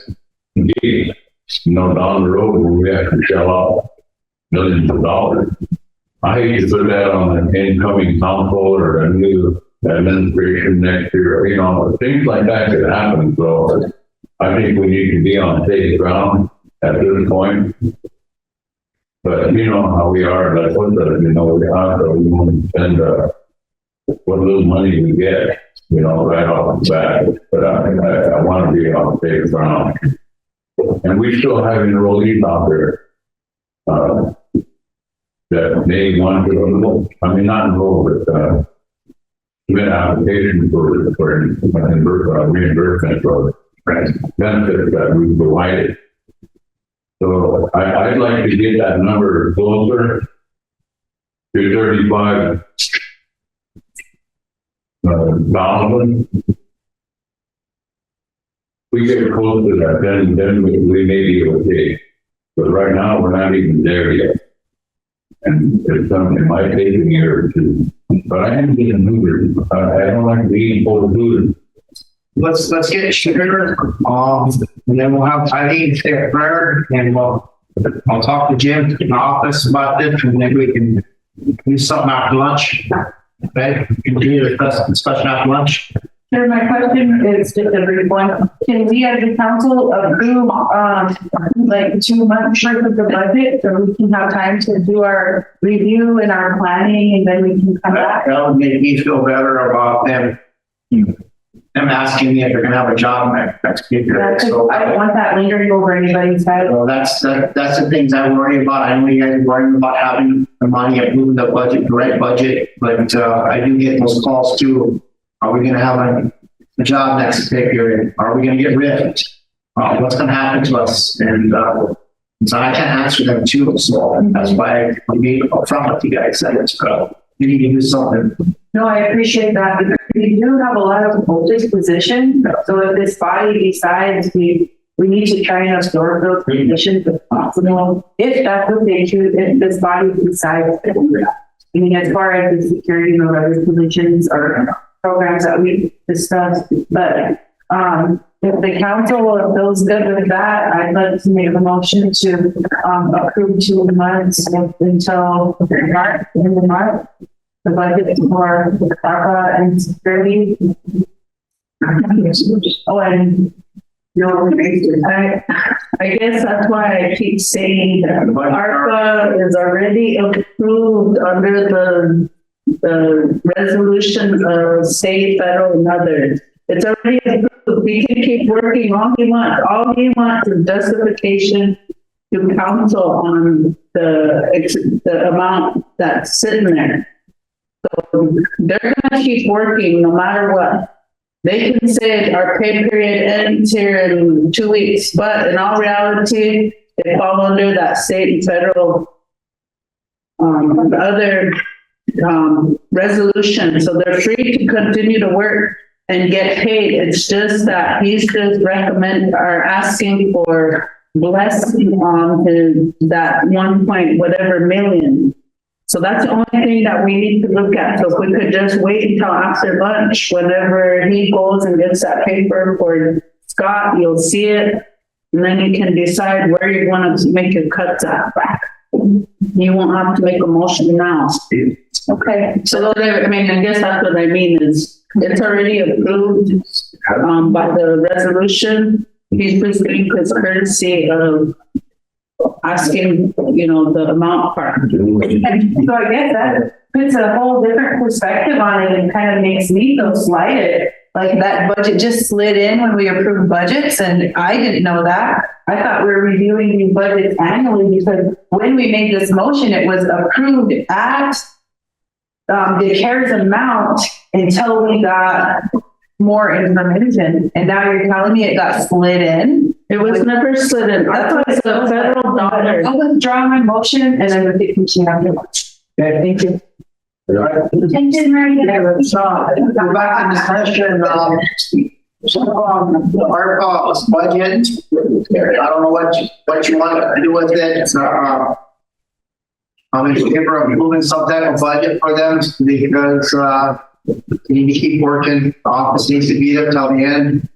engaged, you know, down the road when we have to shell out millions of dollars. I hate to put that on an incoming council or a new administration next year. You know, things like that could happen. So I think we need to be on safe ground at this point. But you know how we are. That's what you know, we want to spend what little money we get, you know, right off the bat. But I want to be on safe ground. And we still have enrollees out there that may want to enroll. I mean, not enroll, but submit application for reimbursement for benefits that we provided. So I'd like to get that number closer to 35,000. We get close to that, then we may be okay. But right now, we're not even there yet. And it might take a year or two. But I am getting movers. I don't like being full movers. Let's get sugar, and then we'll have Eileen say a prayer, and I'll talk to Jim in the office about this, and then we can do something after lunch. Okay, continue the discussion after lunch. Sure, my question is just a brief one. Can we as a council approve, like 2 months worth of the budget so we can have time to do our review and our planning and then we can come back? That would make me feel better about them. them asking me if they're gonna have a job next year. So I don't want that lingering over anybody's head. so that's the things I worry about. I know you guys are worrying about having the money, approving the budget, the right budget, but, I do get those calls too. Are we gonna have a job next pay period? Are we gonna get rid? What's gonna happen to us? And, so I can't answer them too, so that's why I'm being upfront with you guys, that it's, you need to do something. No, I appreciate that because we do have a lot of open positions. So if this body decides we need to try and absorb those positions if possible, if that's what they choose, if this body decides. I mean, as far as the security or other positions or programs that we discussed, but if the council feels good with that, I'd like to make a motion to approve 2 months until March, in the March. The budget for ARPA and security. Oh, and no, I guess that's why I keep saying that ARPA is already approved under the resolution of state, federal, and others. It's already approved. We can keep working all we want. All we want is justification to council on the amount that's sitting there. So they're gonna keep working no matter what. They can say our pay period ends here in 2 weeks, but in all reality, they fall under that state and federal other resolution. So they're free to continue to work and get paid. It's just that he's just asking for blessing on that 1 point whatever million. So that's the only thing that we need to look at. So if we could just wait until after lunch, whenever he goes and gets that paper for Scott, you'll see it. And then you can decide where you want to make your cuts at. You won't have to make a motion now. Okay. So I mean, I guess that's what I mean is it's already approved by the resolution. He's just doing his courtesy of asking, the amount part. And so I guess that puts a whole different perspective on it and kind of makes me feel slighted. Like that budget just slid in when we approved budgets and I didn't know that. I thought we were reviewing these budgets annually because when we made this motion, it was approved at the CARES amount until we got more information. And now you're telling me it got slid in? It was never slid in. That's why it's the federal dollar. I'll withdraw my motion and then we'll get continued afterwards. Okay, thank you. Thank you, Mary. We're back in discussion, the ARPA budget. I don't know what you want to do with it. I'm in favor of moving some type of budget for them because, we need to keep working. The office needs to be there till the end.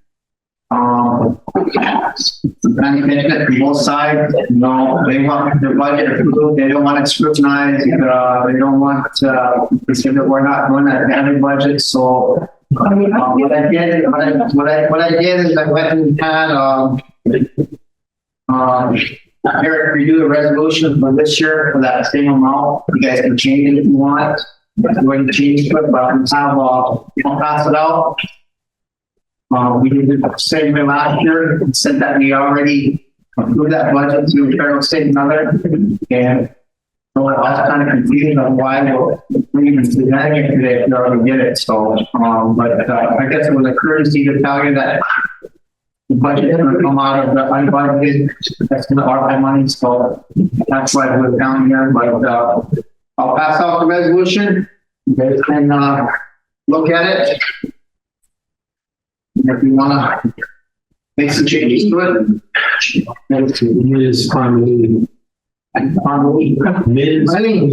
Management from both sides, they want their budget approved. They don't want it scrutinized. They don't want to say that we're not going to have a budget. So what I did is I went and had Eric redo the resolution for this year for that same amount. You guys can change it if you want. I'm going to change it, but I'll pass it out. We did the same way last year, said that we already approved that budget through federal, state, and other. And so I was kind of confused on why we're even presenting it today if we already did it. So, but I guess it was a courtesy to tell you that the budget is going to come out of the unbudgeted, that's going to RFI money. So that's why we're down here. But I'll pass out the resolution. You guys can look at it. If you want to make some changes to it. Ms. Conley. Ms. I just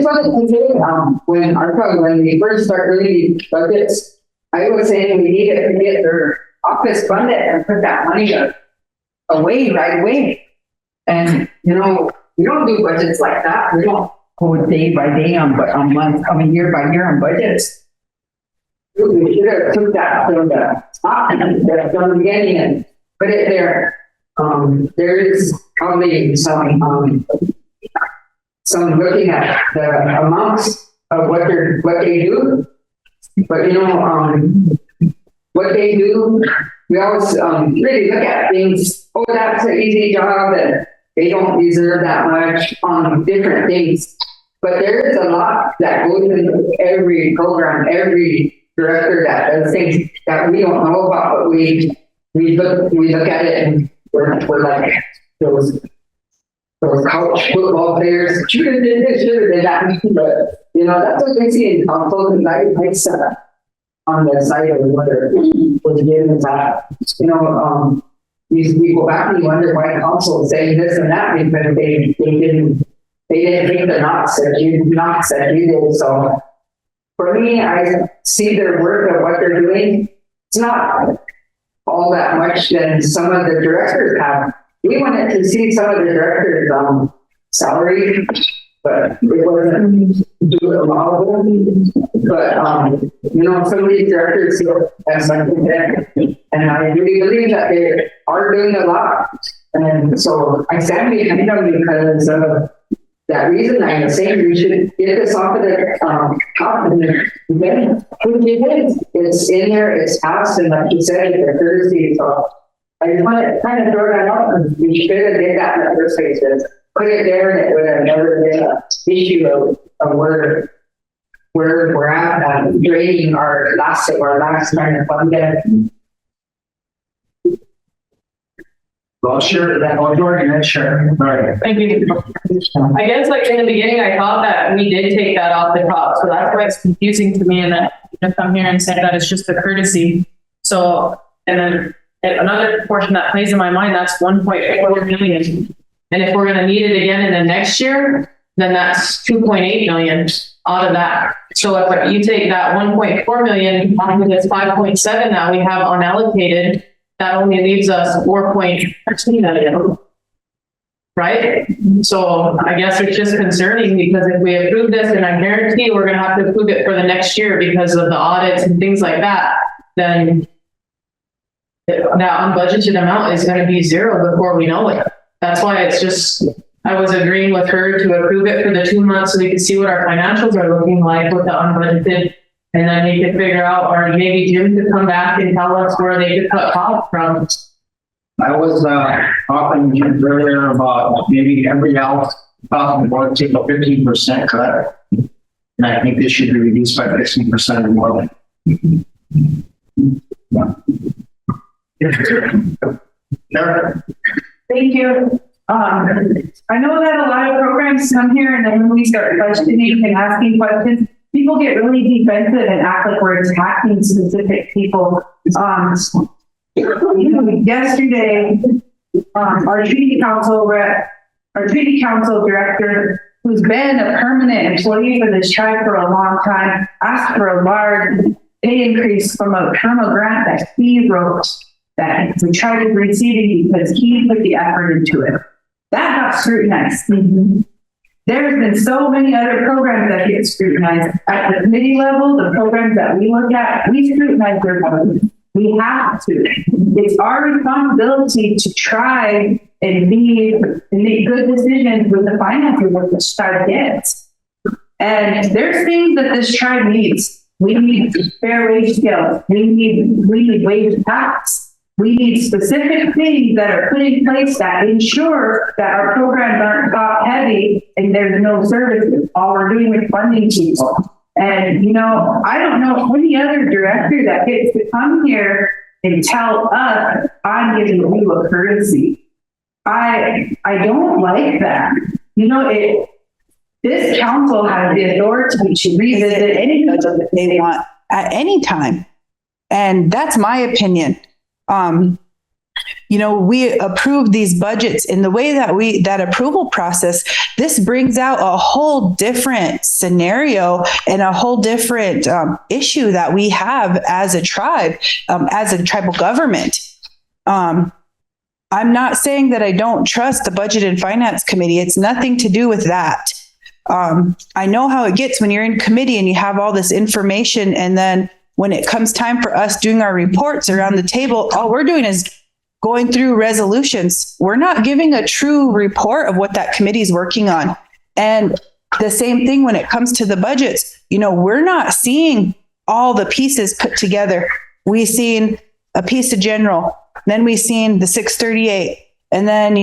wanted to say, when we first started reading budgets, I was saying we needed to get their office funded and put that money away right away. And, we don't do budgets like that. We don't go day by day on month, year by year on budgets. We should have took that from the top and from the beginning and put it there. There is probably some looking at the amounts of what they do. But what they do, we always, really look at things, oh, that's an easy job and they don't deserve that much on different things. But there is a lot that goes into every program, every director that does things that we don't know about, but we look at it and we're like those couch football players, should have did this, should have did that. But that's what we see in council, and I set on the side of whether was given that, we go back and wonder why council is saying this and that, because they didn't take the knocks that you did. So for me, I see their work of what they're doing. It's not all that much than some of the directors have. We wanted to see some of the directors' salary, but it wasn't do it allowable. But some of these directors have something there, and I really believe that they are doing a lot. And so I stand behind them because of that reason. I was saying we should get this off of the top, and then it's in there, it's passed, and like you said, it's a courtesy. So I just want to kind of throw that out, because we should have did that in the first place. Put it there, and it would have never been an issue of where we're at grading our last kind of fund. Well, sure, Jordan, sure. Right. Thank you. I guess like in the beginning, I thought that we did take that off the top. So that's why it's confusing to me, and that you come here and say that it's just a courtesy. So, and then another portion that plays in my mind, that's 1.4 million. And if we're going to need it again in the next year, then that's 2.8 million out of that. So if you take that 1.4 million out of this 5.7 that we have unallocated, that only leaves us 4.13 million. Right? So I guess it's just concerning, because if we approve this, and I guarantee we're going to have to approve it for the next year because of the audits and things like that, then that unbudgeted amount is going to be zero before we know it. That's why it's just, I was agreeing with her to approve it for the 2 months so we could see what our financials are looking like with the unbudgeted. And then we could figure out, or maybe Jim could come back and tell us where they could cut costs from. I was talking earlier about maybe every house possible take a 15% cut. And I think this should be reduced by 15% or more. Sure. Thank you. I know that a lot of programs come here, and then when we start budgeting and asking questions, people get really defensive and act like we're attacking specific people. Yesterday, our treaty council director, who's been a permanent employee for this tribe for a long time, asked for a large pay increase from a grant that he wrote that the tribe is receiving because he put the effort into it. That got scrutinized. Mm-hmm. There's been so many other programs that get scrutinized at the committee level. The programs that we look at, we scrutinize their budgets. We have to. It's our responsibility to try and make good decisions with the finances that the tribe gets. And there's things that this tribe needs. We need fair wage scales. We need wage caps. We need specific things that are put in place that ensure that our programs aren't top heavy and there's no services. All we're doing is funding people. And, I don't know any other director that gets to come here and tell us, I'm giving you a courtesy. I don't like that. This council has the authority to revisit any budget that they want at any time. And that's my opinion. We approve these budgets in the way that approval process, this brings out a whole different scenario and a whole different issue that we have as a tribe, as a tribal government. I'm not saying that I don't trust the Budget and Finance Committee. It's nothing to do with that. I know how it gets when you're in committee and you have all this information, and then when it comes time for us doing our reports around the table, all we're doing is going through resolutions. We're not giving a true report of what that committee is working on. And the same thing when it comes to the budgets, we're not seeing all the pieces put together. We seen a piece of general, then we seen the 638, and then,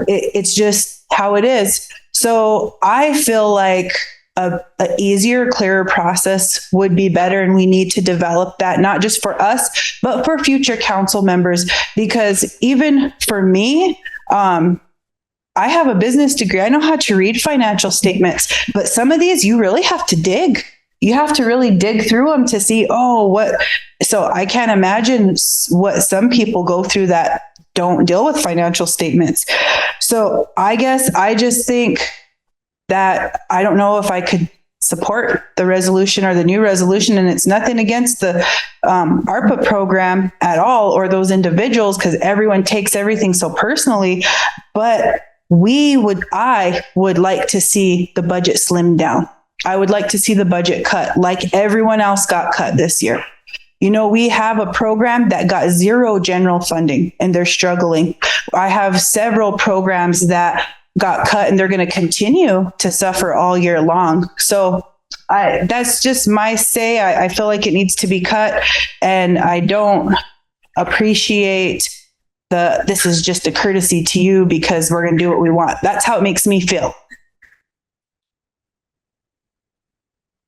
it's just how it is. So I feel like a easier, clearer process would be better. And we need to develop that, not just for us, but for future council members. Because even for me, I have a business degree. I know how to read financial statements, but some of these you really have to dig. You have to really dig through them to see, so I can't imagine what some people go through that don't deal with financial statements. So I guess I just think that I don't know if I could support the resolution or the new resolution. And it's nothing against the ARPA program at all, or those individuals, because everyone takes everything so personally. But I would like to see the budget slimmed down. I would like to see the budget cut like everyone else got cut this year. We have a program that got zero general funding and they're struggling. I have several programs that got cut and they're going to continue to suffer all year long. So that's just my say. I feel like it needs to be cut, and I don't appreciate this is just a courtesy to you because we're going to do what we want. That's how it makes me feel.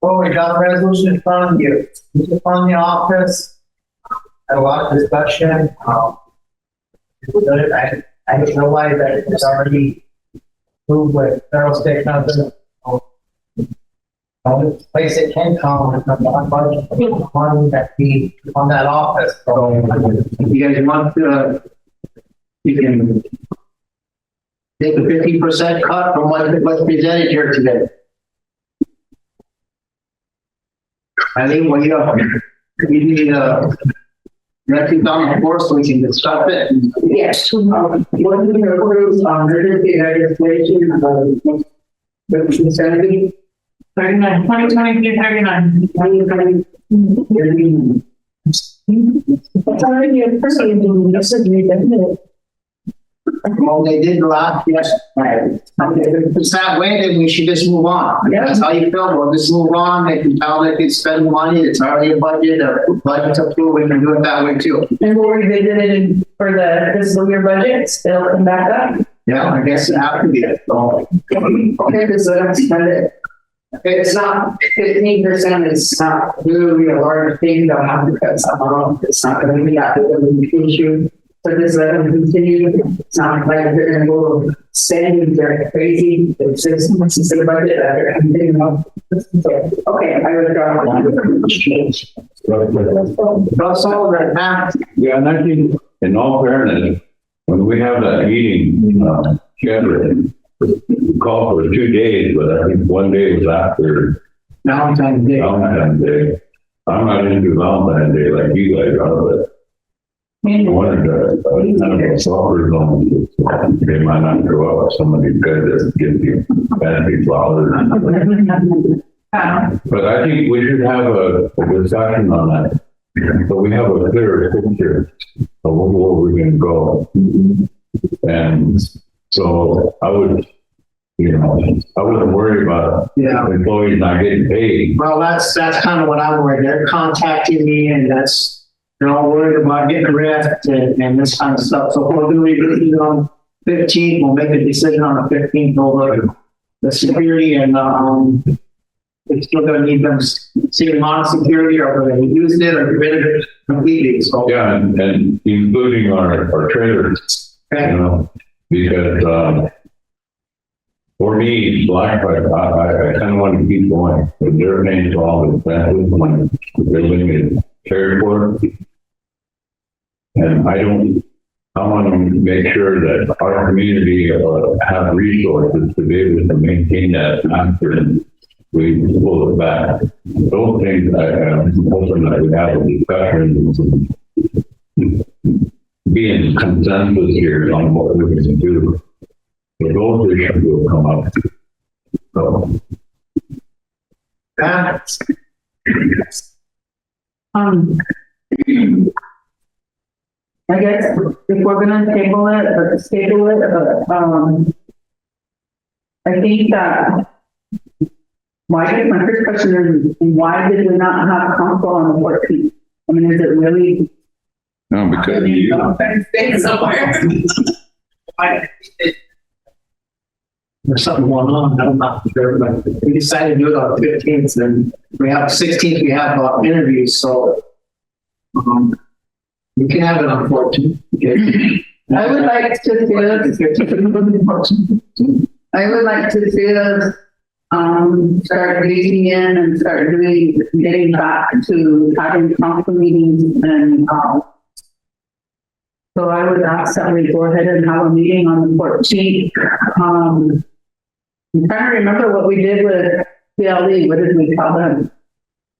Well, we got a resolution in front of you. It's on the office. Had a lot of discussion. I didn't realize that it's already moved with federal state government. The only place it can come is from the budget, money that be on that office. So if you guys want to, you can take a 50% cut from what's presented here today. I think we need directly on the floor so we can discuss it. Yes. What we approve on emergency legislation, the consent 39, 2023, 39. It's already a person doing this, Well, they did the last, yes. If it's that way, then we should just move on. If that's how you feel, we'll just move on. They can tell they can spend money. It's already a budget. The budget's approved. We can do it that way too. And we'll revisit it for the fiscal year budget. They'll come back up. Yeah, I guess it has to be it. So, okay, because it's not 15%. It's not really a large thing. They'll have to cut some off. It's not going to be that big of an issue. So just let them continue. It's not like they're going to go spending they're crazy. It's just the budget that they're continuing on. Okay, I would go. that's all that happens. Yeah, and I think, in all fairness, when we have that meeting, scheduled, we call for 2 days, but I think 1 day was after Valentine's Day. Valentine's Day. I'm not into Valentine's Day like you guys are, but I wanted to, kind of a soccer zone, they might not show up, somebody good that gives you fancy flowers. But I think we should have a discussion on that, so we have a clearer picture of where we're going to go. And so I wouldn't worry about employees not getting paid. Well, that's kind of what I'm worried. They're contacting me, and they're all worried about getting arrested and this kind of stuff. So we'll do revision on 15th. We'll make a decision on the 15th over the security, and we're still going to need them seeing on security, or we're going to use it or get rid of it completely. So yeah, and including our trailers, because for me, I kind of want to keep going, but they're paying for all the expenses when the building is cared for. And I want to make sure that our community have resources to be able to maintain that after we pull it back. Those things, I'm hoping that we have a discussion, be in consensus here on what we're going to do. But those issues will come up. So. I guess if we're gonna table it, I think that Well, I guess my first question is, why did we not have council on the 14th? I mean, is it really? No, because you, Stay somewhere. There's something going on, I'm not sure, but we decided to do it on the 15th, and we have 16th, we have interviews, so we can have it on 14th. Okay. I would like to see us, start leading in and start getting back to having council meetings and, so I would ask that we go ahead and have a meeting on the 14th. I'm trying to remember what we did with PLE. What did we tell them?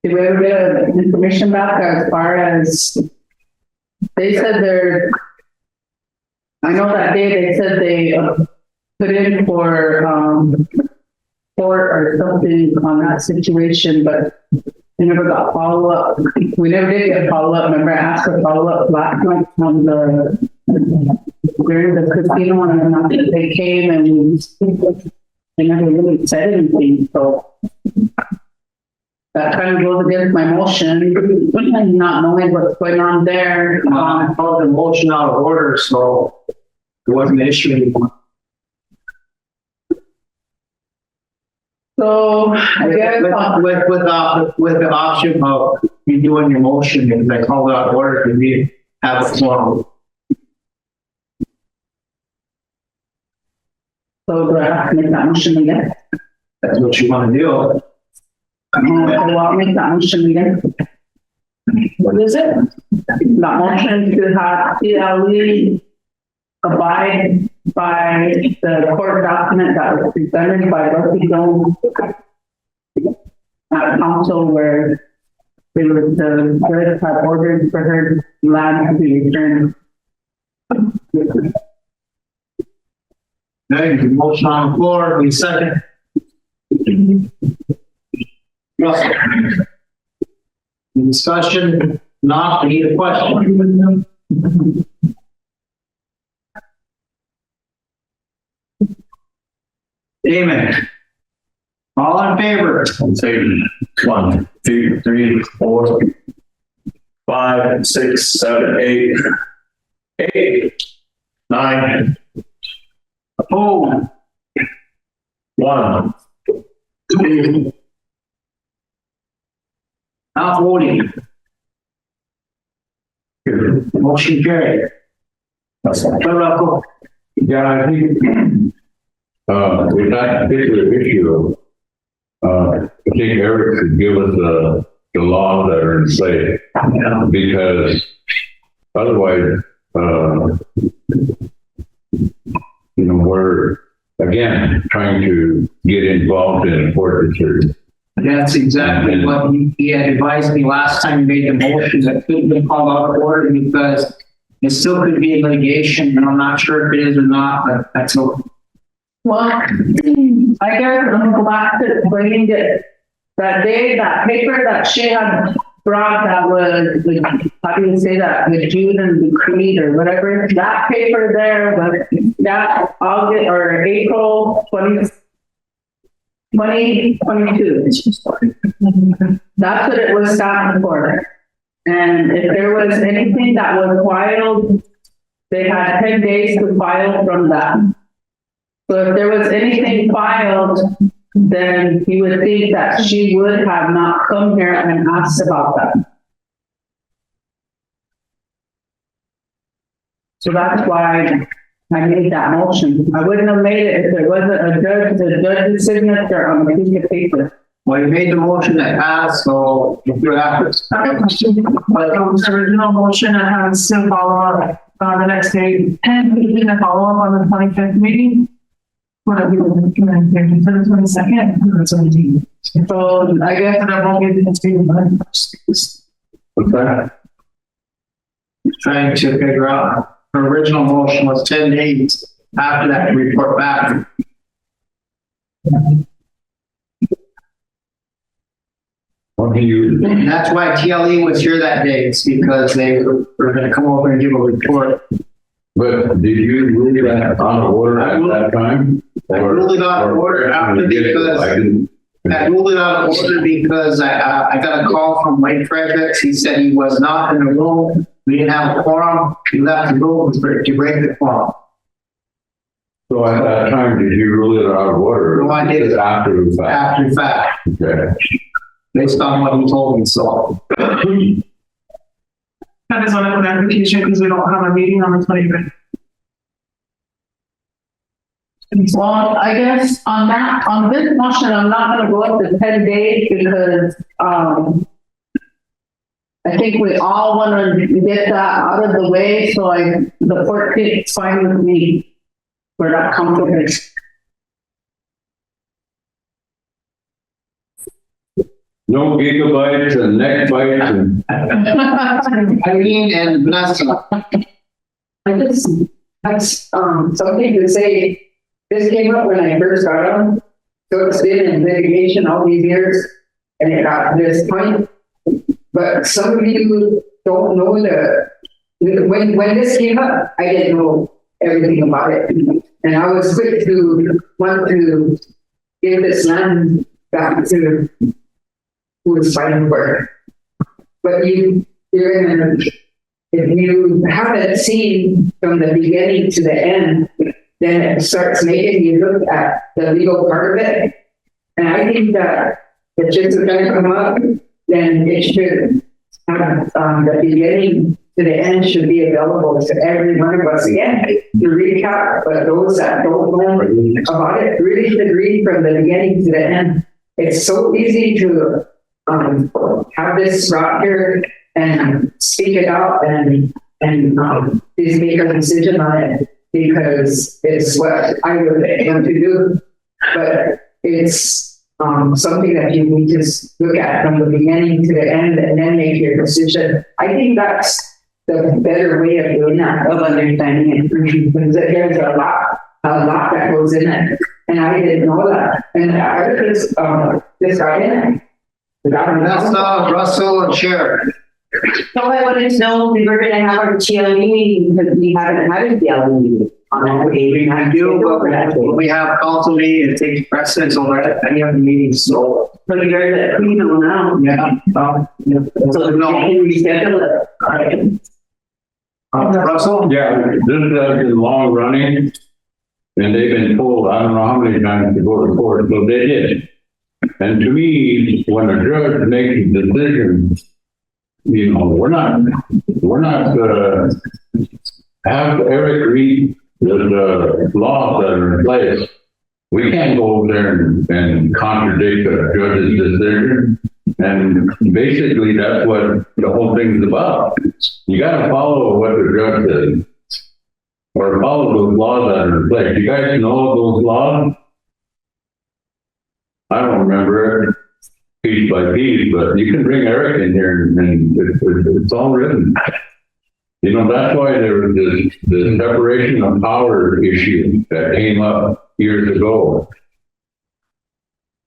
Did we ever get information back as far as, they said I know that day they said they put in for court or something on that situation, but we never got follow up. We never did get follow up. Remember, I asked for follow up last night on during the casino, and they came and they never really said anything. So that kind of goes against my motion, not knowing what's going on there. I called the motion out of order, so there wasn't an issue anymore. So I guess with the option of you doing your motion, if they call it out of order, can we have a forum? So do I have to make that motion again? That's what you want to do. So I'll make that motion again. What is it? That motion to have PLE abide by the court document that was presented by Rosebud at council, where the judge had ordered for her land to be returned. Okay, motion on the floor, we second. Russell. Any discussion? Not, I need a question. Damon. All in favor? I'm saying 1, 2, 3, 4, 5, 6, 7, 8, 8, 9. Opposed? 1. 2. Not voting. Motion carried. yeah, I think, with that particular issue, I think Eric should give us the laws that are in play. Because otherwise, we're, again, trying to get involved in important issues. That's exactly what he had advised me last time he made the motion, that could have been called out of order because it still could be in litigation, and I'm not sure if it is or not, but that's okay. Well, I guess I'm gonna go back to explaining it. That day, that paper that she had brought that was, how do you say that, the June and the Creed or whatever, that paper there was that August or April 2022. That's what it was signed for. And if there was anything that was filed, they had 10 days to file from that. So if there was anything filed, then you would think that she would have not come here and asked about that. So that's why I made that motion. I wouldn't have made it if there wasn't the judge's signature on the piece of paper. Well, you made the motion that passed, so if you have to. I have a question. The original motion that has to follow up the next day, and we didn't follow up on the 25th meeting. What are we looking at for the 22nd or 17th? So I guess that won't be the next meeting. What's that? Trying to figure out, her original motion was 10 days after that to report back. And that's why TLE was here that day, it's because they were going to come over and give a report. But did you rule that out of order at that time? I ruled it out of order after because I ruled it out of order because I got a call from Mike Fredericks. He said he was not in the room. We didn't have a quorum. He left the room to break the quorum. So at that time, did you rule it out of order? No, I did. After the fact? After the fact, Okay. based on what he told me, so. That is on an application because we don't have a meeting on the 25th. Well, I guess on this motion, I'm not gonna go up to 10 days because, I think we all wanna get that out of the way, so the 14th is fine with me. We're not comfortable. No gigabytes and neck bites and. Eileen and Vanessa. I just, that's, something to say, this came up when I first got on. So it's been in litigation all these years, and it got to this point. But some of you don't know when this came up, I didn't know everything about it. And I was quick to want to give this land back to who was fighting for it. But you're gonna, if you haven't seen from the beginning to the end, then it starts making you look at the legal part of it. And I think that if it's gonna come up, then it should have, the beginning to the end should be available to every one of us again to recap, but those that don't know about it really should read from the beginning to the end. It's so easy to have this brought here and speak it out and just make a decision on it because it's what I would want to do. But it's something that you need to look at from the beginning to the end and then make your decision. I think that's the better way of doing that, of understanding it, because there's a lot that goes in it. And I didn't know that. And I heard this guy in it. Vanessa, Russell, and Sharon. So I wanted to know, we were gonna have our TLE meeting, because we haven't had a TLE meeting on that day. I do, but we have council meeting, it takes precedence over any of the meetings, so. So you're the, you know, now. Yeah. So No. can we schedule it? All right. Russell? Yeah, this has been long running. And they've been told, I don't know how many times to go to court, but they did. And to me, when a judge makes a decision, you know, we're not have Eric read the laws that are in place. We can't go over there and contradict a judge's decision. And basically that's what the whole thing's about. You gotta follow what the judge says. Or follow those laws that are in place. You guys know those laws? I don't remember it piece by piece, but you can bring Eric in here and it's all written. You know, that's why there was this separation of power issue that came up years ago.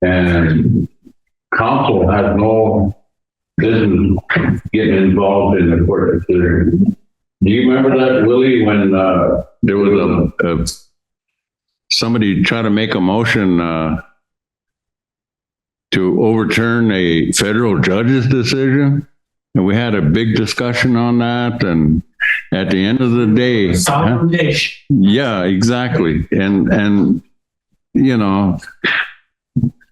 And council has no business getting involved in the court decision. Do you remember that, Willie, when There was somebody trying to make a motion to overturn a federal judge's decision? And we had a big discussion on that, and at the end of the day, yeah, exactly. And you know,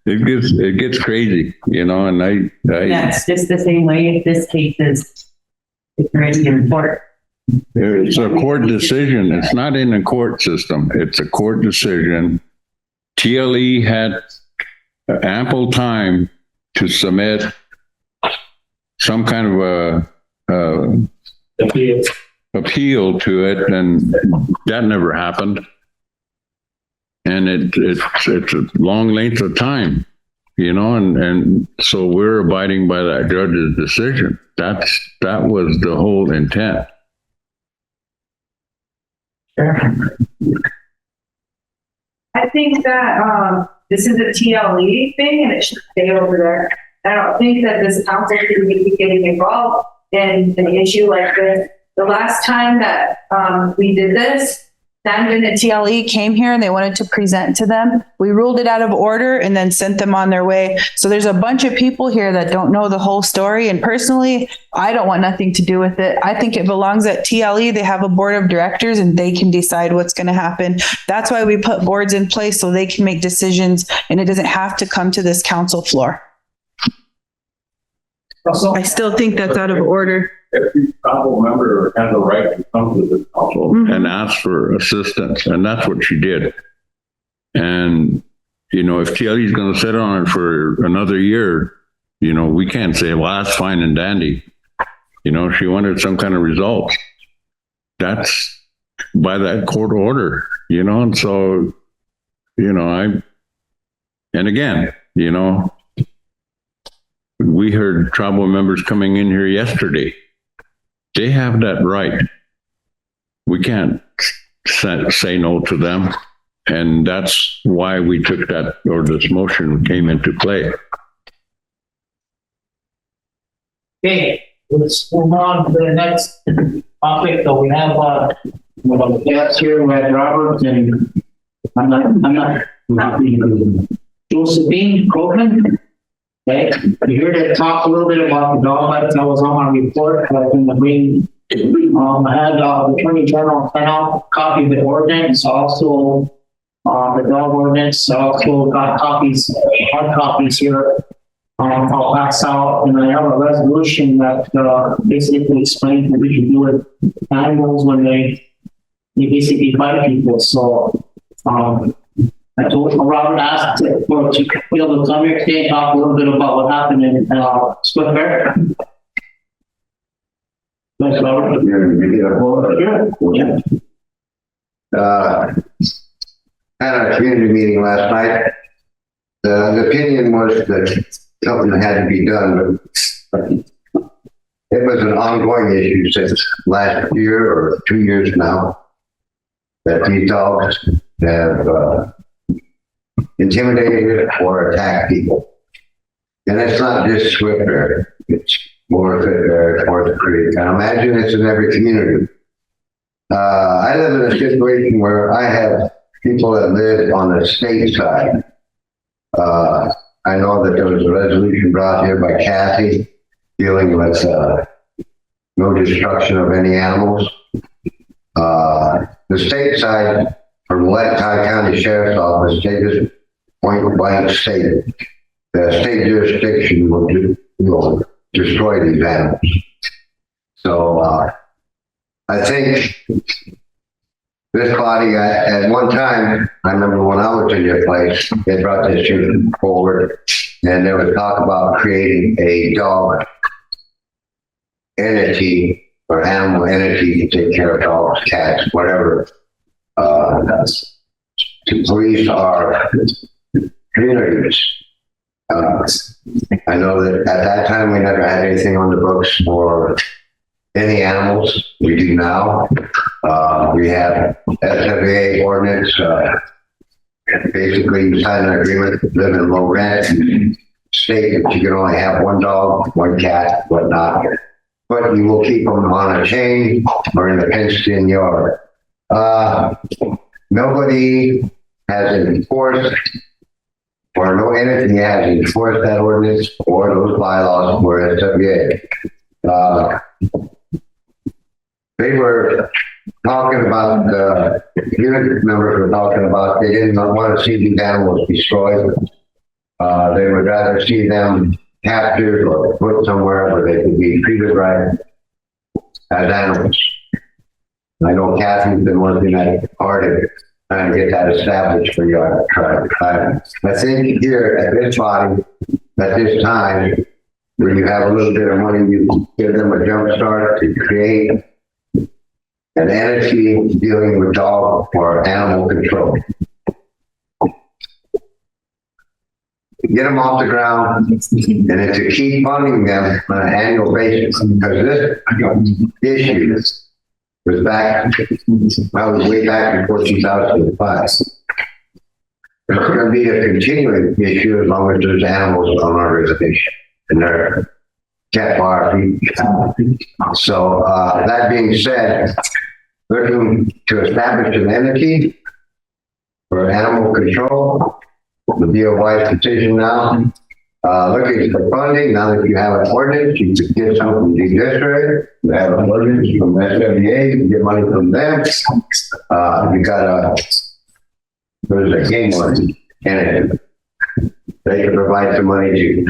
it gets crazy, you know, and I That's just the same way if this case is, it's already in court. it's a court decision. It's not in a court system. It's a court decision. TLE had ample time to submit some kind of a appeal to it, and that never happened. And it's a long length of time, you know, and so we're abiding by that judge's decision. That was the whole intent. I think that, this is a TLE thing and it should stay over there. I don't think that this council should be getting involved in an issue like this. The last time that, we did this, That minute TLE came here and they wanted to present to them. We ruled it out of order and then sent them on their way. So there's a bunch of people here that don't know the whole story. And personally, I don't want nothing to do with it. I think it belongs at TLE. They have a board of directors and they can decide what's going to happen. That's why we put boards in place so they can make decisions and it doesn't have to come to this council floor. I still think that's out of order. Every council member has a right to come to the council and ask for assistance, and that's what she did. And, you know, if TLE is going to sit on it for another year, you know, we can't say, well, that's fine and dandy. You know, she wanted some kind of results. That's by that court order, you know, and so, you know, and again, you know, we heard tribal members coming in here yesterday. They have that right. We can't say no to them. And that's why we took that, or this motion came into play. Okay, let's move on to the next topic. So we have, guests here, we have Robert and I'm not Josephine Copeland. Okay, we heard it talk a little bit about the dog bites. That was on my report, in the green. I had the Attorney General sent out a copy of the ordinance, also the dog ordinance. Also got copies, hard copies here. I'll pass out, and I have a resolution that basically explains what we can do with animals when they basically bite people. So I told Robert asked to be able to come here today and talk a little bit about what happened in Swift Bear. Thanks, Robert. Yeah. Had our community meeting last night. The opinion was that something had to be done, but it was an ongoing issue since last year or 2 years now that these dogs have intimidated or attacked people. And it's not just Swift Bear, it's more Swift Bear, more the Creek. I imagine it's in every community. I live in a situation where I have people that live on the state side. I know that there was a resolution brought here by Kathy dealing with no destruction of any animals. The state side, from Lake County Sheriff's Office, they just point blank stated the state jurisdiction will destroy these animals. So I think this body, at one time, I remember when I was in your place, they brought this issue forward, and there was talk about creating a dog entity or animal entity to take care of dogs, cats, whatever. To police our communities. I know that at that time we never had anything on the books for any animals. We do now. We have SWA ordinance. Basically, you sign an agreement to live in low rent, state that you can only have one dog, one cat, whatnot. But you will keep them on a chain or in a fenced-in yard. Nobody has enforced, or no entity has enforced that ordinance or those bylaws for SWA. They were talking about, the unit members were talking about they didn't want to see these animals destroyed. They would rather see them captured or put somewhere where they could be treated right as animals. I know Kathy's been working at hard trying to get that established for your tribe. I think here at this body, at this time, when you have a little bit of money, you give them a jump start to create an entity dealing with dog or animal control. Get them off the ground, and then to keep funding them on an annual basis, because this issue was back, I was way back before 2005. It's going to be a continuing issue as long as there's animals on our reservation, and they're kept by our feet. So that being said, looking to establish an entity for animal control. Would be a wise decision now. Looking for funding, now that you have an ordinance, you could get some from the district, you have an ordinance from SWA, you can get money from them. You got there's a game one, and they can provide some money too.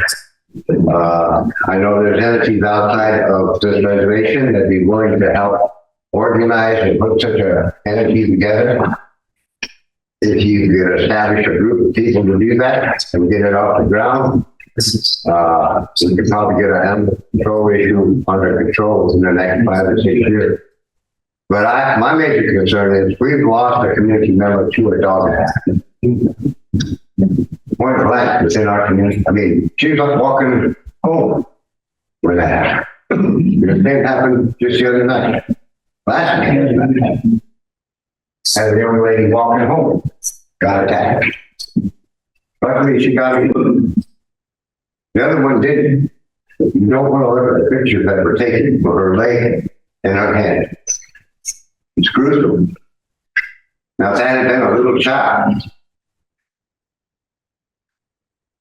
I know there's entities outside of this reservation that'd be willing to help organize and put such a entity together. If you could establish a group of people to do that and get it off the ground, we could probably get an animal control issue under control within the next 5 or 6 years. But my major concern is we've lost a community member to a dog attack. Point blank within our community. I mean, she was like walking home when that happened. The same happened just the other night. Last night, had a young lady walking home, got attacked. Luckily, she got it. The other one didn't. You don't want to look at the pictures that were taken for her leg and her hand. It's gruesome. Now, if that had been a little child,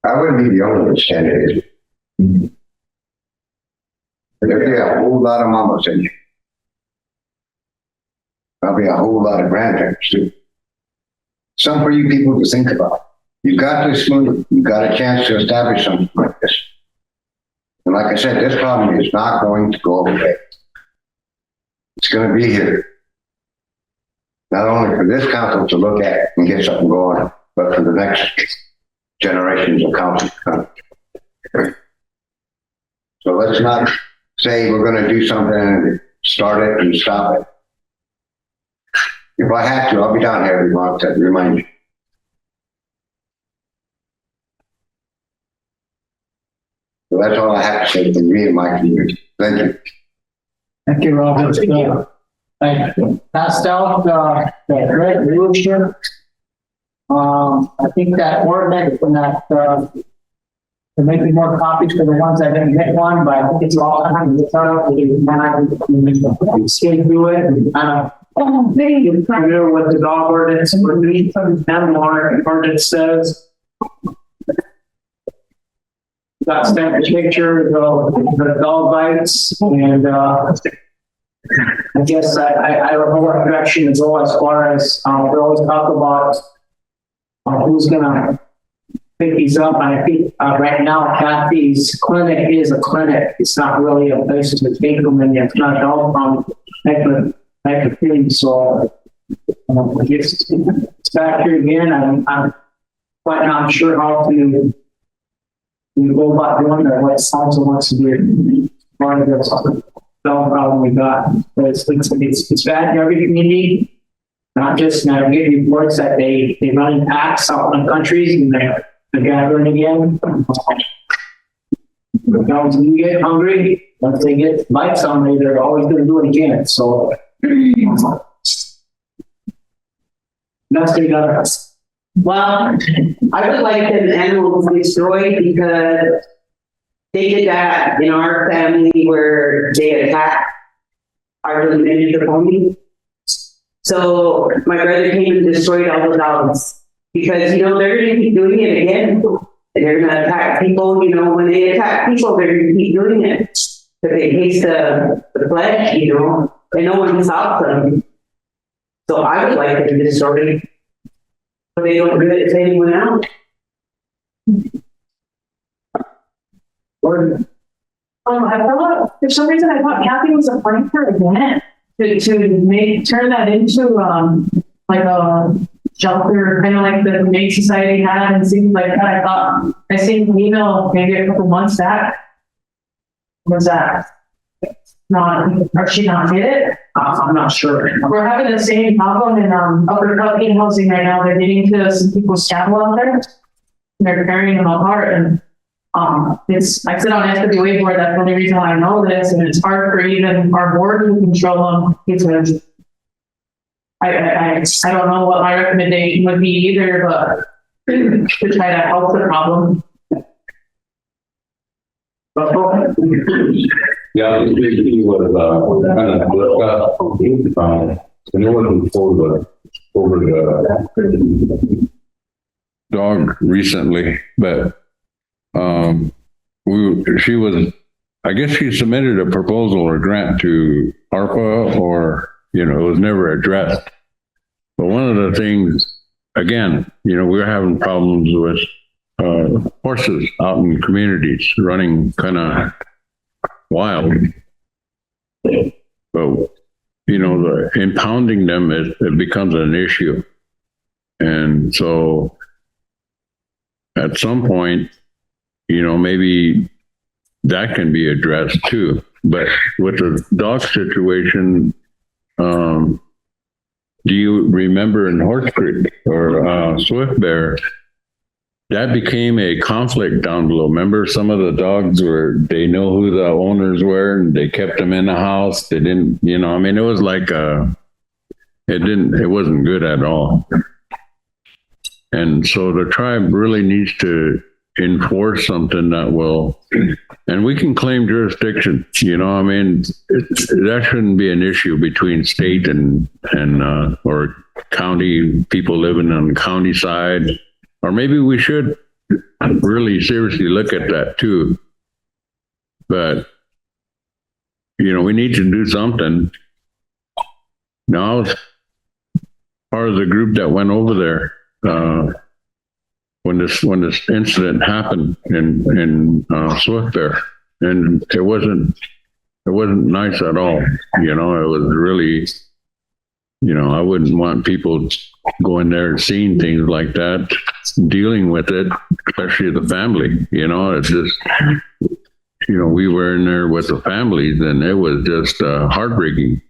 I wouldn't be the only one standing here. There'd be a whole lot of mamas in here. Probably a whole lot of grandparents too. Some for you people to think about. You've got this move, you've got a chance to establish something like this. And like I said, this problem is not going to go away. It's going to be here. Not only for this council to look at and get something going, but for the next generations of council to come. So let's not say we're going to do something and start it and stop it. If I have to, I'll be down here every month to remind you. So that's all I have to say for me and my community. Thank you. Thank you, Robert. I passed out the resolution. I think that ordinance and that there may be more copies for the ones that didn't get one, but I think it's all kind of start up. We skate through it and familiar with the dog ordinance. We're doing some animal ordinance says. Got sent a picture of the dog bites, and I guess I don't know what direction to go as far as we always talk about who's gonna pick these up. And I think right now Kathy's clinic is a clinic. It's not really a place to take them, and it's not dog from type of thing. So it's back here again. I'm quite not sure how to. We go about doing that, what council wants to do. Part of the problem we got. But it's bad in every community, not just now. We get reports that they run acts out in countries and they're gathering again. When you get hungry, once they get bite somebody, they're always going to do it again. So that's they got us. Well, I would like them animals destroyed because they did that in our family where they attacked our little miniature pony. So my brother came and destroyed all the dogs because, they're going to keep doing it again. And they're going to attack people. When they attack people, they're going to keep doing it. But they taste the flesh, and no one stops them. So I would like them destroyed. But they don't do it to anyone else. I thought, for some reason, I thought Kathy was applying for a grant to turn that into, like a shelter, kind of like the Humane Society had and things like that. I thought, I seen an email maybe a couple months back. Was that or she not get it? I'm not sure. We're having the same problem in Upper Cupping housing right now. They're getting to some people's cattle out there. And they're carrying them apart, and I sit on SWA board. That's the only reason why I know this, and it's hard for even our board to control them because I don't know what my recommendation would be either, but to try to help the problem. Yeah, this basically was kind of look up And it wasn't over the dog recently, but, she was, I guess she submitted a proposal or grant to ARPA or, it was never addressed. But one of the things, again, we're having problems with horses out in communities running kind of wild. But, the impounding them, it becomes an issue. And so at some point, maybe that can be addressed too. But with the dog situation, do you remember in Horse Creek or Swift Bear, that became a conflict down below. Remember, some of the dogs they know who the owners were and they kept them in the house. They didn't, it was like, it wasn't good at all. And so the tribe really needs to enforce something that will, and we can claim jurisdiction, that shouldn't be an issue between state and or county people living on the county side. Or maybe we should really seriously look at that too. But, we need to do something. Now, I was part of the group that went over there when this incident happened in Swift Bear, and it wasn't nice at all. It was really, I wouldn't want people going there and seeing things like that, dealing with it, especially the family. It's just, we were in there with the families, and it was just heartbreaking.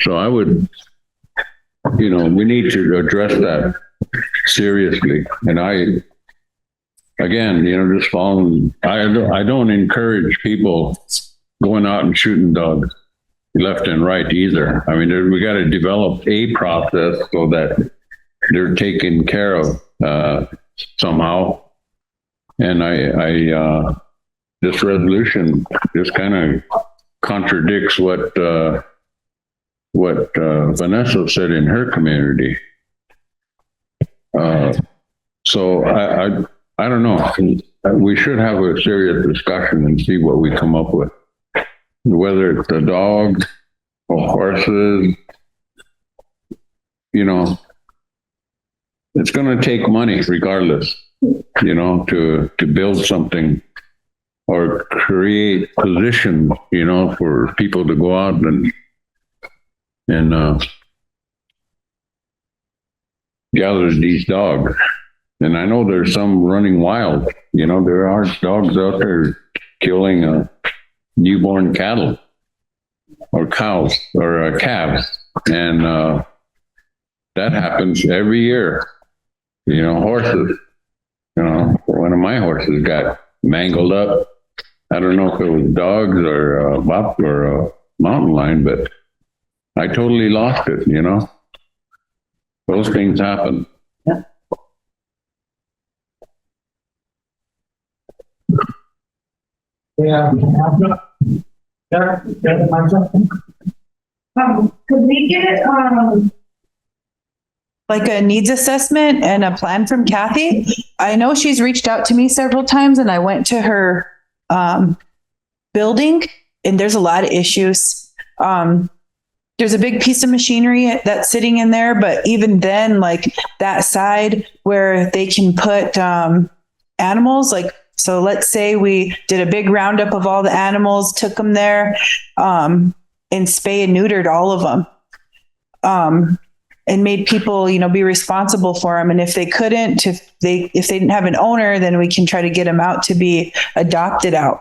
So I would, we need to address that seriously. And just following, I don't encourage people going out and shooting dogs left and right either. We got to develop a process so that they're taken care of somehow. And this resolution just kind of contradicts what Vanessa said in her community. So I don't know. We should have a serious discussion and see what we come up with. Whether it's the dog or horses, it's going to take money regardless, to build something or create position, for people to go out and gather these dogs. And I know there's some running wild, there are dogs out there killing newborn cattle or cows or calves. And that happens every year. Horses, one of my horses got mangled up. I don't know if it was dogs or a buck or a mountain lion, but I totally lost it, Those things happen. Yeah. Could we get like a needs assessment and a plan from Kathy? I know she's reached out to me several times, and I went to her building, and there's a lot of issues. There's a big piece of machinery that's sitting in there, but even then, like that side where they can put animals, so let's say we did a big roundup of all the animals, took them there, and spay and neutered all of them, and made people, be responsible for them. And if they couldn't, if they didn't have an owner, then we can try to get them out to be adopted out.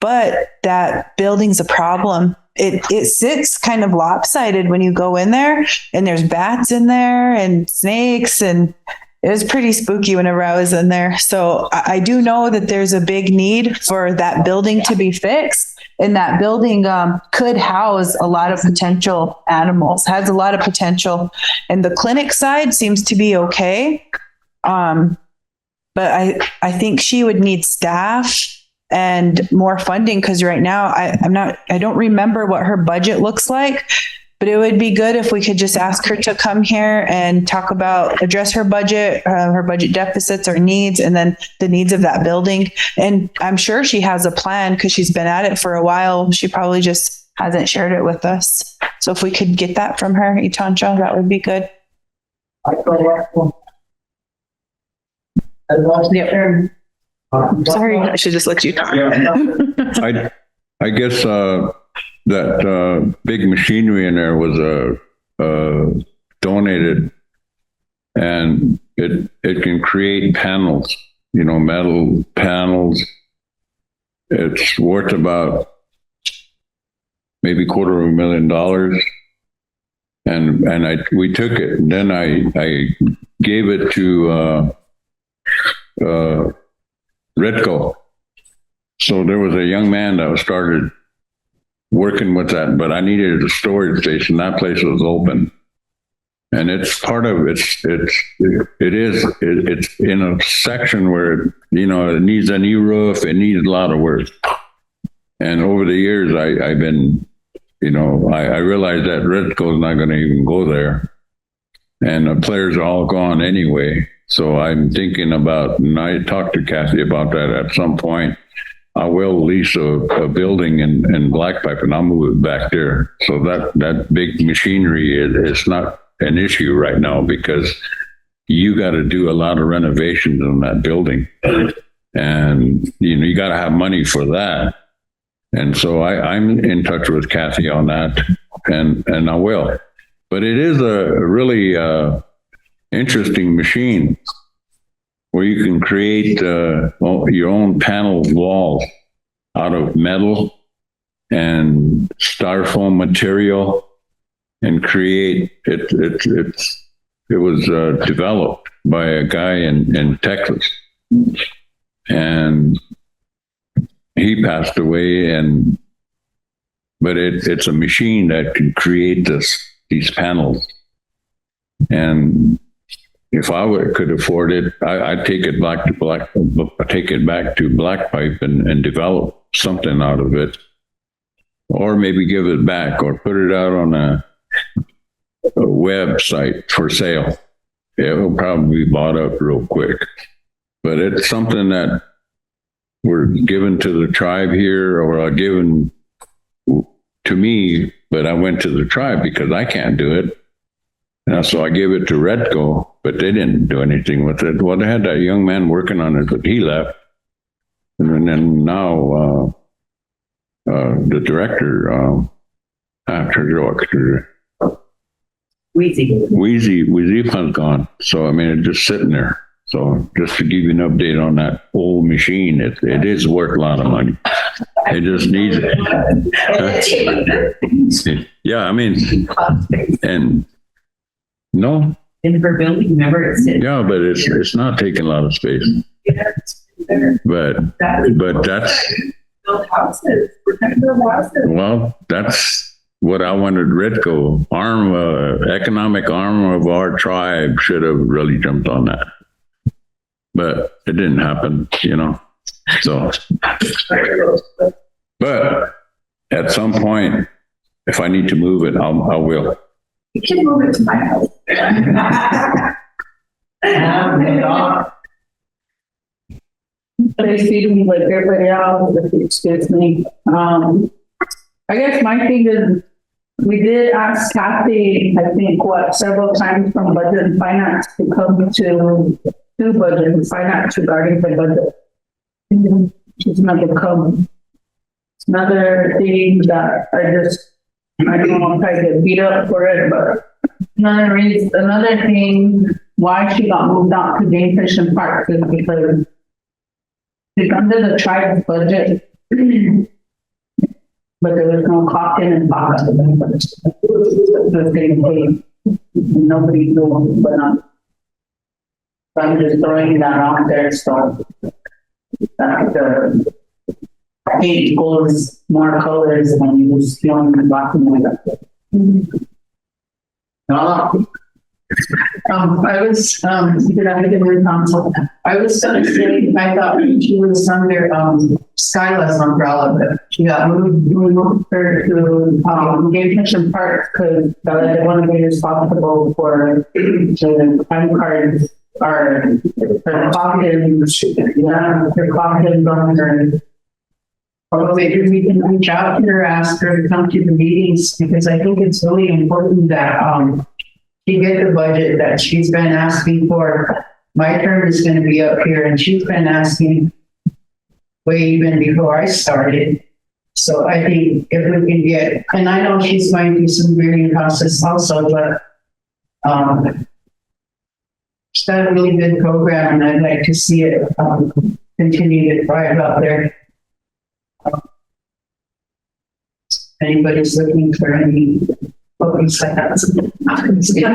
But that building's a problem. It sits kind of lopsided when you go in there, and there's bats in there and snakes, and it was pretty spooky whenever I was in there. So I do know that there's a big need for that building to be fixed, and that building could house a lot of potential animals, has a lot of potential. And the clinic side seems to be okay. But I think she would need staff and more funding, because right now I don't remember what her budget looks like, But it would be good if we could just ask her to come here and talk about, address her budget deficits or needs, and then the needs of that building. And I'm sure she has a plan because she's been at it for a while. She probably just hasn't shared it with us. So if we could get that from her, Itancha, that would be good. Yep. Sorry, I should just let you talk. I guess, that big machinery in there was donated, and it can create panels, metal panels. It's worth about maybe $250,000, and we took it, and then I gave it to Redco. So there was a young man that started working with that, but I needed a storage station. That place was open, and it's part of it's in a section where it needs a new roof. It needed a lot of work, and over the years I've been I realized that Redco's not going to even go there, and the players are all gone anyway. So I'm thinking about, and I talked to Kathy about that at some point. I will lease a building in Black Pipe, and I'll move it back there. So that big machinery is not an issue right now, because you got to do a lot of renovations on that building, and you got to have money for that. And so I'm in touch with Kathy on that, and I will. But it is a really interesting machine, where you can create your own panel walls out of metal and styrofoam material, and create it. It was developed by a guy in Texas, and he passed away. But it's a machine that can create these panels, and if I could afford it, I'd take it back to Black Pipe and develop something out of it, or maybe give it back, or put it out on a website for sale. It will probably be bought up real quick, but it's something that we're given to the tribe here, or given to me, but I went to the tribe because I can't do it. And so I gave it to Redco, but they didn't do anything with it. Well, they had that young man working on it, but he left. And then now the director, Wheezy has gone. So, I mean, it's just sitting there. So just to give you an update on that old machine, it is worth a lot of money. It just needs it. Yeah, I mean, and no. In her building, remember it's in. Yeah, but it's not taking a lot of space. But that's build houses. We're gonna build houses. Well, that's what I wanted. Redco, economic arm of our tribe, should have really jumped on that, but it didn't happen, So, but at some point, if I need to move it, I will. You can move it to my house. They see me like everybody else, if you excuse me. I guess my thing is, we did ask Kathy, I think, several times from Budget and Finance to come to Budget and Finance regarding the budget. She's never come. It's another thing that I don't know if I get beat up for it, but another thing why she got moved out to Game Fish and Park is because it's under the tribe's budget, but there was no clock in and clock out. Nobody knew, but I'm just throwing that out there, so the paint goes more colors and you just feeling the black and white. I was gonna say, I thought she was under, Skyla's umbrella, but she got moved her to, Game Kitchen Park, because they want to be responsible for the time cards are, her clock-ins, yeah, her clock-ins on her. Although maybe we can reach out to her, ask her to come to the meetings, because I think it's really important that, she get the budget that she's been asking for. My term is going to be up here, and she's been asking way even before I started. So I think if we can get, and I know she's going through some hearing process also, but she's got a really good program, and I'd like to see it continue to thrive out there. Anybody's looking for any focus like that. You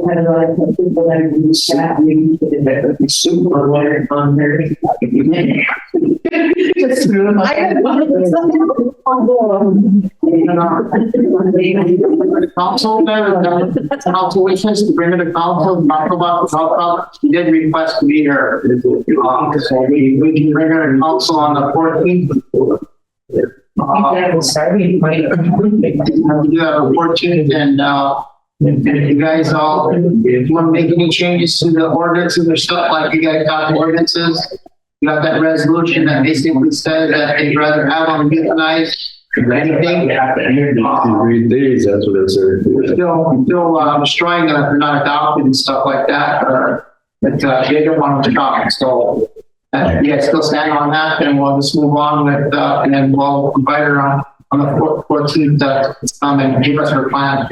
had a lot of people that are in the chat, you could be super aware on there. Just threw them. Council wishes to bring it to council, talk about, she did request to meet her. So we can bring her to council on the 14th. Yeah, the 14th, and if you guys all, if you want to make any changes to the ordinances or stuff, like you guys got the ordinances, you got that resolution that basically says that they'd rather have them euthanized than anything. Read these, that's what it says. Still destroying them if they're not adopted and stuff like that, but they don't want them to talk, so. You guys still stand on that, and we'll just move on with, and then we'll invite her on the 14th to come and give us her plan.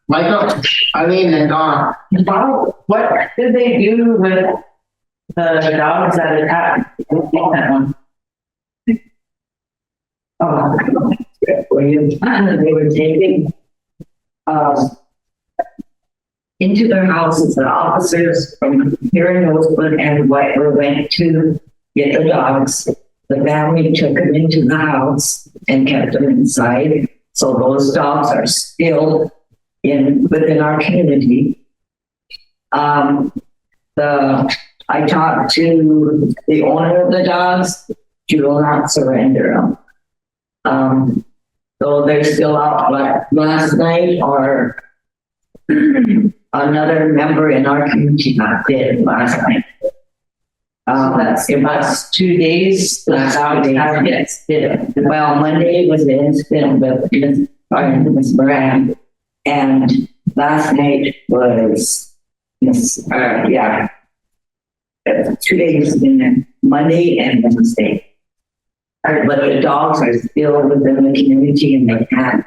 Michael, Eileen, and Donna. What did they do with the dogs that attacked that one? They were taking into their houses. The officers from here in Rosebud and Whitewood went to get the dogs. The family took them into the house and kept them inside. So those dogs are still within our community. I talked to the owner of the dogs. She will not surrender them. So they're still out. But last night, or another member in our community got dead last night. It was 2 days. Yes. Well, Monday was the incident with Miss Moran, and last night was 2 days in there, Monday and Wednesday. But the dogs are still within the community, and they can't.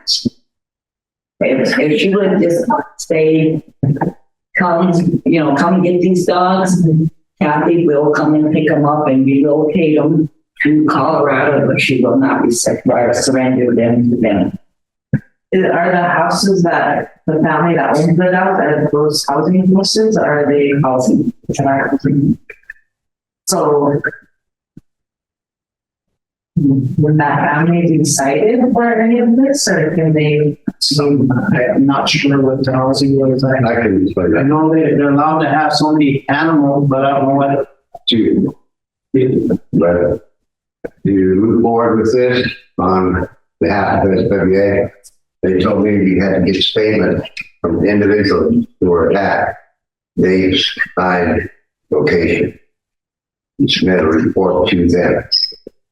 If she would just say, come get these dogs, Kathy will come and pick them up and relocate them to Colorado, but she will not be surrender them to them. Are the houses that the family that owns the dogs, are those housing houses, or are they housing? So would that family be cited for any of this, or can they? I'm not sure what the housing was. I know they're allowed to have so many animals, but I don't know what to. But you move forward with this on behalf of SWA. They told me you had to get statement from the individuals who were attacked, dates, time, location. You submit a report to them.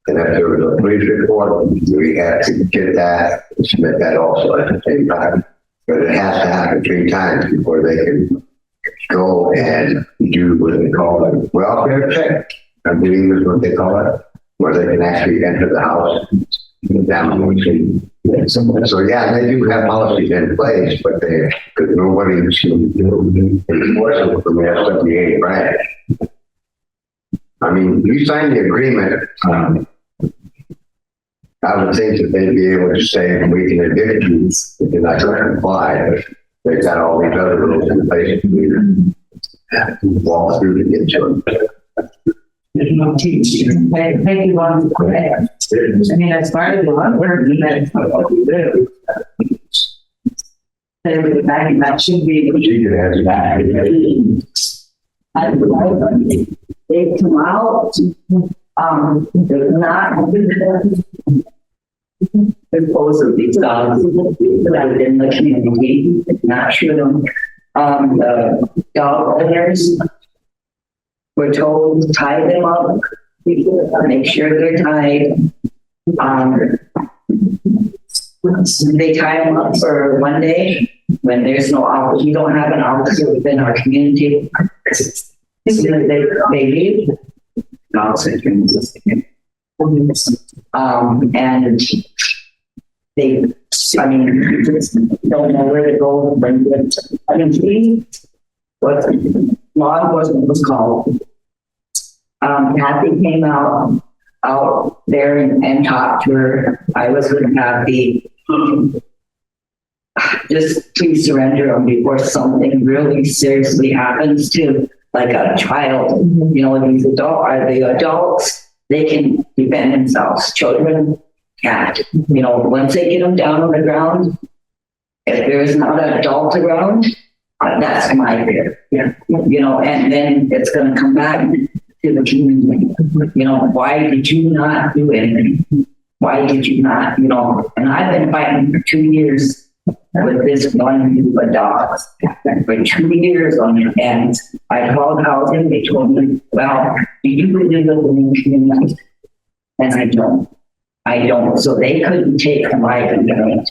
And if there was a police report, we had to get that and submit that also at the same time. But it has to happen 3 times before they can go and do what they call a welfare check. I believe is what they call it, where they can actually enter the house. So yeah, they do have policies in place, but because nobody to enforce it from the SWA branch. I mean, you signed the agreement. I would think that they'd be able to say we can evict you if you're not going to comply, but they've got all these other rules in place to walk through to get to them. Thank you, Juan. I mean, as far as the one word, that's what we do. That should be. They come out, they're not. Dispose of these dogs within the community, not shoot them. The dog owners were told to tie them up, make sure they're tied. They tie them up for one day when there's no officer. We don't have an officer within our community. As soon as they leave, dogs are doing this. And they, I mean, don't know where to go. I mean, what law enforcement was called. Kathy came out there and talked to her. I was with Kathy. Just please surrender them before something really seriously happens to like a child. You know, these adults, they can defend themselves. Children can't. You know, once they get them down on the ground, if there's not an adult around, that's my fear. Yeah. You know, and then it's going to come back to the community. You know, why did you not do anything? Why did you not, you know? And I've been fighting for 2 years with this one group of dogs. For 2 years on it. And I called housing, they told me, well, do you really live in the community? And I don't. So they couldn't take my complaint,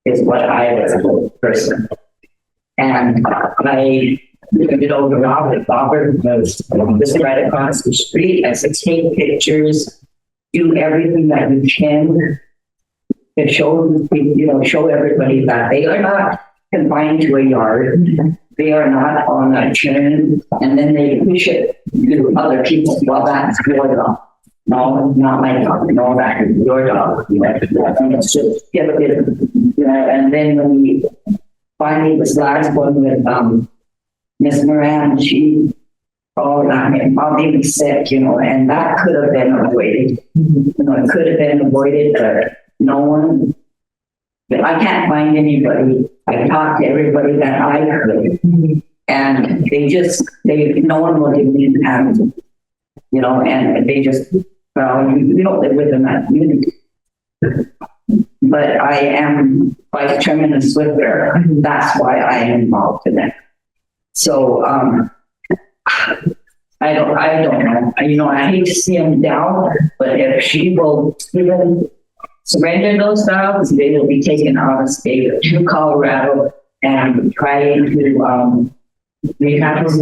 is what I was a person. And I looked it over Robert. Robert was just right across the street. I said, take pictures, do everything that you can to show, you know, show everybody that they are not confined to a yard. They are not on a chain, and then they push it to other people. Well, that's your dog. No, not my dog. No, that is your dog. And it's just, you know, and then when we finally, this last one with Miss Moran, she called on him, I'll be sick, you know, and that could have been avoided. You know, it could have been avoided, but no one, I can't find anybody. I talked to everybody that I could, and no one will give me the hand, you know, and they just, well, you don't live within that community. But I am Vice Chairman of Swifter. That's why I am involved in it. So, I don't know. You know, I hate to see him down, but if she will even surrender those dogs, they will be taken out of state to Colorado and trying to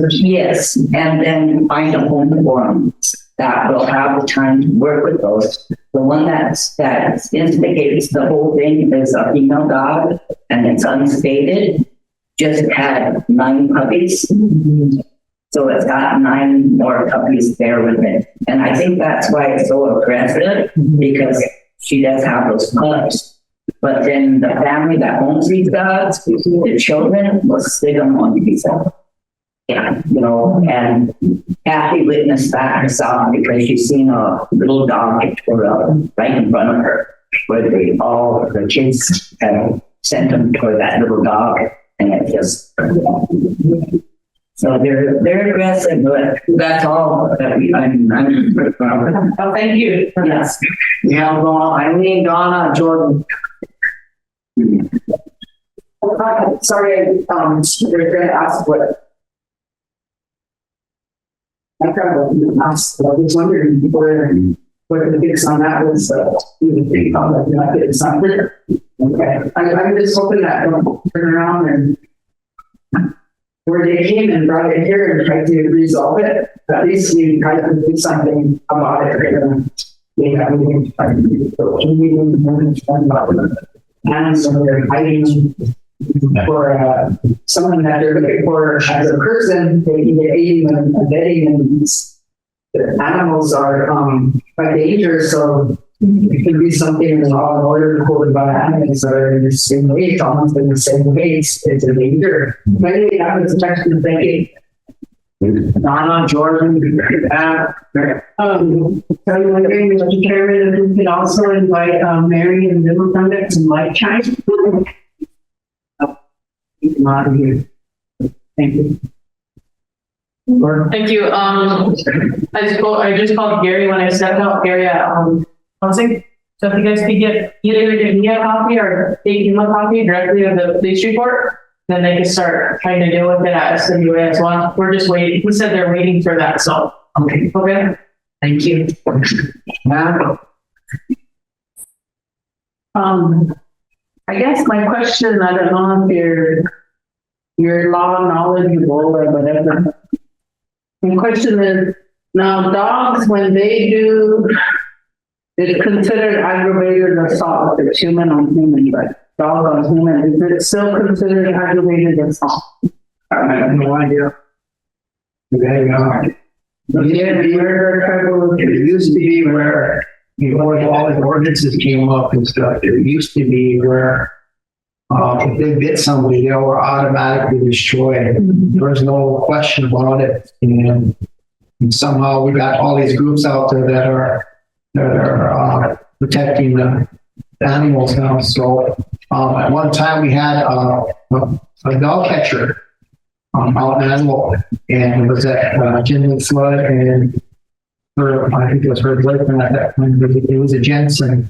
yes, and then find a home for them that will have the time to work with those. The one that instigates the whole thing is a female dog, and it's unstated. Just had 9 puppies. So it's got 9 more puppies there with it. And I think that's why it's so aggressive, because she does have those puppies. But then the family that owns these dogs, the children, they don't want to be so. Yeah, you know, and Kathy witnessed that herself because she's seen a little dog get tore up right in front of her, where the kids sent them toward that little dog, and it just, so they're aggressive, but that's all that I'm Oh, thank you. yes. We have Eileen, Donna, Jordan. Sorry, we're going to ask what. I was wondering what the fix on that was. Okay, I'm just hoping that don't turn around and where they came and brought it here and tried to resolve it. At least we tried to do something about it. We have and so they're hiding for someone that they're looking for as a person. They can get aiding and abetting, and the animals are by danger, so it could be something in law and order quoted by animals that are in the same weight, almost in the same weight. It's a danger. Maybe that was actually thinking. Donna, Jordan, So you're wondering, Mr. Chairman, if we could also invite Mary and Middle Conduct and Light Chime? Keep them out of here. Thank you. Thank you. I just called Gary when I stepped out, Gary at, housing. So if you guys could either give me a copy or take him a copy directly of the police report, then they can start trying to deal with it at SWA as well. We're just waiting. He said they're waiting for that, so. Okay. Okay. Thank you. I guess my question, I don't know if you're law knowledgeable or whatever. My question is, now dogs, when they do, it's considered aggravated assault if it's human on human, but dog on human, is it still considered aggravated assault? I have no idea. They are. It used to be where, when all the ordinances came up and stuff, it used to be where if they bit somebody, they were automatically destroyed. There was no question about it. And somehow we got all these groups out there that are protecting the animals now. So at one time we had a dog catcher out in Animal, and it was at Jimmy Flood, and I think it was her boyfriend at that time. It was a Jensen.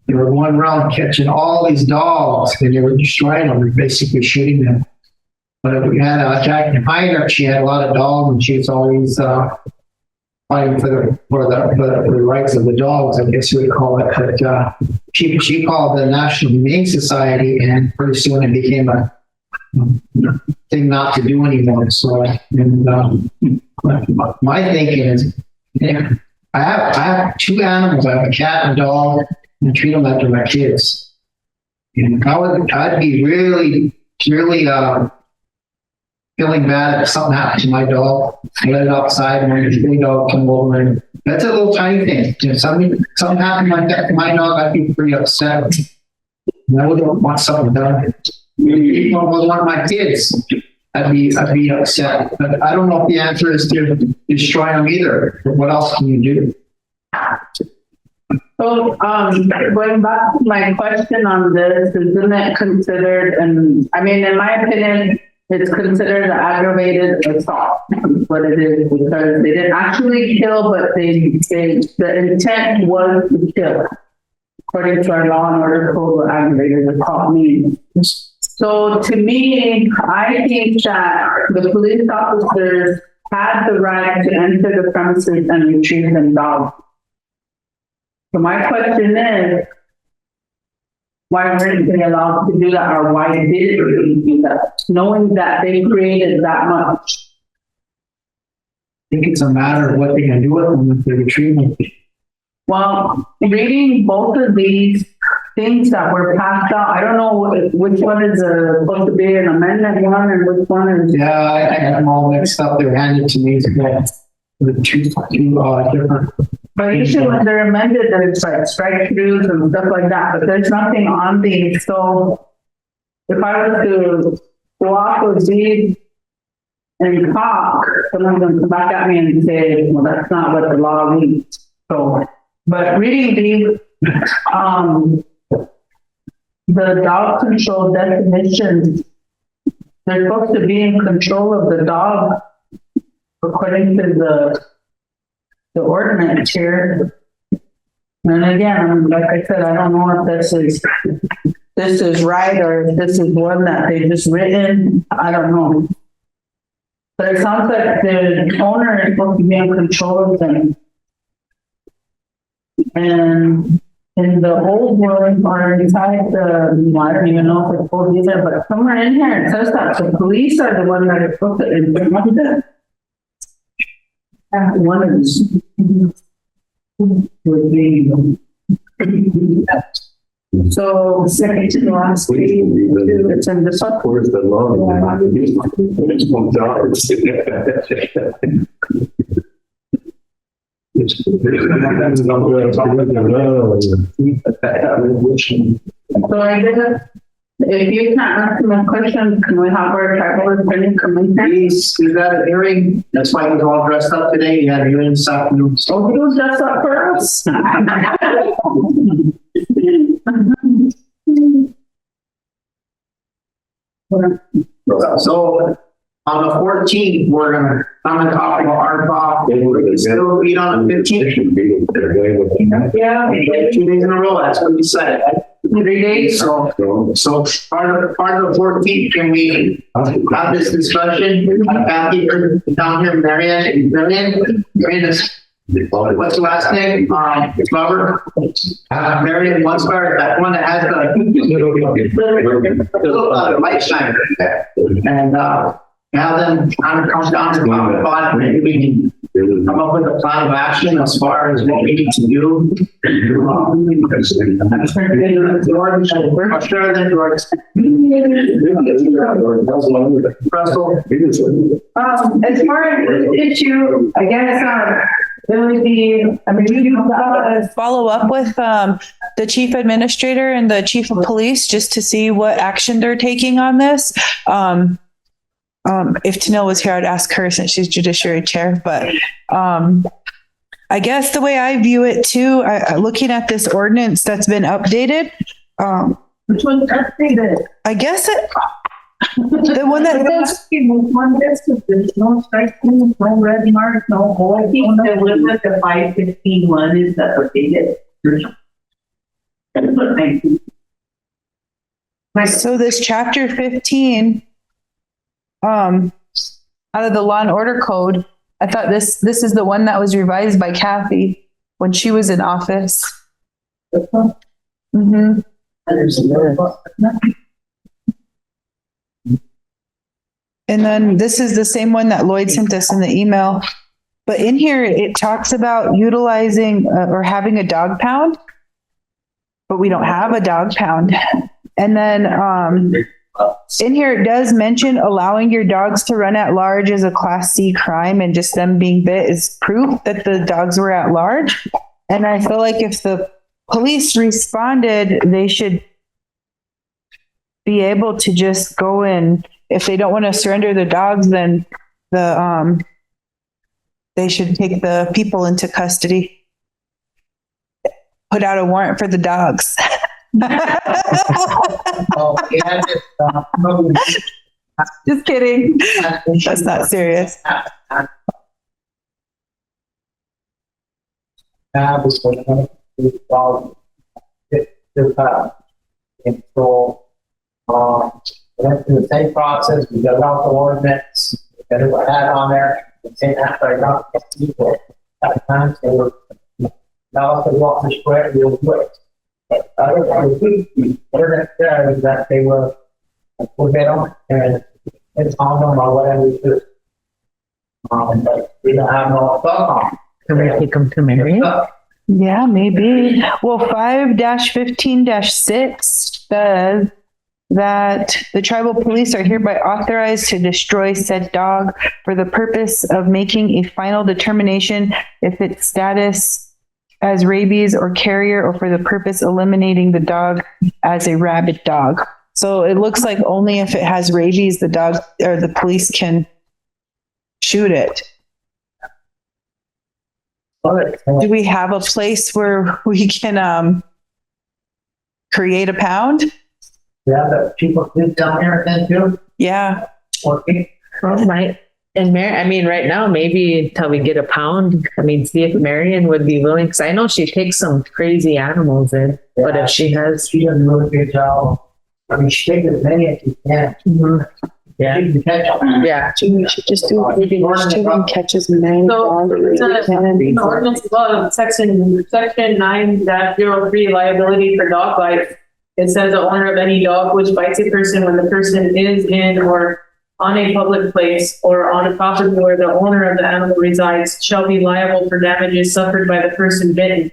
They were going around catching all these dogs, and they were destroying them and basically shooting them. But we had Jack behind her. She had a lot of dogs, and she was always fighting for the rights of the dogs, I guess you would call it. But she called the National Humane Society, and pretty soon it became a thing not to do anymore. So, and my thinking is, yeah, I have two animals. I have a cat and a dog, and I treat them like they're my kids. And I'd be really feeling bad if something happened to my dog. I let it outside, and when the big dog come over, and that's a little tiny thing. You know, something happened like that to my dog, I'd be pretty upset. And I wouldn't want something done. Even if it was one of my kids, I'd be upset. But I don't know if the answer is to destroy them either. What else can you do? So, going back to my question on this, isn't it considered, and I mean, in my opinion, it's considered an aggravated assault, what it is, because they didn't actually kill, but the intent was to kill, according to our law and order code, what aggravated assault means. So to me, I think that the police officers had the right to enter the premises and retrieve them dogs. So my question is, why weren't they allowed to do that, or why didn't they do that, knowing that they created that much? I think it's a matter of what they can do with them if they retrieve them. Well, reading both of these things that were passed out, I don't know which one is supposed to be an amendment one and which one is. Yeah, I had them all mixed up. They were handed to me with two different. But usually when they're amended, there's like strike throughs and stuff like that, but there's nothing on these. So if I was to go off with these and talk, someone's going to come back at me and say, well, that's not what the law means. So, but reading these, the dog control definitions, they're supposed to be in control of the dog according to the ordinance here. And again, like I said, I don't know if this is right or if this is one that they just written. I don't know. But it sounds like the owner is supposed to be in control of them. And in the old one or inside I don't even know if it's old either, but somewhere in here it says that the police are the one that are supposed to implement it. One is would be so second to the last page, it's in the top. Where's the law? So I guess if you can't answer my question, can we have our tribal attorney come in? Please, we got a hearing. That's why he's all dressed up today. You had a hearing this afternoon. Oh, he was dressed up for us. So On the 14th, I'm gonna talk about our talk. Still meet on the 15th. Yeah, 2 days in a row, that's what we said. 3 days, so part of the 14th, can we have this discussion? Kathy, down here, Marion, what's the last name? Robert? Marion Lunsford, that one that has the light shiner. And, have them kind of come down and talk about it, maybe we can come up with a plan of action as far as what we need to do. I'm sure that As far as this issue, I guess, it would be, I mean, you follow up with the chief administrator and the chief of police just to see what action they're taking on this. If Tanil was here, I'd ask her since she's judiciary chair, but I guess the way I view it too, looking at this ordinance that's been updated. which one's updated? I guess the one that says there's no striking, no red mark, no boy. I think the one with the 515 one is the updated version. so this chapter 15 out of the law and order code, I thought this is the one that was revised by Kathy when she was in office. Mm-hmm. And then this is the same one that Lloyd sent us in the email. But in here, it talks about utilizing or having a dog pound, but we don't have a dog pound. And then in here, it does mention allowing your dogs to run at large is a Class C crime, and just them being bit is proof that the dogs were at large. And I feel like if the police responded, they should be able to just go in. If they don't want to surrender the dogs, then they should take the people into custody. Put out a warrant for the dogs. Just kidding. That's not serious. And so, went through the same process, we dug out the ordinance, we got it had on there, the same after I got the people. At times they were, now if they walk the square real quick. But other ordinance there is that they were, forbid them and it's on them or whatever we do. But we don't have no stuff on. Can we take them to Mary? Yeah, maybe. Well, 5-15-6 says that the tribal police are hereby authorized to destroy said dog for the purpose of making a final determination if its status as rabies or carrier, or for the purpose eliminating the dog as a rabid dog. So it looks like only if it has rabies, the dog or the police can shoot it. Do we have a place where we can create a pound? Yeah, the people live down there then too. Yeah. Okay. Well, right. And I mean, right now, maybe until we get a pound, I mean, see if Marion would be willing, because I know she takes some crazy animals in, but if she has. She does a really good job. I mean, she takes as many as she can. Mm-hmm. Yeah. She can catch them. Yeah. We should just do it. Maybe catch as many dogs as we can. The ordinance above, section 9-03, liability for dog bites. It says the owner of any dog which bites a person when the person is in or on a public place or on a property where the owner of the animal resides shall be liable for damages suffered by the person bitten,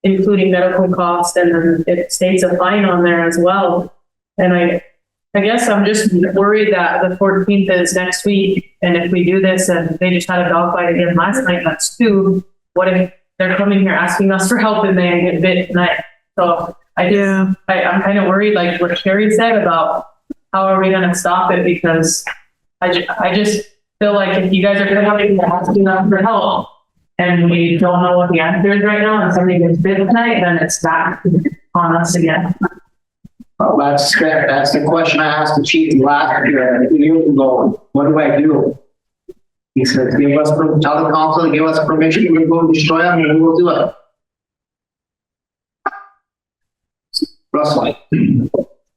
including medical costs, and then it states a fine on there as well. And I guess I'm just worried that the 14th is next week, and if we do this and they just had a dog fight again last night, that's 2. What if they're coming here asking us for help and they get bit tonight? So I'm kind of worried, like what Sherry said about how are we going to stop it? Because I just feel like if you guys are coming to asking us for help and we don't know what the answer is right now and somebody gets bit tonight, then it's back on us again. Well, that's the question I asked the chief last year, 2 years ago. What do I do? He said, tell the council to give us permission to go destroy them and we will do it. Russell.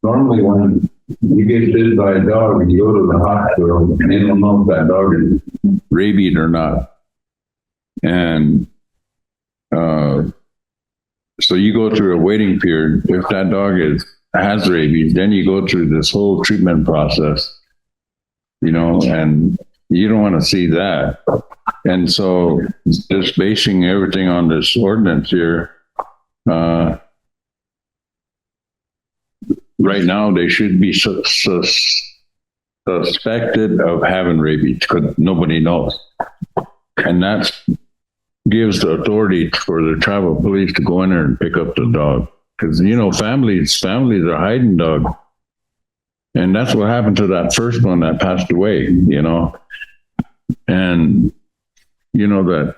Normally when you get bit by a dog and you go to the hospital and they don't know if that dog is rabied or not. And so you go through a waiting period. If that dog has rabies, then you go through this whole treatment process, you know, and you don't want to see that. And so just basing everything on this ordinance here, right now they should be suspected of having rabies because nobody knows. And that gives the authority for the tribal police to go in there and pick up the dog. Because, you know, families are hiding dog. And that's what happened to that first one that passed away, you know. And, you know, that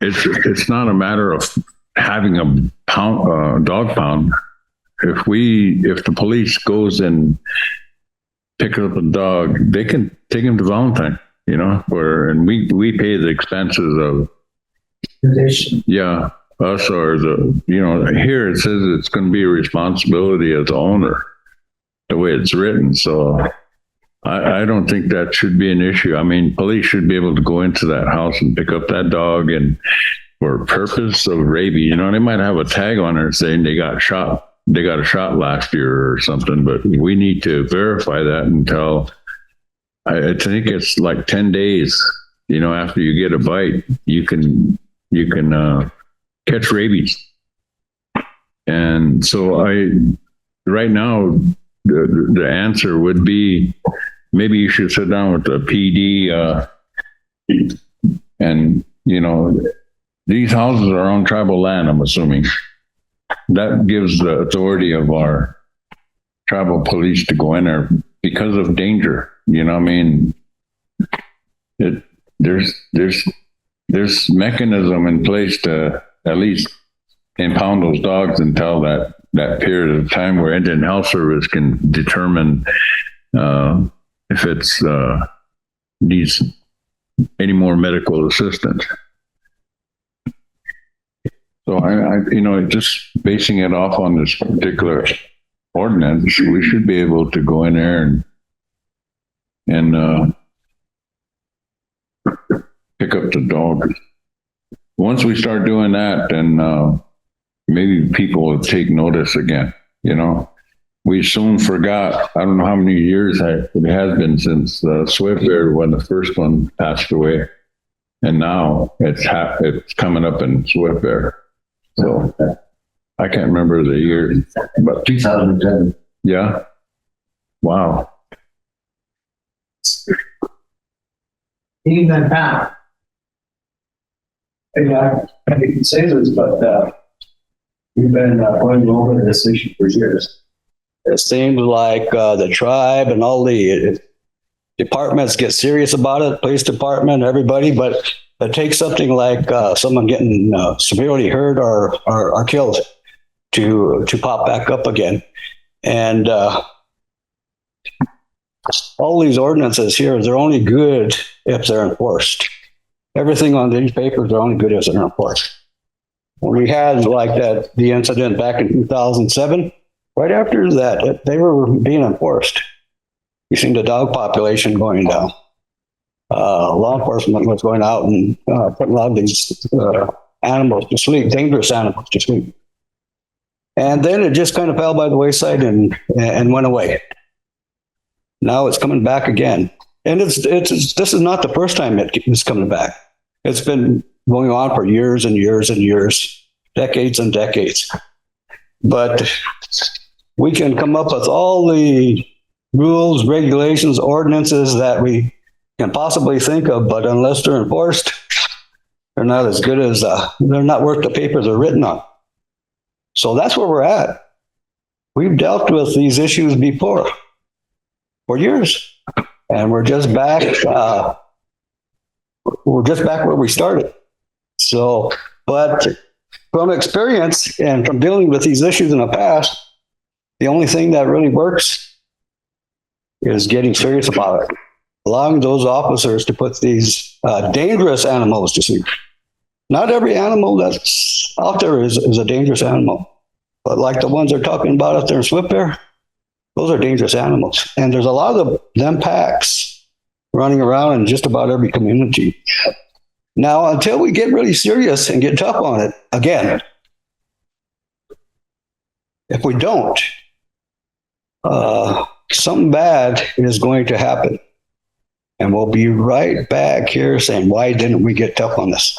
it's not a matter of having a dog pound. If the police goes and pick up a dog, they can take him to Valentine, you know, and we pay the expenses of, yeah, us or the, you know, here it says it's going to be a responsibility of the owner, the way it's written. So I don't think that should be an issue. I mean, police should be able to go into that house and pick up that dog and for purpose of rabies, you know, they might have a tag on it saying they got a shot last year or something, but we need to verify that until I think it's like 10 days, you know, after you get a bite, you can catch rabies. And so right now, the answer would be maybe you should sit down with the PD and, you know, these houses are on tribal land, I'm assuming. That gives the authority of our tribal police to go in there because of danger. You know what I mean? There's mechanism in place to at least impound those dogs until that period of time where Indian Health Service can determine if it's needs any more medical assistance. So I you know, just basing it off on this particular ordinance, we should be able to go in there and pick up the dog. Once we start doing that, then maybe people will take notice again. You know, we soon forgot. I don't know how many years it has been since Swift Bear when the first one passed away, and now it's coming up in Swift Bear. So I can't remember the year, but 2010. Yeah. Wow. Even Pat. Yeah, I can say this, but we've been going over this issue for years. It seems like the tribe and all the departments get serious about it, police department, everybody, but it takes something like someone getting severely hurt or killed to pop back up again. And all these ordinances here, they're only good if they're enforced. Everything on these papers are only good if they're enforced. When we had like the incident back in 2007, right after that, they were being enforced. You seen the dog population going down. Law enforcement was going out and putting a lot of these animals to sleep, dangerous animals to sleep. And then it just kind of fell by the wayside and went away. Now it's coming back again. And this is not the first time it's coming back. It's been going on for years and years and years, decades and decades. But we can come up with all the rules, regulations, ordinances that we can possibly think of, but unless they're enforced, they're not as good as, they're not worth the paper they're written on. So that's where we're at. We've dealt with these issues before for years, and we're just back where we started. So, but from experience and from dealing with these issues in the past, the only thing that really works is getting serious about it. Allowing those officers to put these dangerous animals to sleep. Not every animal that's out there is a dangerous animal. But like the ones they're talking about out there in Swift Bear, those are dangerous animals. And there's a lot of them packs running around in just about every community. Now, until we get really serious and get tough on it, again, if we don't, something bad is going to happen. And we'll be right back here saying, why didn't we get tough on this?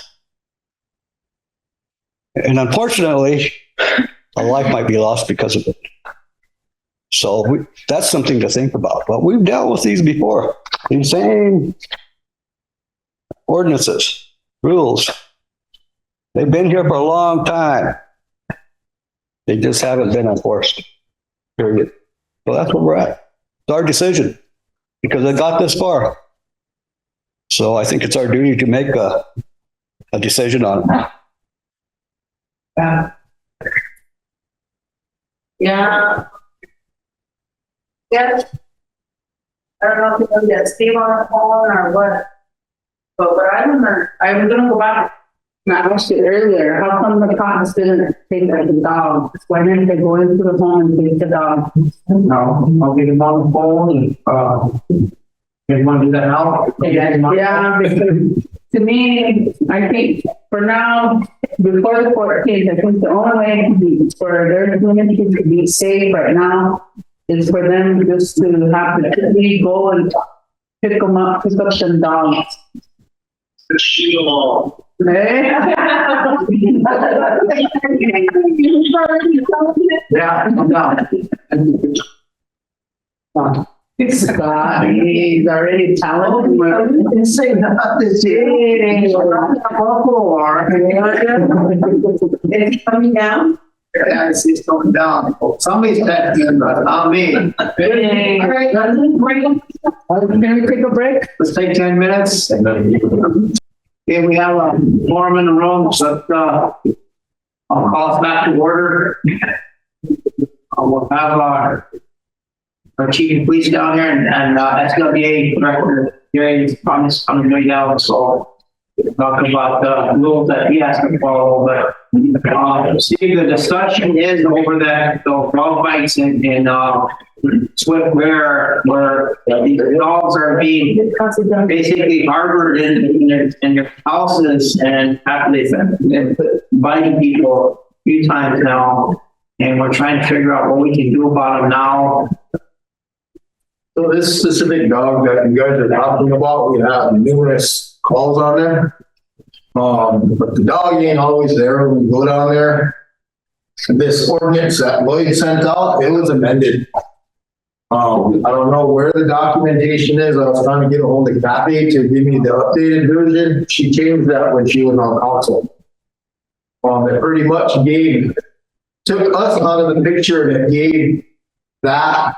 And unfortunately, a life might be lost because of it. So that's something to think about. But we've dealt with these before. These same ordinances, rules. They've been here for a long time. They just haven't been enforced. Period. So that's where we're at. It's our decision because it got this far. So I think it's our duty to make a decision on it. Yeah. Yeah. Yes. I don't know if you know that Steve on the phone or what. But what I remember, I'm gonna go back. And I asked you earlier, how come the cops didn't take the dog? Why didn't they go into the home and take the dog? No, I'll get him on the phone and, you want to do that now? Yeah, because to me, I think for now, before the 14th, I think the only way to be, for their community to be safe right now is for them just to have to go and pick up some dogs. Yeah, no. Scott, he's already talented. Say not this It's coming down. Yeah, it's coming down. Somebody's texting, but not me. All right, can we take a break? Let's take 10 minutes. Okay, we have a forum in the room, so I'll call us back to order. We'll have our chief of police down here and SWA director, Gary's promised coming right now, so we'll talk about the rules that he has to follow, but see, the discussion is over the dog bites in Swift where these dogs are being basically harbored in their houses and after they've biting people a few times now, and we're trying to figure out what we can do about them now. So this specific dog that you guys are talking about, we have numerous calls on there. But the dog ain't always there when we go down there. This ordinance that Lloyd sent out, it was amended. I don't know where the documentation is. I was trying to get a hold of Kathy to give me the updated version. She changed that when she was on council. It pretty much took us out of the picture and it gave that,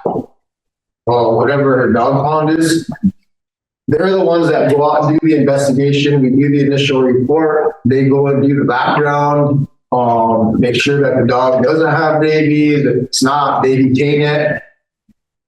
whatever her dog pound is. They're the ones that go out and do the investigation. We do the initial report. They go and do the background, make sure that the dog doesn't have rabies. If it's not, they detain it.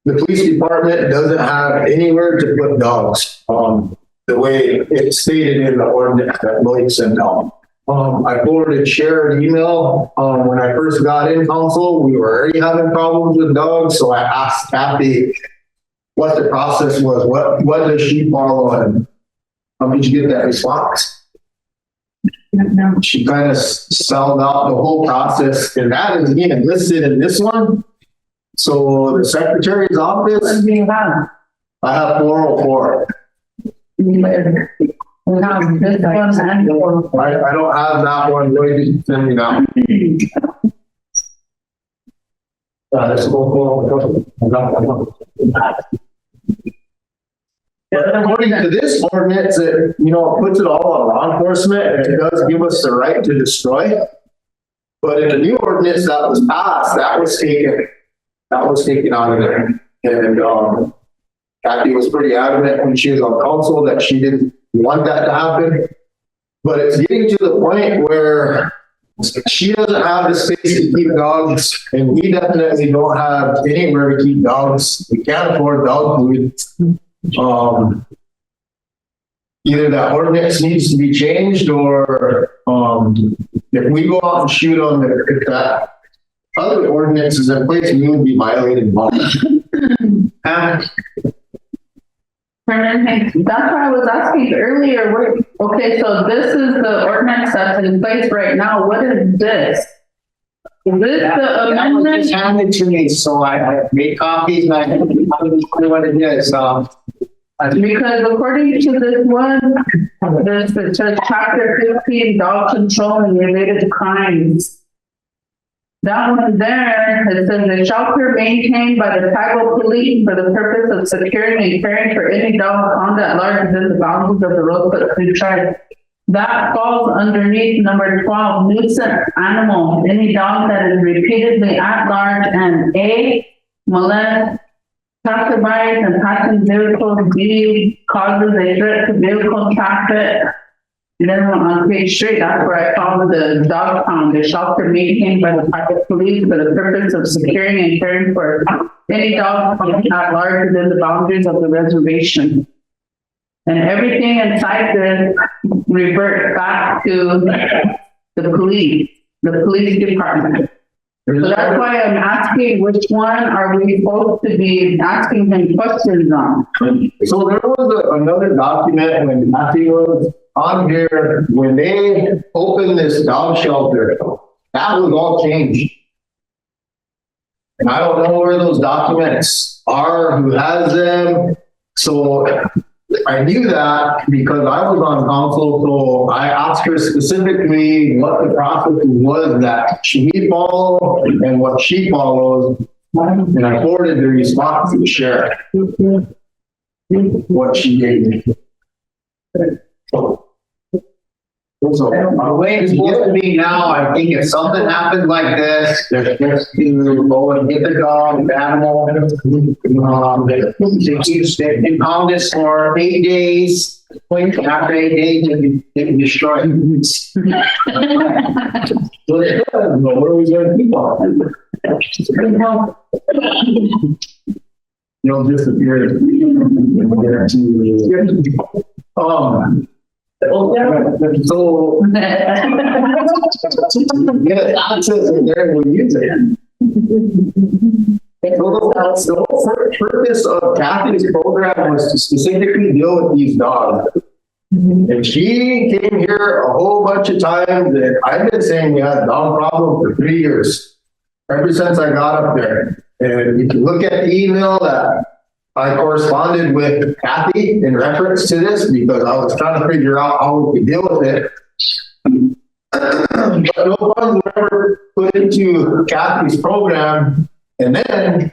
The police department doesn't have anywhere to put dogs, the way it's stated in the ordinance that Lloyd sent out. I forwarded Cher an email. When I first got in council, we were already having problems with dogs, so I asked Kathy what the process was. What does she follow, and how did you get that response? She kind of spelled out the whole process, and that is again listed in this one. So the secretary's office. What do you have? I have 404. I don't have that one. Lloyd didn't send me that. According to this ordinance, it puts it all on law enforcement, and it does give us the right to destroy. But in the new ordinance that was passed, that was taken out of there. And Kathy was pretty adamant when she was on council that she didn't want that to happen. But it's getting to the point where she doesn't have the space to keep dogs, and we definitely don't have anywhere to keep dogs. We can't afford dog food. Either that ordinance needs to be changed, or if we go out and shoot on if that other ordinance is in place, we would be violating law. That's why I was asking earlier, okay, so this is the ordinance that's in place right now. What is this? Is this the amendment? Just handed to me, so I made copies and I don't know what it is. Because according to this one, there's the chapter 15, dog control and related crimes. That one there, it says the shelter maintained by the tribal police for the purpose of securing and caring for any dog found at large within the boundaries of the Rosebud Sioux tribe. That falls underneath number 12, nuisance animal, any dog that is repeatedly at large and A, molest, passerbys and passing vehicles, B, causes a threat to vehicle traffic. And then on page 3, that's where I found the dog pound, the shelter maintained by the private police for the purpose of securing and caring for any dog found at large within the boundaries of the reservation. And everything inside this reverts back to the police department. So that's why I'm asking which one are we supposed to be asking him questions on? So there was another document when Matthew was on here, when they opened this dog shelter, that was all changed. And I don't know where those documents are, who has them. So I knew that because I was on council, so I asked her specifically what the process was that she followed and what she follows. And I forwarded the response to the sheriff. What she gave me. So the way it's supposed to be now, I think if something happens like this, they're supposed to go and get the dog, the animal, they impound this for 8 days. After 8 days, they can destroy it. So where are we going to keep on? You'll disappear. So yeah, access in there, we'll use it. So the whole purpose of Kathy's program was to specifically deal with these dogs. And she came here a whole bunch of times, and I've been saying we had a dog problem for 3 years, ever since I got up there. And if you look at the email that I corresponded with Kathy in reference to this, because I was trying to figure out how we could deal with it. But no funds were ever put into Kathy's program. And then,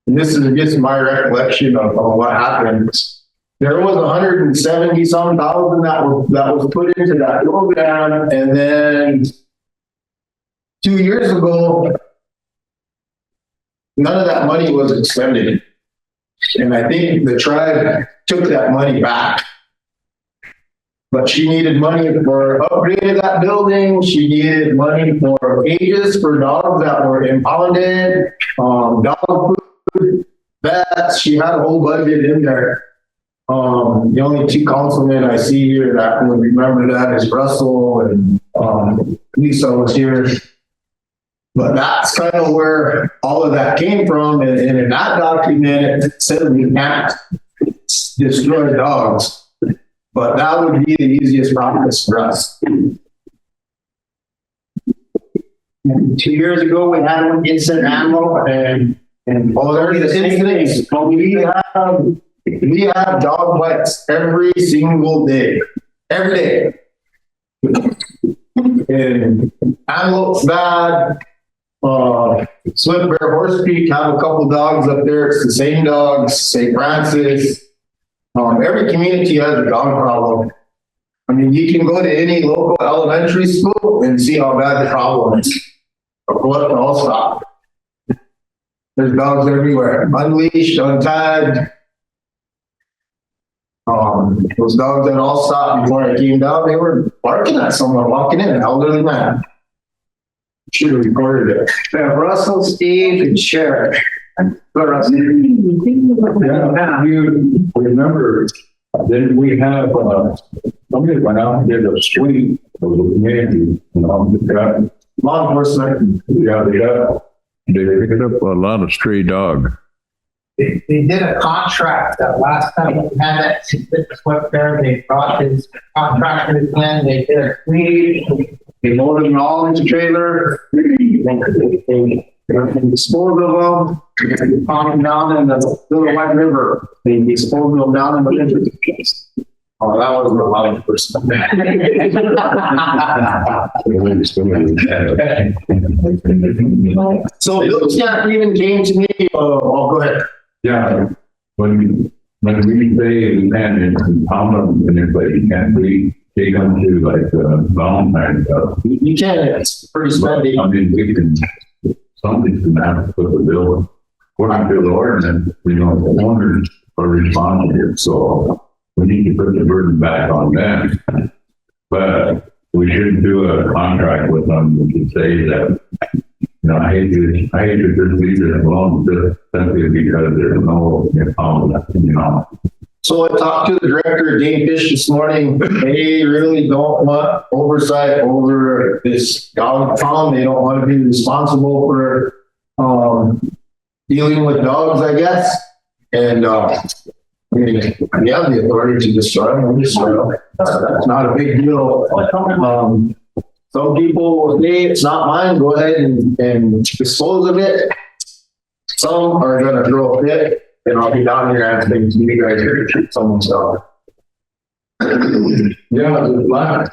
and this is just my recollection of what happened, there was 170 some thousand that was put into that program. And then 2 years ago, none of that money was expended. And I think the tribe took that money back. But she needed money for upgrading that building. She needed money for cages for dogs that were impounded, dog food, vets. She had a whole budget in there. The only 2 councilmen I see here that would remember that is Russell and Lisa was here. But that's kind of where all of that came from. And in that document, it said we can't destroy dogs. But that would be the easiest process for us. 2 years ago, we had an instant animal and there's the incidents. But we have dog bites every single day. Every day. And antelope's bad. Swift Bear Horse Creek have a couple dogs up there. It's the same dogs, St. Francis. Every community has a dog problem. I mean, you can go to any local elementary school and see how bad the problem is. I'll stop. There's dogs everywhere, unleashed, untagged. Those dogs that all stopped before I came down, they were barking at someone walking in, an elderly man. Should have recorded it. We have Russell, Steve, and Sheriff. Go, Russell. Yeah, you remember, then we have, somebody went out and did a sweep of the community, they got Law enforcement. Yeah, They picked up a lot of stray dog. They did a contract that last time we had that swept there, they brought his contractors in, they did a sweep. They loaded them all into trailer. They disposed of them. They found them down in the Little White River. They disposed of them down in the river. Oh, that was a law enforcement. So those guys even came to me, go ahead. Yeah, when we say and common and everybody can't we take them to like Valentine's stuff. You can, it's pretty spendy. I mean, we can, somebody's gonna have to put the bill, according to the ordinance, the owners are responsible, so we need to put the burden back on them. But we shouldn't do a contract with them to say that, I hate to just leave it alone just simply because there's no, So I talked to the director of game fish this morning. They really don't want oversight over this dog pound. They don't want to be responsible for dealing with dogs, I guess. And we have the authority to destroy them. We destroy them. That's not a big deal. Some people will say it's not mine. Go ahead and dispose of it. Some are going to throw a fit. And I'll be down here asking you guys to treat someone's dog. Yeah,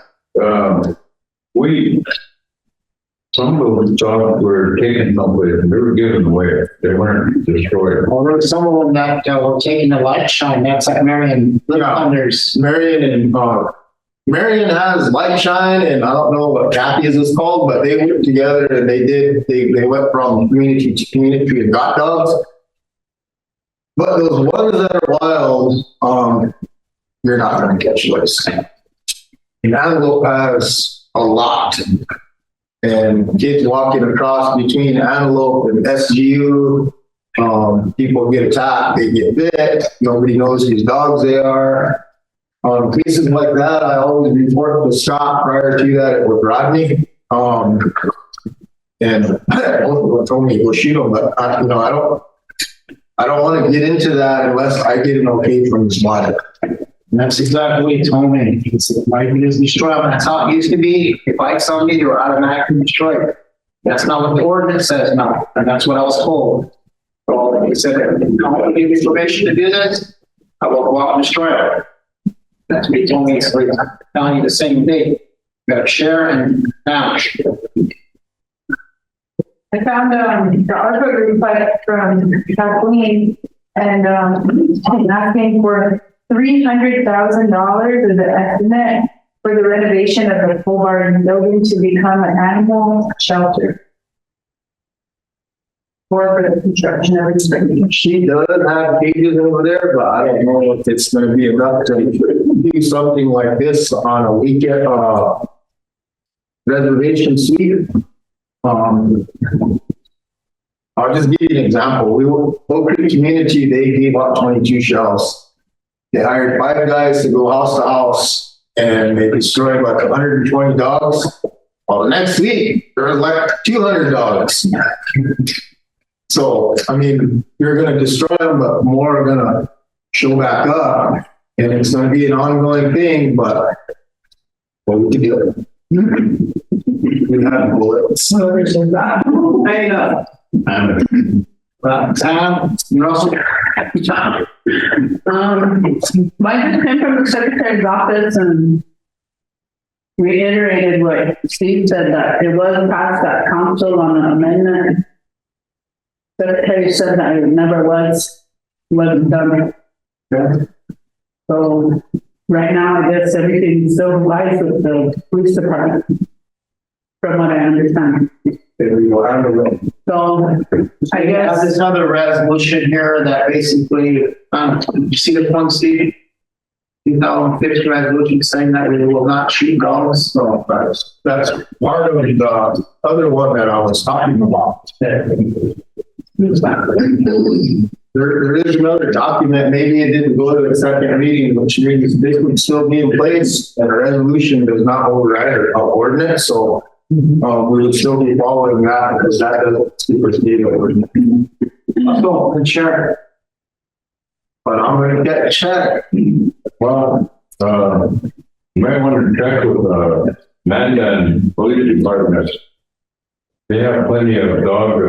some of those dogs were taken someplace and they were given away. They weren't destroyed. Well, there were some of them that were taking the light shine. That's like Marion. Marion has light shine, and I don't know what Kathy's is called, but they went together and they went from community to community and got dogs. But those ones that are wild, you're not going to catch those. An antelope has a lot. And kids walking across between antelope and SGU, people get attacked, they get bit, nobody knows whose dogs they are. Cases like that, I always report to Scott. Prior to that, it was Rodney. And both told me to go shoot him, but I don't want to get into that unless I get an okay from the spotter. And that's exactly what he told me. He said, "Mike, it is destroyed." That's how it used to be. If I saw me, they were automatically destroyed. That's not what the ordinance says now, and that's what I was told. So he said, "If you don't give me information to do this, I will go out and destroy it." That's what he told me. So I'm telling you the same thing. You got to share and match. I found the ARPA request from Kathleen, and asking for $300,000 as an estimate for the renovation of the full barn building to become an animal shelter. Or for the construction of it. She does have cages over there, but I don't know if it's going to be enough to do something like this on a weekend reservation suite. I'll just give you an example. Oak Creek Community, they gave up 22 shells. They hired 5 guys to go house to house, and they destroyed like 120 dogs. Well, the next week, there was like 200 dogs. So, I mean, you're going to destroy them, but more are going to show back up. And it's going to be an ongoing thing, but we can do it. We have bullets. Tom, Russell, Tom. Mine just came from the secretary's office and reiterated what Steve said, that it was passed that council on an amendment. Secretary said that it never wasn't done. Yeah. So right now, I guess everything still lies with the police department, from what I understand. So I guess have this other resolution here that basically, you see the one, Steve? 2015 resolution saying that we will not shoot dogs. So that's part of the other one that I was talking about. There is another document, maybe it didn't go to the second reading, which means this would still be in place and a resolution does not override our ordinance, so we would still be following that because that doesn't supersede the ordinance. So, and check. But I'm gonna get a check. Well, you might want to check with, Mandan Police Department. They have plenty of dog,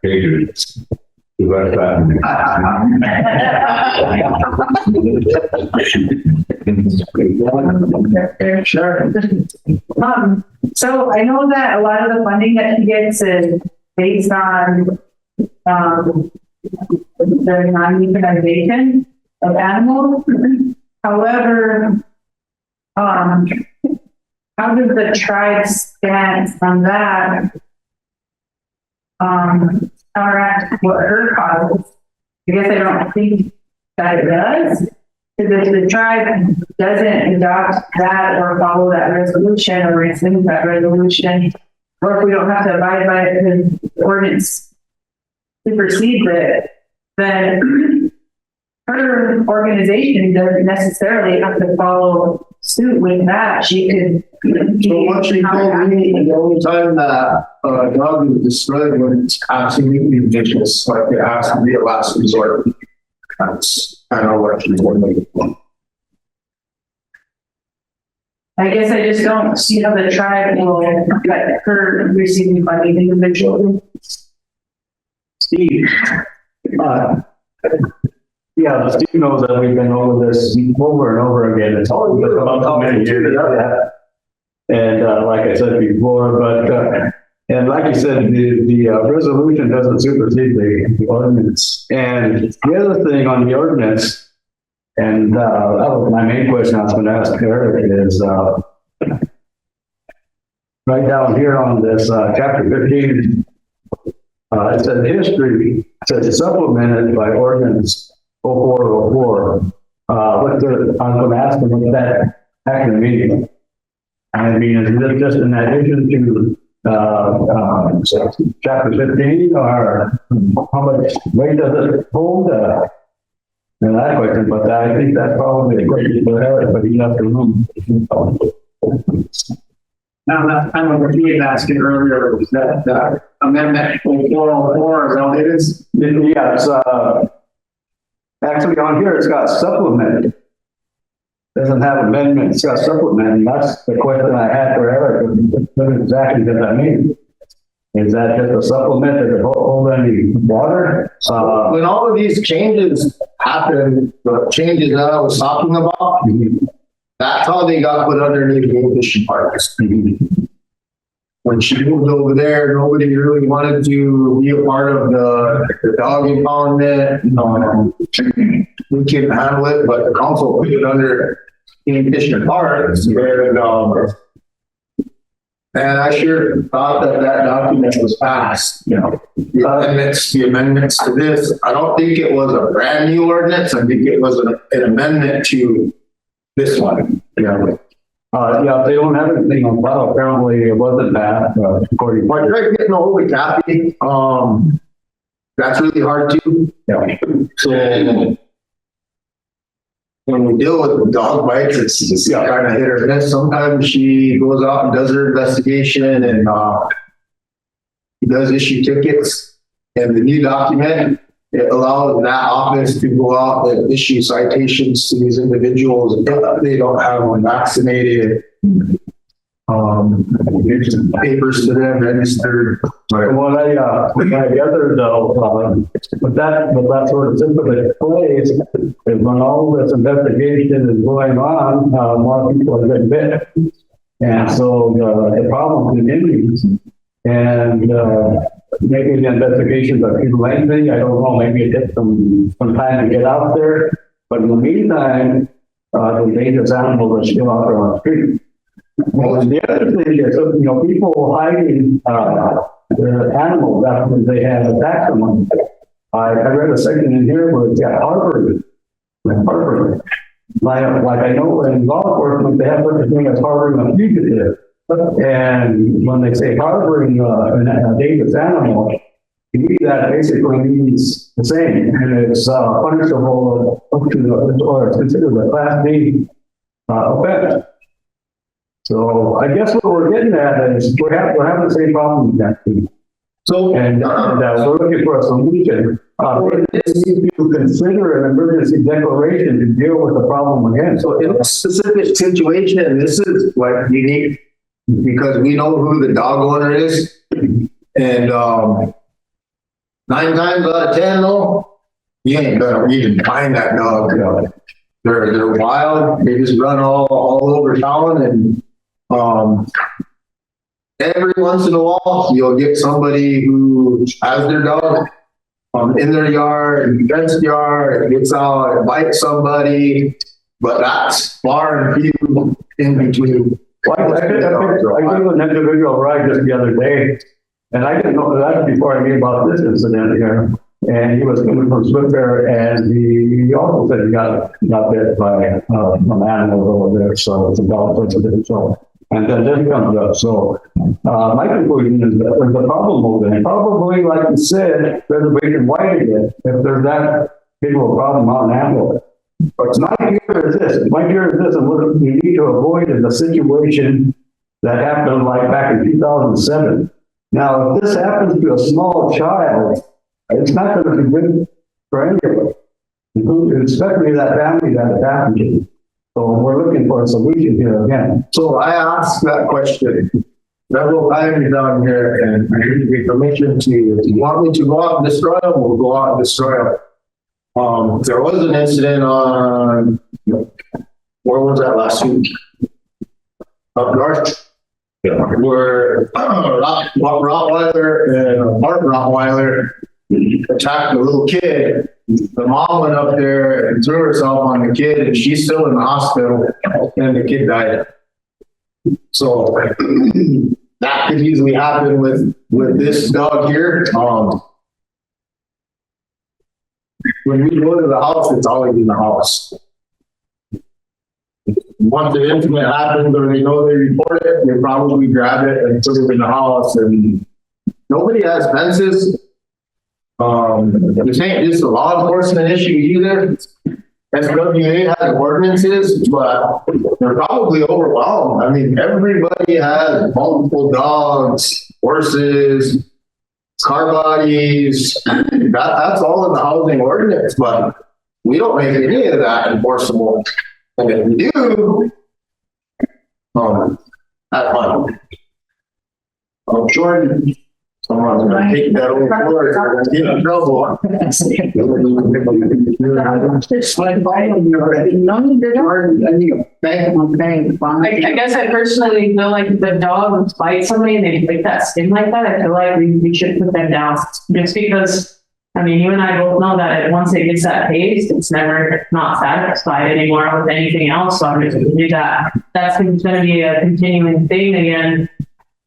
cages. Sure. So I know that a lot of the funding that she gets is based on, the non-euthanization of animals. However, how does the tribe stand on that? Counteract what her causes. I guess I don't think that it does. Because if the tribe doesn't adopt that or follow that resolution or rescind that resolution, or if we don't have to abide by it because the ordinance supersedes it, then her organization doesn't necessarily have to follow suit with that. She could. So what she told me, the only time that a dog is destroyed when it's absolutely vicious, like it has to be a last resort. That's kind of what she told me. I guess I just don't see how the tribe will let her receiving funding individually. Steve, yeah, Steve knows that we've been over this over and over again. It's always been about how many years. Yeah. And like I said before, but and like you said, the resolution doesn't supersede the ordinance. And the other thing on the ordinance, and that was my main question I was going to ask Eric, is right down here on this chapter 15, it says history, it says supplemented by ordinance 0404. I'm going to ask them what that actually means. I mean, is it just in addition to chapter 15, or how much weight does it hold? And that question, but I think that's probably a question for Eric, but he left the room. Now, that kind of what he had asked earlier, was that amendment 404, is that what it is? Yeah, it's actually on here, it's got supplement. Doesn't have amendment, it's got supplement, and that's the question I had for Eric. What exactly does that mean? Is that just a supplement? Does it hold any water? When all of these changes happened, the changes that I was talking about, that's how they got put underneath the fishing parks. When she moved over there, nobody really wanted to be a part of the dog impoundment. We couldn't handle it, but the council put it under fishing parks. And I sure thought that document was passed, the amendments to this. I don't think it was a brand new ordinance. I think it was an amendment to this one. Yeah, they don't have anything on file. Apparently it wasn't that, according to. I tried getting a hold of Kathy. That's really hard too. Yeah. So when we deal with dog bites, it's kind of hit or miss. Sometimes she goes out and does her investigation and does issue tickets. And the new document, it allows that office to go out and issue citations to these individuals if they don't have them vaccinated. Papers to them registered. What I gathered though, with that sort of simple place, is when all this investigation is going on, more people are getting bit. And so the problem continues. And maybe the investigations are too lengthy. I don't know, maybe it takes some time to get out there. But in the meantime, the dangerous animals are still out there on the street. Well, the other thing is, people hiding their animals after they have attacked someone. I read a section in here where it's got harboring. Like I know in law enforcement, they have such a thing as harboring a fugitive. And when they say harboring a dangerous animal, to me, that basically means the same, and it's punishable up to the, or it's considered a Class B offense. So I guess what we're getting at is we're having the same problem with that too. So, and we're looking for a solution. We need to consider an emergency declaration to deal with the problem again. So in a specific situation, this is like unique because we know who the dog owner is. And 9 times out of 10, though, you ain't gonna even find that dog. They're wild. They just run all over town, and every once in a while you'll get somebody who has their dog in their yard, fenced yard, it gets out and bites somebody, but that's far and few in between. Well, I gave an individual a ride just the other day, and I didn't know that before I knew about this incident here. And he was coming from Swiftbear, and he also said he got bit by some animals over there, so it's a dog. So, and then this comes up. So my conclusion is that there's a problem over there. Probably, like you said, reservation wide again, if there's that big of a problem on animals. But my fear is this. My fear is this, and what we need to avoid is a situation that happened like back in 2007. Now, if this happens to a small child, it's not going to be good for any of us, especially that family that it happened to. So we're looking for a solution here again. So I asked that question several times down here, and I didn't get permission to. If you want me to go out and destroy them, we'll go out and destroy them. There was an incident on, where was that last week? Up north. Where Rottweiler and a Mark Rottweiler attacked a little kid. The mom went up there and threw herself on the kid, and she's still in the hospital, and the kid died. So that could easily happen with this dog here. When we go to the house, it's always in the house. Once the incident happens or they know they report it, they probably grab it and put it in the house. And nobody has fences. This ain't just a law enforcement issue either. SWA has ordinances, but they're probably overwhelmed. I mean, everybody has multiple dogs, horses, car bodies. That's all in the housing ordinance, but we don't make any of that enforceable. And if we do, that's fine. I'm sure someone's gonna take that over for it, or get in trouble. I guess I personally feel like if the dog bites somebody and they break that skin like that, I feel like we should put them down. Just because, I mean, you and I both know that once it gets that taste, it's never not satisfied anymore with anything else. So I'm just gonna do that. That's going to be a continuing thing again.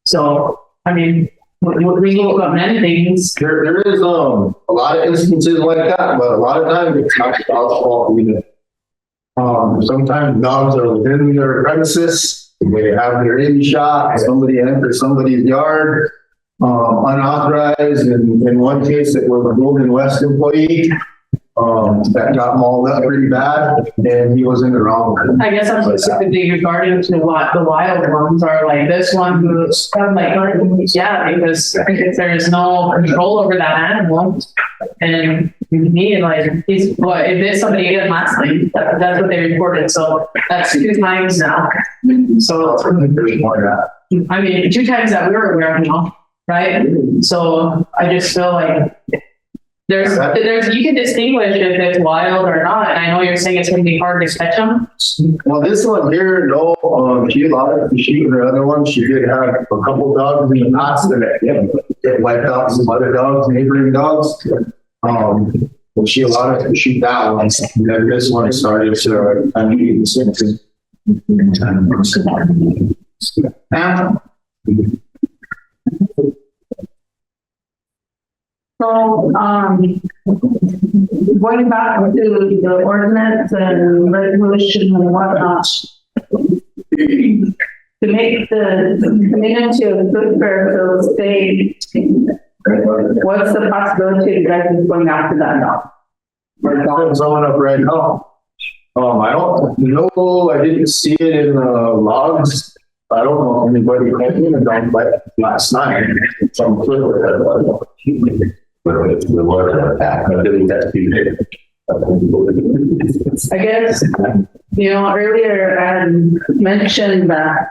So, I mean, we look up many things. There is a lot of instances like that, but a lot of times it's not the dog's fault either. Sometimes dogs are within their premises, they have their in shot, somebody enters somebody's yard, unauthorized. In one case, it was a Golden West employee that got mauled up pretty bad, and he was in the wrong. I guess I'm specifically regarding to what the wild ones are, like this one who's kind of like, yeah, because if there's no control over that animal, and you need like, if it's somebody ate it last night, that's what they reported. So that's 2 times now. So I mean, 2 times that we were aware of now, right? So I just feel like there's you can distinguish if it's wild or not. And I know you're saying it's going to be hard to catch them. Well, this one here, no, she allowed to shoot her other one. She did have a couple dogs in the past that wiped out some other dogs, neighboring dogs. Well, she allowed us to shoot that one. And then this one started to, I mean, the same thing. So, Going back to the ordinance and resolution and whatnot, to make the community of good feel safe, what's the possibility of you guys is going after that now? There's someone up right now. I don't know, I didn't see it in the logs. I don't know if anybody called me about it last night. Some clear with that. I guess, earlier I had mentioned that,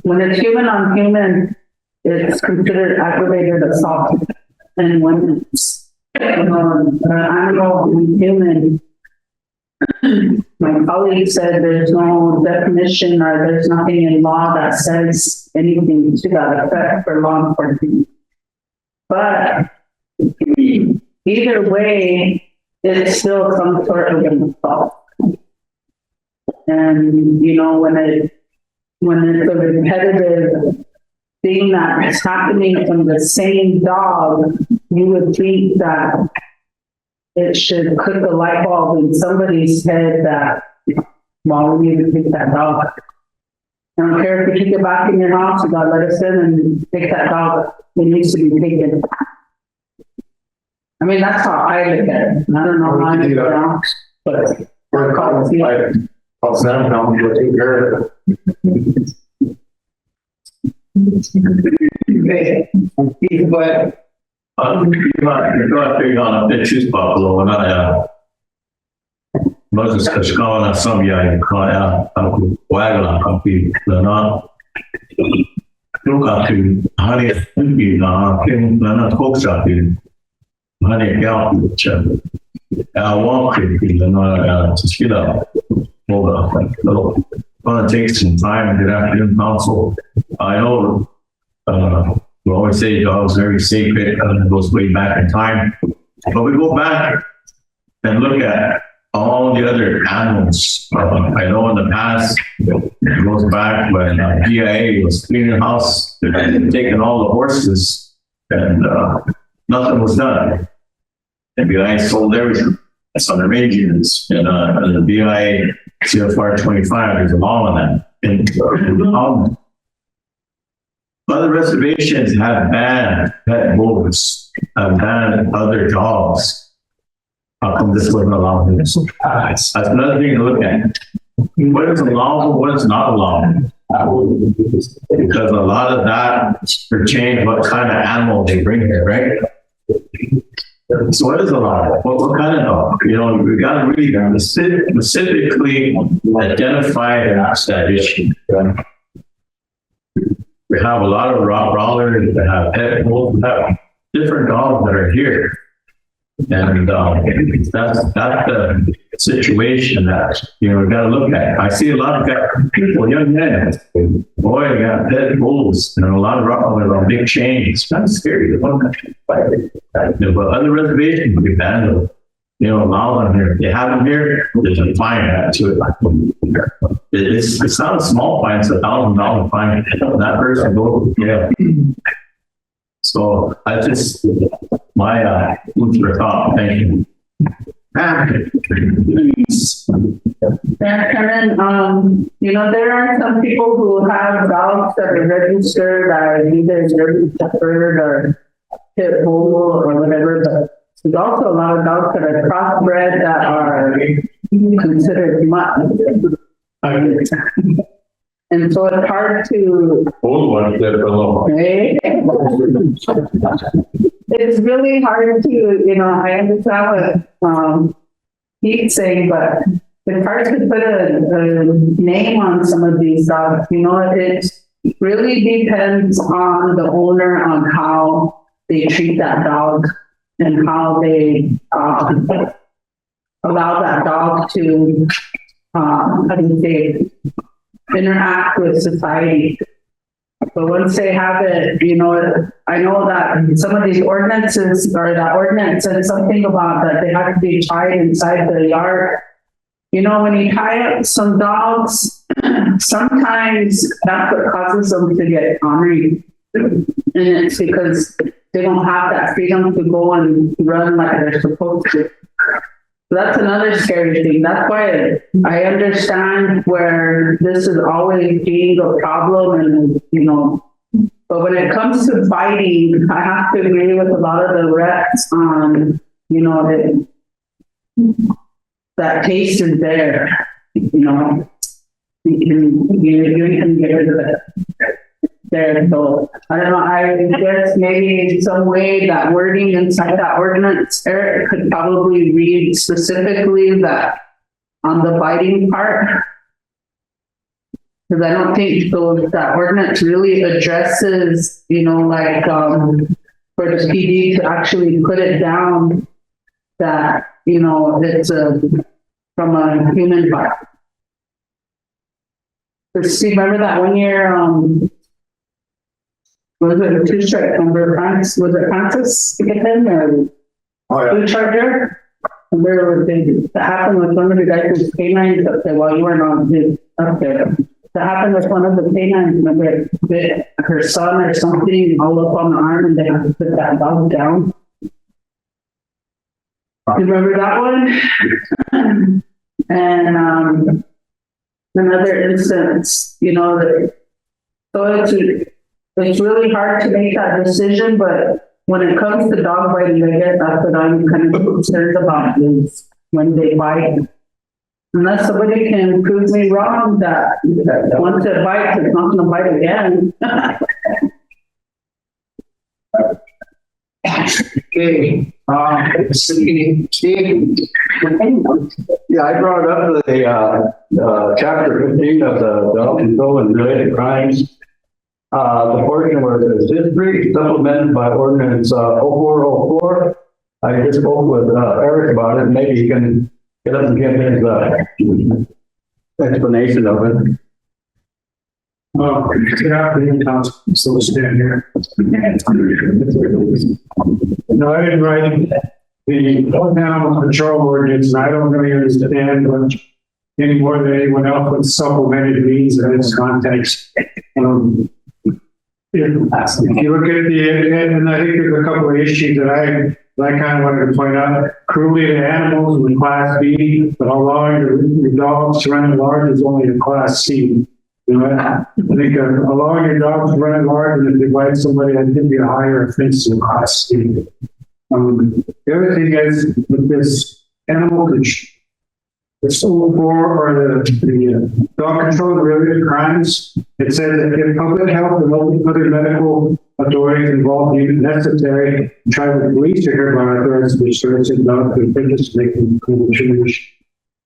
when it's human on human, it's considered aggravated assault. And when it's, animal on human, my colleague said there's no definition or there's nothing in law that says anything to that effect for law enforcement. But either way, it's still some sort of an assault. And, when it's a repetitive thing that's happening from the same dog, you would think that it should click a light bulb in somebody's head that, well, we need to take that dog. I don't care if you take it back in your house, you gotta let us in and take that dog. It needs to be taken. I mean, that's how I look at it. I don't know how it goes, but We're calling it. I'll send them, we'll take care of it. okay. But you're not big on a pitches buffalo, and Moses Kashkana, some young cry wagon company, they're not. Look up to honey, not folks out here. Honey, gal, I walk it, just get up. Hold up, gonna take some time, good afternoon, council. I know, we always say dogs very sacred, and it goes way back in time. But we go back and look at all the other animals. I know in the past, it goes back when GIA was cleaning house and taking all the horses, and nothing was done. And BIA sold everything. That's under maintenance. And the BIA CFR 25, there's a law on that. And other reservations have banned pet wolves, have banned other dogs. How come this wasn't allowed? That's another thing to look at. What is allowable, what is not allowable? Because a lot of that pertains what kind of animal they bring here, right? So what is allowed? What kind of dog? We got to really specifically identify that issue. We have a lot of Rottweilers that have pet wolves, have different dogs that are here. And that's the situation that, we got to look at. I see a lot of people, young men, boy, they got pet wolves, and a lot of Rottweilers on big chains. That's scary. But other reservations, we ban them. Allow them here. If they have them here, there's a fine to it. It's not a small fine, it's $1,000 fine. That person goes, So I just, my food for thought. Thank you. And there are some people who have dogs that are registered as either German Shepherd or Pit Bull or whatever, but there's also a lot of dogs that are crossbred that are considered mutt. And so it's hard to. It's really hard to, I understand what Pete's saying, but it's hard to put a name on some of these dogs. It really depends on the owner on how they treat that dog and how they allow that dog to, interact with society. But once they have it, I know that some of these ordinances or that ordinance said something about that they have to be tied inside the yard. When you tie up some dogs, sometimes that's what causes them to get ornery. And it's because they don't have that freedom to go and run like they're supposed to. So that's another scary thing. That's why I understand where this is always being a problem and, you know, but when it comes to fighting, I have to agree with a lot of the reps on, you know, that taste is there, you know, you can get rid of it there. So I don't know, I guess maybe some way that wording inside that ordinance, Eric could probably read specifically that on the biting part. Because I don't think that ordinance really addresses, you know, like for the PD to actually put it down that, you know, it's from a human bite. See, remember that 1 year, was it a 2-strike number? Was it Francis to get him or food charger? And there was that happened with one of the guys' canines up there while you weren't on up there. That happened with one of the canines, remember, bit her son or something all up on the arm and they had to put that dog down. You remember that one? And another instance, you know, so it's really hard to make that decision, but when it comes to dog biting, I guess that's what I'm kind of concerned about is when they bite. Unless somebody can prove me wrong that once it bites, it's not going to bite again. Okay, Steve. Yeah, I brought up the chapter 15 of the dog control and related crimes. The portion where it says history supplemented by ordinance 0404. I just spoke with Eric about it. Maybe he can get up and give his explanation of it. Good afternoon, Council. So stand here. No, I didn't write the animal control ordinance, and I don't really understand much any more than anyone else what supplemented means in its context. If you look at and I think there's a couple of issues that I kind of wanted to point out. Cruelty to animals in Class B, but allowing your dogs to run at large is only a Class C. You know, I think allowing your dog to run at large and if they bite somebody, I think be a higher offense in Class C. The other thing is with this animal control, the SO4 or the dog control related crimes, it says that if public health and local other medical authorities involved deem it necessary, tribal police are hereby authorized to research and dog to purchase, making change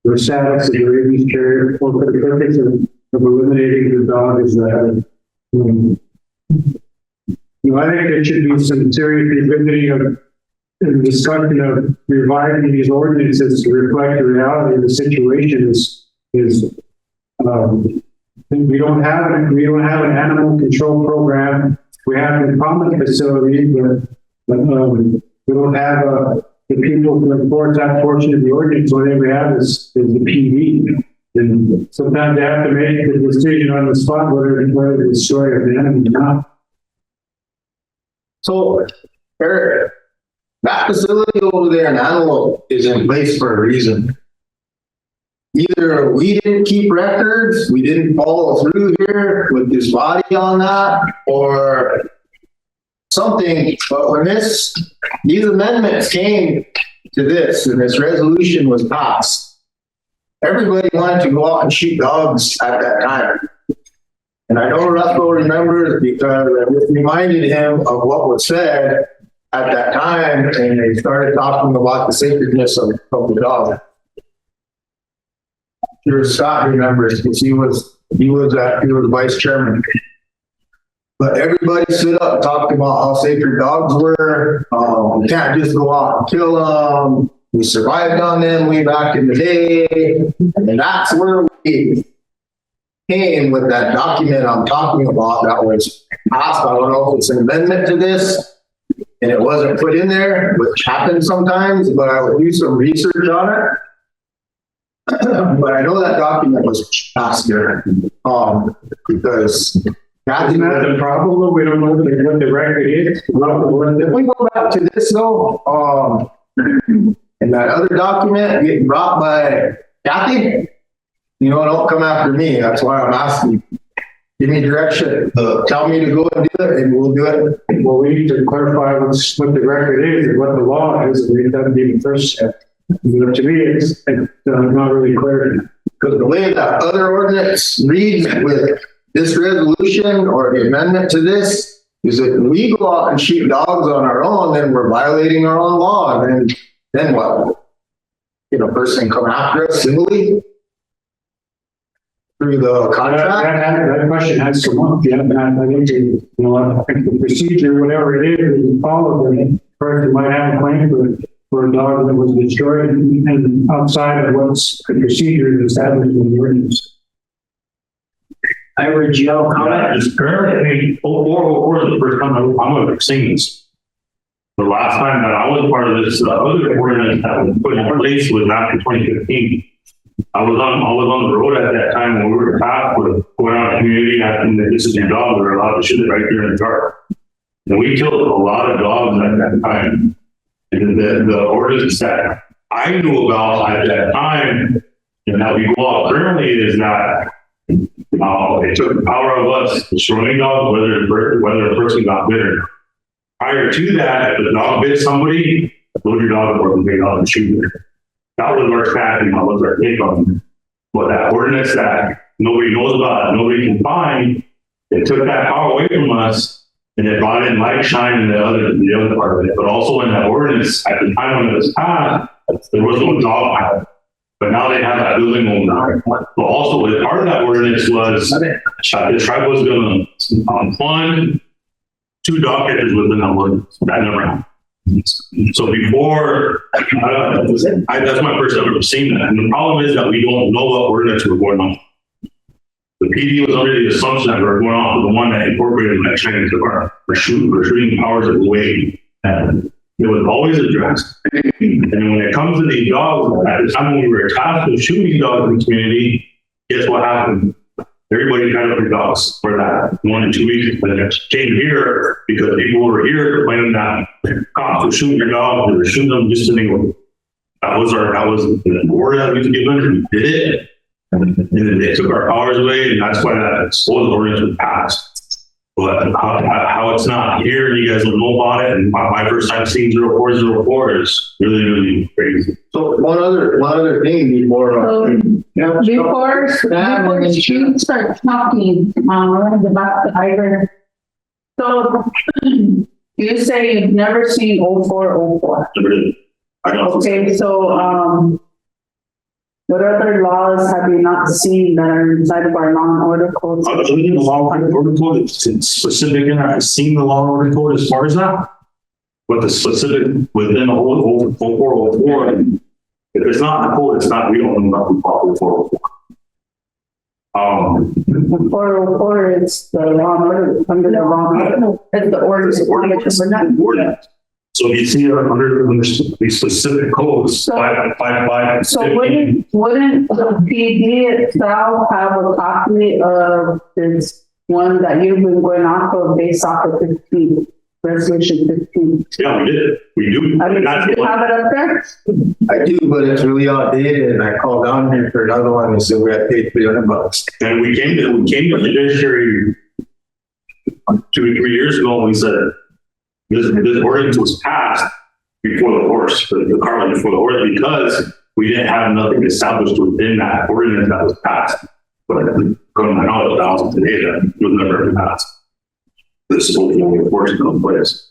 the status of the rabies carrier or for the purpose of eliminating the dog is that. I think there should be some serious revisiting of the discussion of revising these ordinances to reflect the reality of the situation we don't have an animal control program. We have an common facility, but we don't have the people to enforce that portion of the ordinance. What we have is the PD. And sometimes they have to make the decision on the spot whether to destroy the animal or not. So, Eric, that facility over there in Antelope is in place for a reason. Either we didn't keep records, we didn't follow through here with this body on that, or something. But when these amendments came to this and this resolution was passed, everybody wanted to go out and shoot dogs at that time. And I know Russell remembers because I just reminded him of what was said at that time, and they started talking about the sacredness of the dog. Sure, Scott remembers because he was vice chairman. But everybody stood up and talked about how sacred dogs were. We can't just go out and kill them. We survived on them way back in the day, and that's where we came with that document I'm talking about that was passed. I don't know if it's an amendment to this. And it wasn't put in there, which happens sometimes, but I would do some research on it. But I know that document was passed there because Isn't that the problem? We don't know what the record is. If we go back to this though, and that other document getting brought by Kathy, don't come after me. That's why I'm asking. Give me direction. Tell me to go and do it, and we'll do it. Well, we need to clarify what the record is and what the law is, and we haven't even first step. To me, it's not really clear. Because the way that other ordinance reads with this resolution or the amendment to this is that we go out and shoot dogs on our own, then we're violating our own law, and then what? A person come after us civilly? Through the contract? That question has come up. Yeah, I think the procedure, whatever it is followed, the person might have a claim for a dog that was destroyed and outside of what's the procedure established in the ordinance. I heard Joe comment. Currently, or the first time I'm ever seeing this. The last time that I was part of this, other ordinance that was put in place was after 2015. I was on the road at that time when we were tasked with going out in the community asking that this is your dog, we were allowed to shoot it right there in the dark. And we killed a lot of dogs at that time. And the ordinance that I knew about at that time, and that we go out currently, is that it took the power of us destroying dogs, whether a person got bitten. Prior to that, if the dog bit somebody, load your dog or take out and shoot it. That was our strategy, that was our take on it. But that ordinance that nobody knows about, nobody can find, it took that power away from us, and it brought in light, shine, and the other part of it. But also in that ordinance, at the time when it was passed, there was no dog power. But now they have that building owner. But also, part of that ordinance was the tribe was going to fund 2 dog catchers within that ordinance. That never happened. So before, that's my first time ever seen that. And the problem is that we don't know what ordinance we're going on. The PD was under the assumption that we're going off of the one that incorporated that Chinese department for shooting powers of the way. And it was always addressed. And when it comes to these dogs, at the time when we were tasked with shooting dogs in the community, guess what happened? Everybody kind of their dogs for that 1 and 2 weeks. But it came here because people were here complaining that cops were shooting their dogs, they were shooting them just to make them. That was the order that we was given. We did it. And then they took our powers away, and that's why that supposed ordinance was passed. But how it's not here, and you guys don't know about it, and my first time seeing 0404 is really, really crazy. So one other thing before she starts talking, about the Iver. So you say you've never seen 0404. Okay, so what other laws have you not seen that are inside of our law and order code? The law and order code is specific, and I've seen the law and order code as far as that. But the specific within the whole 0404, if it's not in the code, it's not, we don't know nothing about 0404. 404 is the law and order, under the law and order. It's the ordinance. So if you see it under these specific codes, 555. So wouldn't the PD itself have a copy of this one that you've been going off of based off of 15, resolution 15? Yeah, we did. We do. Do you have it up there? I do, but it's really outdated, and I called down here for another one and said we had to pay $300. And we came to the Budgetary 2 or 3 years ago, and we said, this ordinance was passed before the horse, the cart before the horse, because we didn't have nothing established within that ordinance that was passed. But going to my knowledge, thousands today that was never passed. This is what the enforcement in place.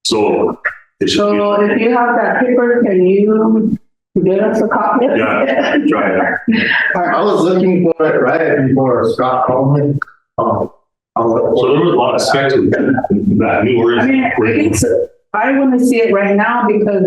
So if you have that paper, can you get us a copy? Yeah, try it. I was looking for it right before Scott called me. So there was a lot of specs with that new ordinance. I want to see it right now because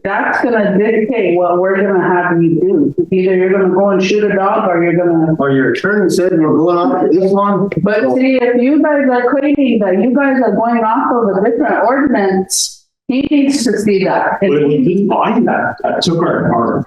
that's gonna dictate what we're gonna have you do. Either you're gonna go and shoot a dog, or you're gonna. Or your attorney said we're going on to this one. But see, if you guys are claiming that you guys are going off of a different ordinance, he needs to see that. But we didn't find that. That took our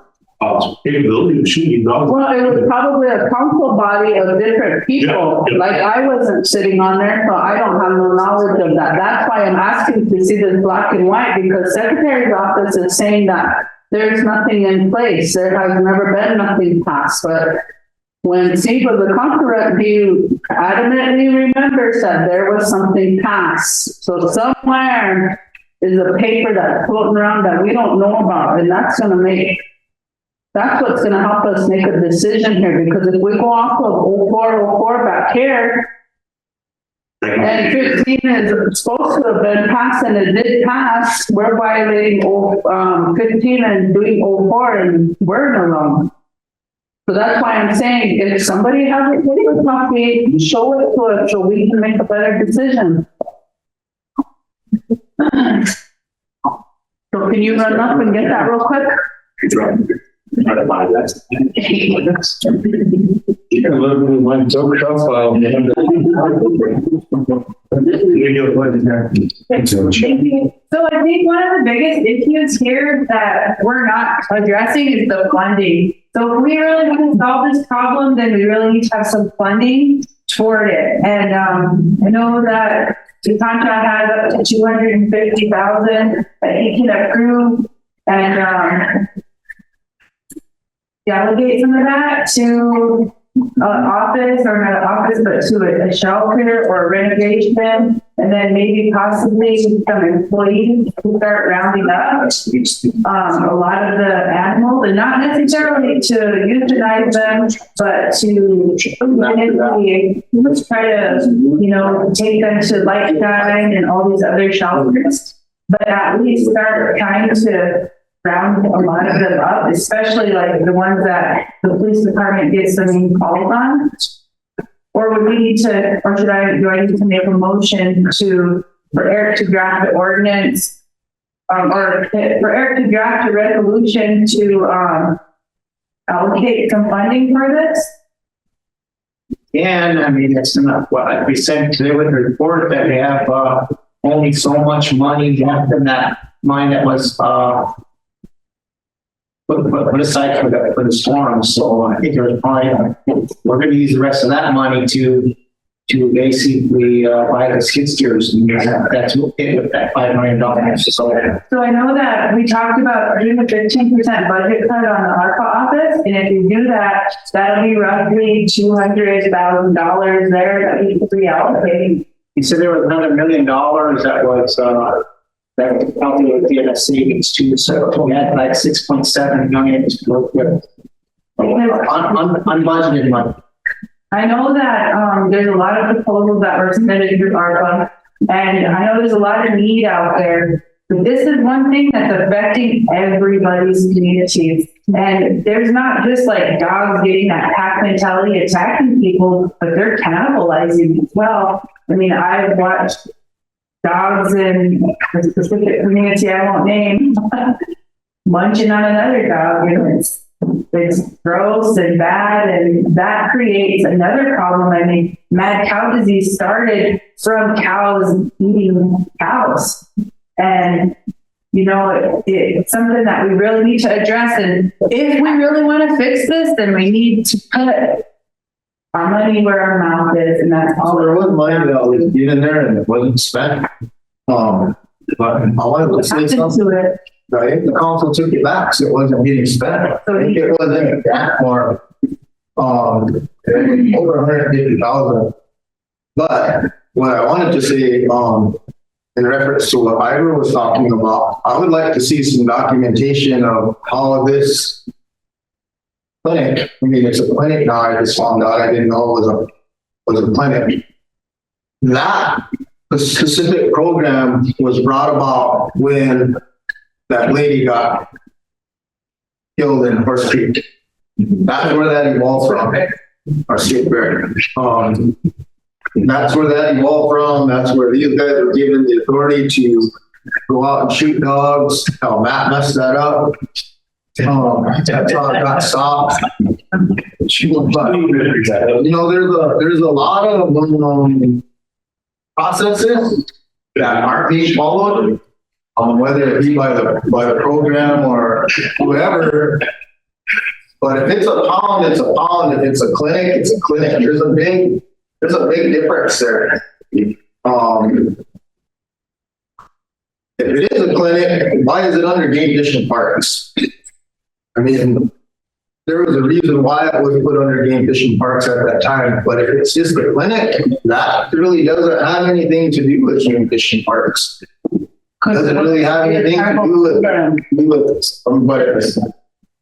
capability of shooting dogs. Well, it was probably a council body of different people. Yeah, yeah. Like I wasn't sitting on there, so I don't have no knowledge of that. That's why I'm asking to see this black and white, because Secretary's office is saying that there's nothing in place. There has never been nothing passed, but when Steve was the conference, he adamantly remembers that there was something passed. So somewhere is a paper that's floating around that we don't know about, and that's what's gonna help us make a decision here, because if we go off of 04 back here, and 15 is supposed to have been passed and it did pass, we're violating 15 and doing 04, and we're in the wrong. So that's why I'm saying, if somebody has a paper copy, show it to us so we can make a better decision. So can you run up and get that real quick? Try to buy that. You can look at my joke shop file. So I think one of the biggest issues here that we're not addressing is the funding. So if we really want to solve this problem, then we really need to have some funding toward it. And I know that the contract has up to $250,000 that he can approve and delegate some of that to office, or not an office, but to a shelter or a renovation, and then maybe possibly some employees who start rounding up a lot of the animals, and not necessarily to euthanize them, but to try to, take them to Lifeline and all these other shelters, but at least start trying to round a lot of them up, especially like the ones that the police department gets so many calls on. Or would we need to, or do I need to make a motion for Eric to draft the ordinance, or for Eric to draft a resolution to allocate some funding for this? And I mean, it's not what we sent today with the report that we have only so much money left in that mine that was put aside for the storm. So I think there's probably, we're going to use the rest of that money to basically buy the skid steers. And that's it with that $5 million. So I know that we talked about doing a 15% budget cut on the ARPA office, and if you do that, that'll be roughly $200,000 there that we could reallocate. He said there was another $1 million that was calculated the savings too. So we had like 6.7 million to work with unbudgeted money. I know that there's a lot of proposals that were submitted through ARPA, and I know there's a lot of need out there. But this is one thing that's affecting everybody's communities. And there's not just like dogs getting that pack mentality attacking people, but they're cannibalizing as well. I mean, I've watched dogs in a specific community I won't name munching on another dog, and it's gross and bad, and that creates another problem. I mean, mad cow disease started from cows eating cows, and it's something that we really need to address. And if we really want to fix this, then we need to put our money where our mouth is, and that's all. There was money that was in there and it wasn't spent. But I wanted to say something. Right? The council took it back, so it wasn't getting spent. I think it wasn't that far. Over 150,000. But what I wanted to say, in reference to what Ira was talking about, I would like to see some documentation of how this clinic, I mean, it's a clinic now, I just found out, I didn't know it was a clinic. That specific program was brought about when that lady got killed in Horse Creek. That's where that evolved from, our state fair. That's where that evolved from. That's where these guys were given the authority to go out and shoot dogs. How Matt messed that up. That's how it got stopped. But, there's a lot of processes that aren't being followed, whether it be by the program or whoever. But if it's a pound, it's a pound. If it's a clinic, it's a clinic. There's a big difference there. If it is a clinic, why is it under game fish and parks? I mean, there was a reason why it was put under game fish and parks at that time, but if it's just a clinic, that really doesn't have anything to do with game fish and parks. Doesn't really have anything to do with but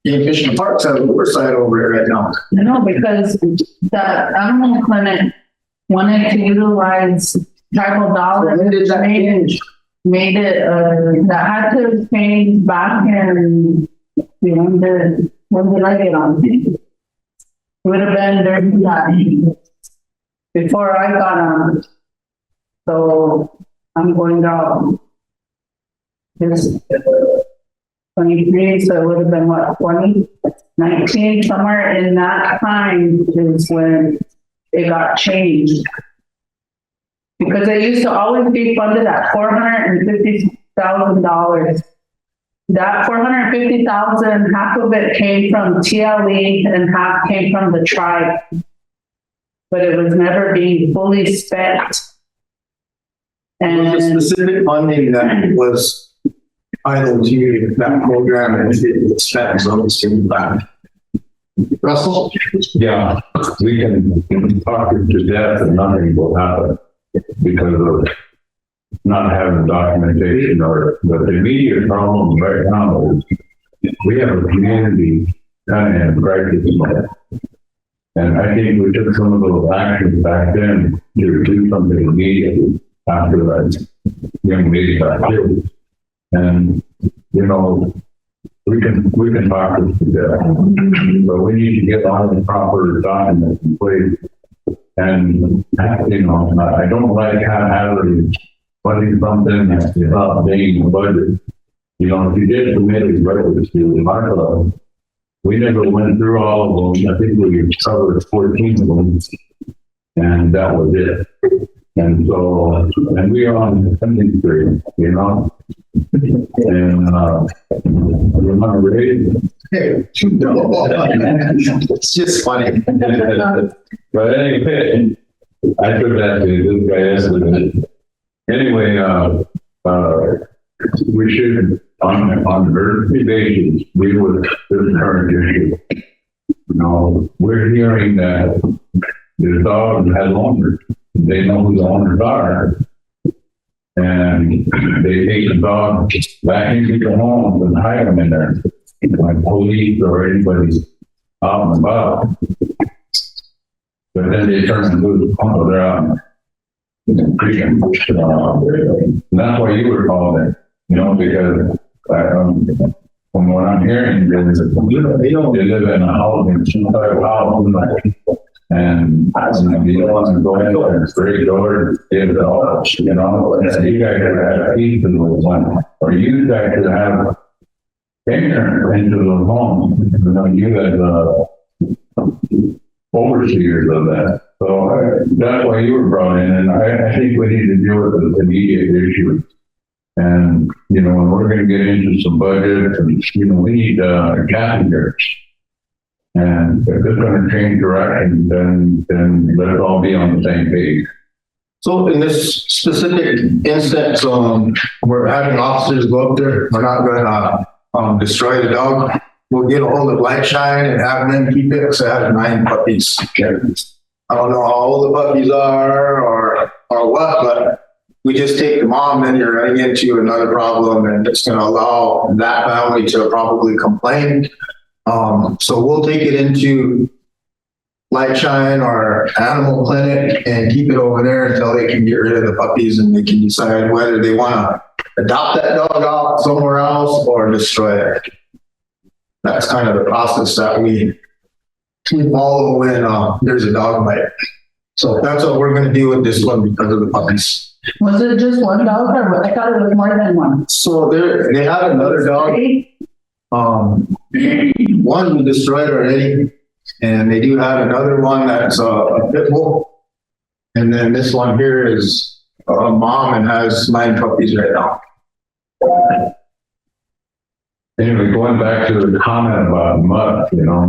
game fish and parks have oversight over it right now. No, because the animal clinic wanted to utilize tribal dollars. When did that change? Made it, that had to change back in, when did I get on? It would have been during that, before I got on. So I'm going down. This 23, so it would have been what, 2019, somewhere in that time is when it got changed. Because it used to always be funded at $450,000. That $450,000, half of it came from TLE and half came from the tribe. But it was never being fully spent. And the specific funding that was idle to that program and it spent, so it's getting back. Russell? Yeah, we can talk it to death and nothing will happen because of not having documentation but the immediate problem right now is we have a community kind of in crisis mode. And I think we took some of those actions back then to do something immediately after that young lady got killed. And, you know, we can talk this to death, but we need to get all the proper documents in place. And, you know, I don't like having funding something without paying the budget. You know, if you did committee budgets to Martha, we never went through all of them. I think we covered 14 of them, and that was it. And so, and we are on the funding period, you know, and we're not ready. It's just funny. But anyway, I took that to this guy yesterday. Anyway, we should, on emergency basis, we would, this current issue. You know, we're hearing that the dog has owners. They know who the owners are. And they take the dog back into the homes and hide them in there. Like police or anybody out and about. But then they turn and lose the pump, they're out. And that's why you were called it, you know, because from what I'm hearing, they live in a house, and you don't want to go in there and break doors, give it all, you know, and you guys could have peace in those ones, or you guys could have entrance into those homes, you know, you as overseers of that. So that's why you were brought in, and I think we need to deal with the immediate issue. And, you know, when we're going to get into some budgets, and, you know, we need calendars. And if it's going to change direction, then let's all be on the same page. So in this specific instance, we're having officers go up there. We're not going to destroy the dog. We'll get a hold of Lightshine and have them keep it. So I have 9 puppies. I don't know how old the puppies are or what, but we just take the mom, then you're running into another problem, and it's going to allow that family to probably complain. So we'll take it into Lightshine or Animal Clinic and keep it over there until they can get rid of the puppies and they can decide whether they want to adopt that dog out somewhere else or destroy it. That's kind of the process that we follow when there's a dog bite. So that's what we're going to do with this one because of the puppies. Was it just one dog or what? I thought it was more than one. So they have another dog. One we destroyed already, and they do have another one that's a pit bull. And then this one here is a mom and has 9 puppies right now. Anyway, going back to the comment about mud, you know.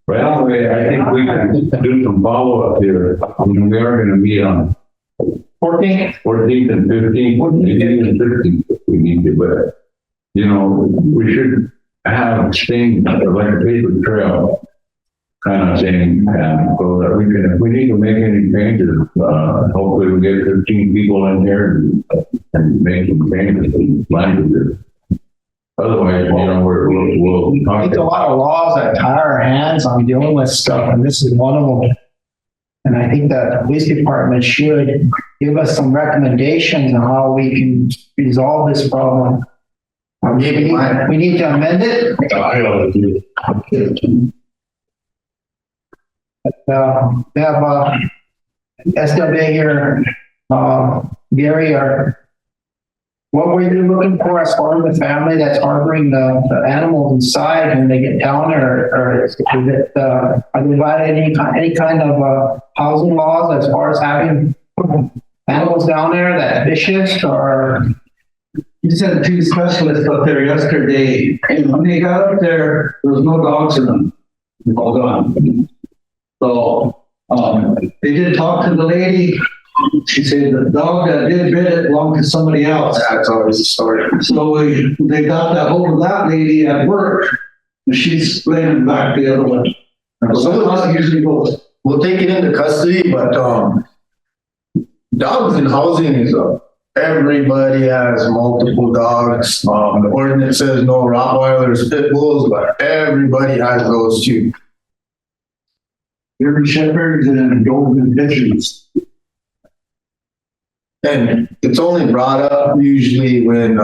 Well, I think we can do some follow-up here. We are gonna meet on 14th and 15th, maybe even 15th if we need to, but, you know, we should have things like a paper trail kind of thing, and so that we can, if we need to make any changes, hopefully we get 15 people in here and make some changes in languages. Otherwise, you know, we'll talk. It's a lot of laws that tie our hands on dealing with stuff, and this is one of them. And I think that the police department should give us some recommendations on how we can resolve this problem. We need to amend it. We have SWA here, Gary, what were you looking for as far as the family that's harboring the animals inside when they get down there? Or is it, are they providing any kind of housing laws as far as having animals down there that's vicious, or? You sent 2 specialists up there yesterday, and when they got up there was no dogs in them. They're all gone. So, they did talk to the lady. She said the dog that did bit it belonged to somebody else. That's always the story. So they got that hold of that lady at work, and she's blaming back the other one. So that's how it usually goes. We'll take it into custody, but dogs in housing is everybody has multiple dogs. The ordinance says no Rottweilers, pit bulls, but everybody has those too. German shepherds and golden pigeons. And it's only brought up usually when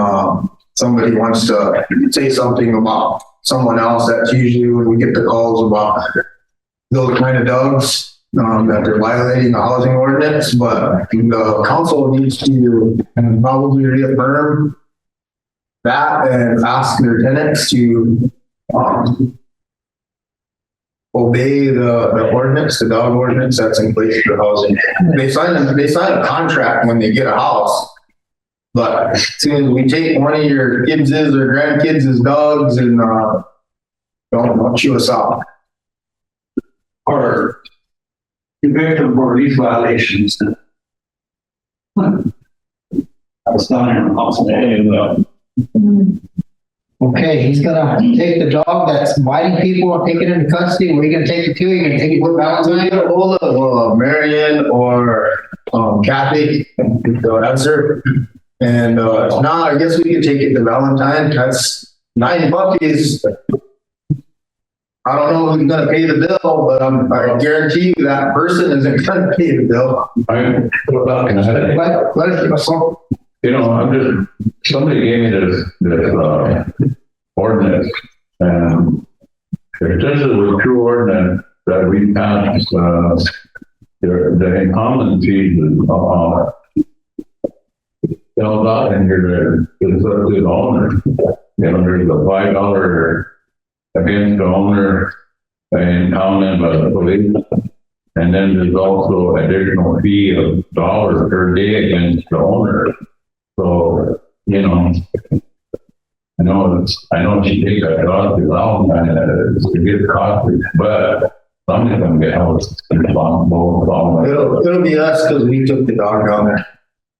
somebody wants to say something about someone else. That's usually when we get the calls about those kind of dogs, that they're violating the housing ordinance. But the council needs to probably reaffirm that and ask their tenants to obey the ordinance, the dog ordinance that's in place for housing. They sign a contract when they get a house, but as soon as we take one of your kids' or grandkids' dogs and don't chew us out. Or convict them for these violations. I was down here in the house today. Okay, he's gonna take the dog that's biting people and take it into custody. Where are you gonna take it to? You're gonna take it to We'll get a hold of Marion or Kathy, the answer. And now I guess we can take it to Valentine. That's $9. I don't know who's gonna pay the bill, but I guarantee you that person isn't gonna pay the bill. You know, somebody gave me this ordinance, and if this is a true ordinance that we passed, the common fees spelled out in here that it's up to the owner. You know, there's a $5 against the owner and counted by the police. And then there's also additional fee of $1 per day against the owner. So, you know, I know she takes that dog to Valentine, it's a good costly, but some of them get held responsible. It'll be us because we took the dog down there.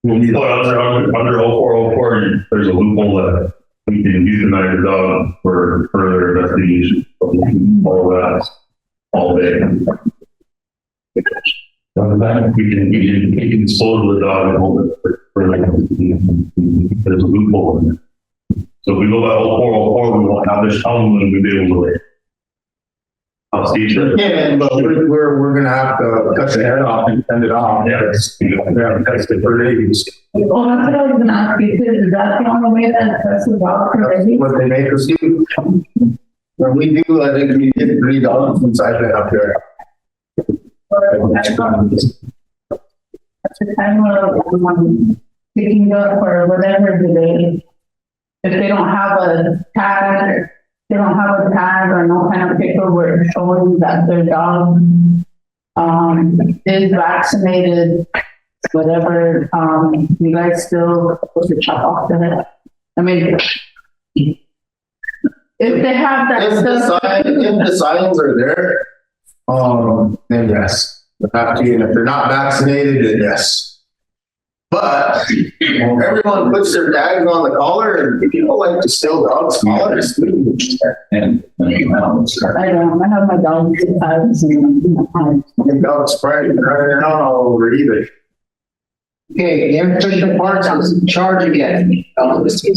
Under 0404, there's a loophole that we can euthanize the dog for further investigation. All that, all day. We can dispose of the dog and hold it for there's a loophole in it. So if we go by 0404, we won't have this problem and we'll be able to Yeah, but we're gonna have to cut the head off and send it off. Yeah, that's the for rabies. Well, that's what I was gonna ask you, because is that the only way that that's the dog for rabies? What they make us do. When we do, I think we get $3 since I've been up there. At the time of picking up or whatever, if they don't have a tag, or no kind of paperwork showing that their dog is vaccinated, whatever, you guys still supposed to chop off the head? I mean, if they have that If the signs are there, then yes, they have to, and if they're not vaccinated, then yes. But everyone puts their tags on the collar, and people like to steal dogs' collars. And I have my dog. the dogs running around all over either. Okay, the infantry parts is in charge again. Let's have,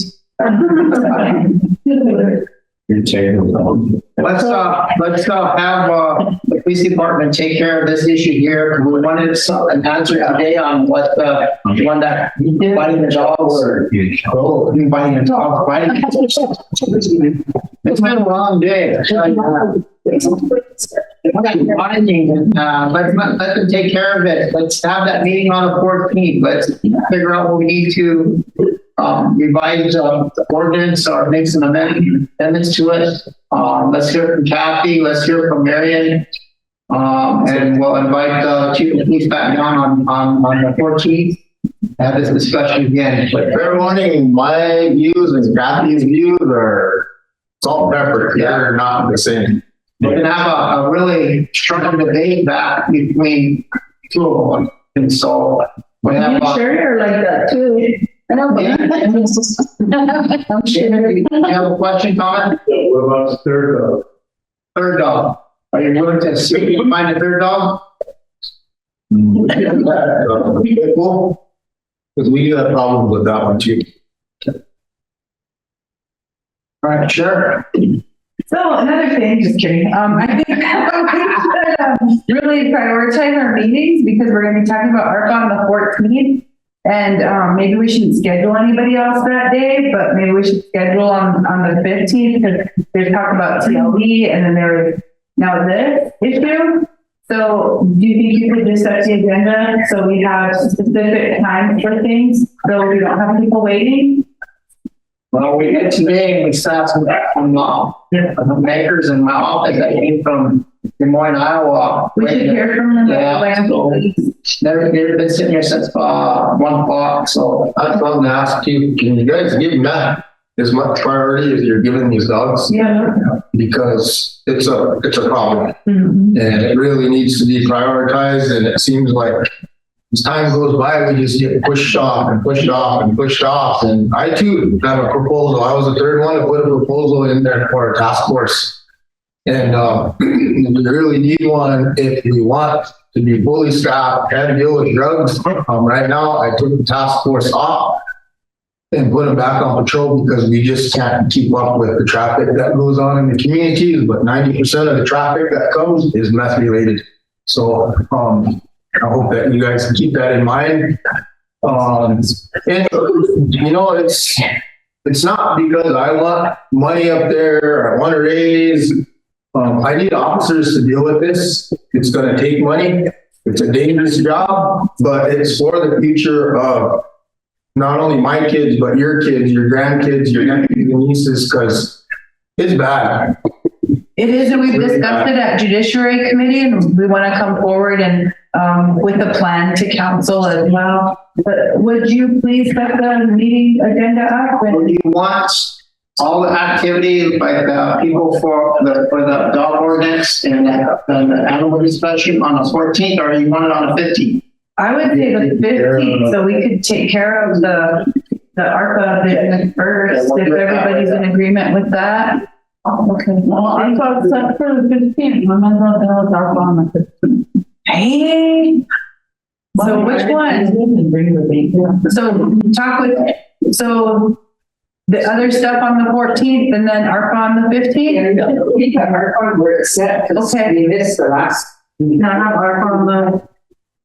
the police department take care of this issue here. We wanted an answer today on what, one that biting the dogs or, biting the dogs, biting. It's been a long day. Let them take care of it. Let's have that meeting on the 14th. Let's figure out what we need to revise the ordinance or make some amendments to it. Let's hear from Kathy. Let's hear from Marion. And we'll invite the chief of police back down on the 14th. Have this discussion again. But they're wanting my views and Kathy's views are salt and pepper. They're not the same. We're gonna have a really strong debate back between two of them. And so we have. Sure, you're like that too. I know, but I'm sure. You have a question, comment? What about the third dog? Third dog. Are you willing to see if you can find a third dog? Cool. Because we do have problems with that one too. All right, sure. So another thing, just kidding. I think we should really prioritize our meetings because we're going to be talking about ARPA on the 14th. And maybe we shouldn't schedule anybody else that day, but maybe we should schedule on the 15th because there's talk about TLE and then there is now this issue. So do you think you could just set the agenda so we have specific times for things so we don't have people waiting? Well, we did today and we sat from the makers in my office that came from Des Moines, Iowa. We should hear from them. Yeah, so they've been sitting here since 1 o'clock. So I was going to ask you, can you guys give that as much priority as you're giving these dogs? Yeah. Because it's a problem. Mm-hmm. And it really needs to be prioritized. And it seems like as time goes by, we just get pushed off and pushed off and pushed off. And I too have a proposal. I was the third one to put a proposal in there for a task force. And we really need one if we want to be fully staffed and deal with drugs. Right now, I took the task force off and put them back on patrol because we just can't keep up with the traffic that goes on in the communities. But 90% of the traffic that comes is meth related. So I hope that you guys can keep that in mind. And you know, it's not because I want money up there or I want to raise. I need officers to deal with this. It's going to take money. It's a dangerous job, but it's for the future of not only my kids, but your kids, your grandkids, your nephews and nieces, because it's bad. It is, and we've discussed it at Judiciary Committee, and we want to come forward and with a plan to council as well. But would you please set the meeting agenda up? do you want all the activity like people for the dog ordinance and the animal inspection on the 14th, or you want it on the 15th? I would say the 15th, so we could take care of the ARPA business first, if everybody's in agreement with that. Okay. well, I thought set for the 15th. Remember that was ARPA on the 15th. Hey. So which one? So talk with, so the other stuff on the 14th and then ARPA on the 15th? We have ARPA where it's set, because we missed the last. I have ARPA on the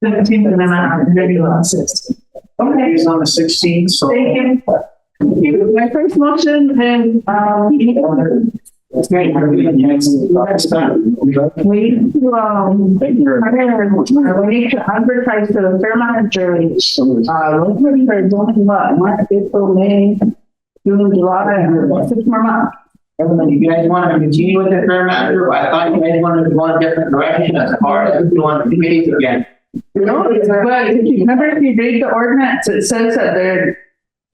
15th and then I have maybe on the 16th. Okay. It's on the 16th, so. Thank you. My first motion and, It's great. we need to, we need to advertise to the Fairmont jury. Looking for doing what, March, April, May, June, July, and 6 more months. You guys want to continue with the fair matter? I thought you guys wanted to go in a different direction as far as you want committees again. No, but remember if you read the ordinance, it says that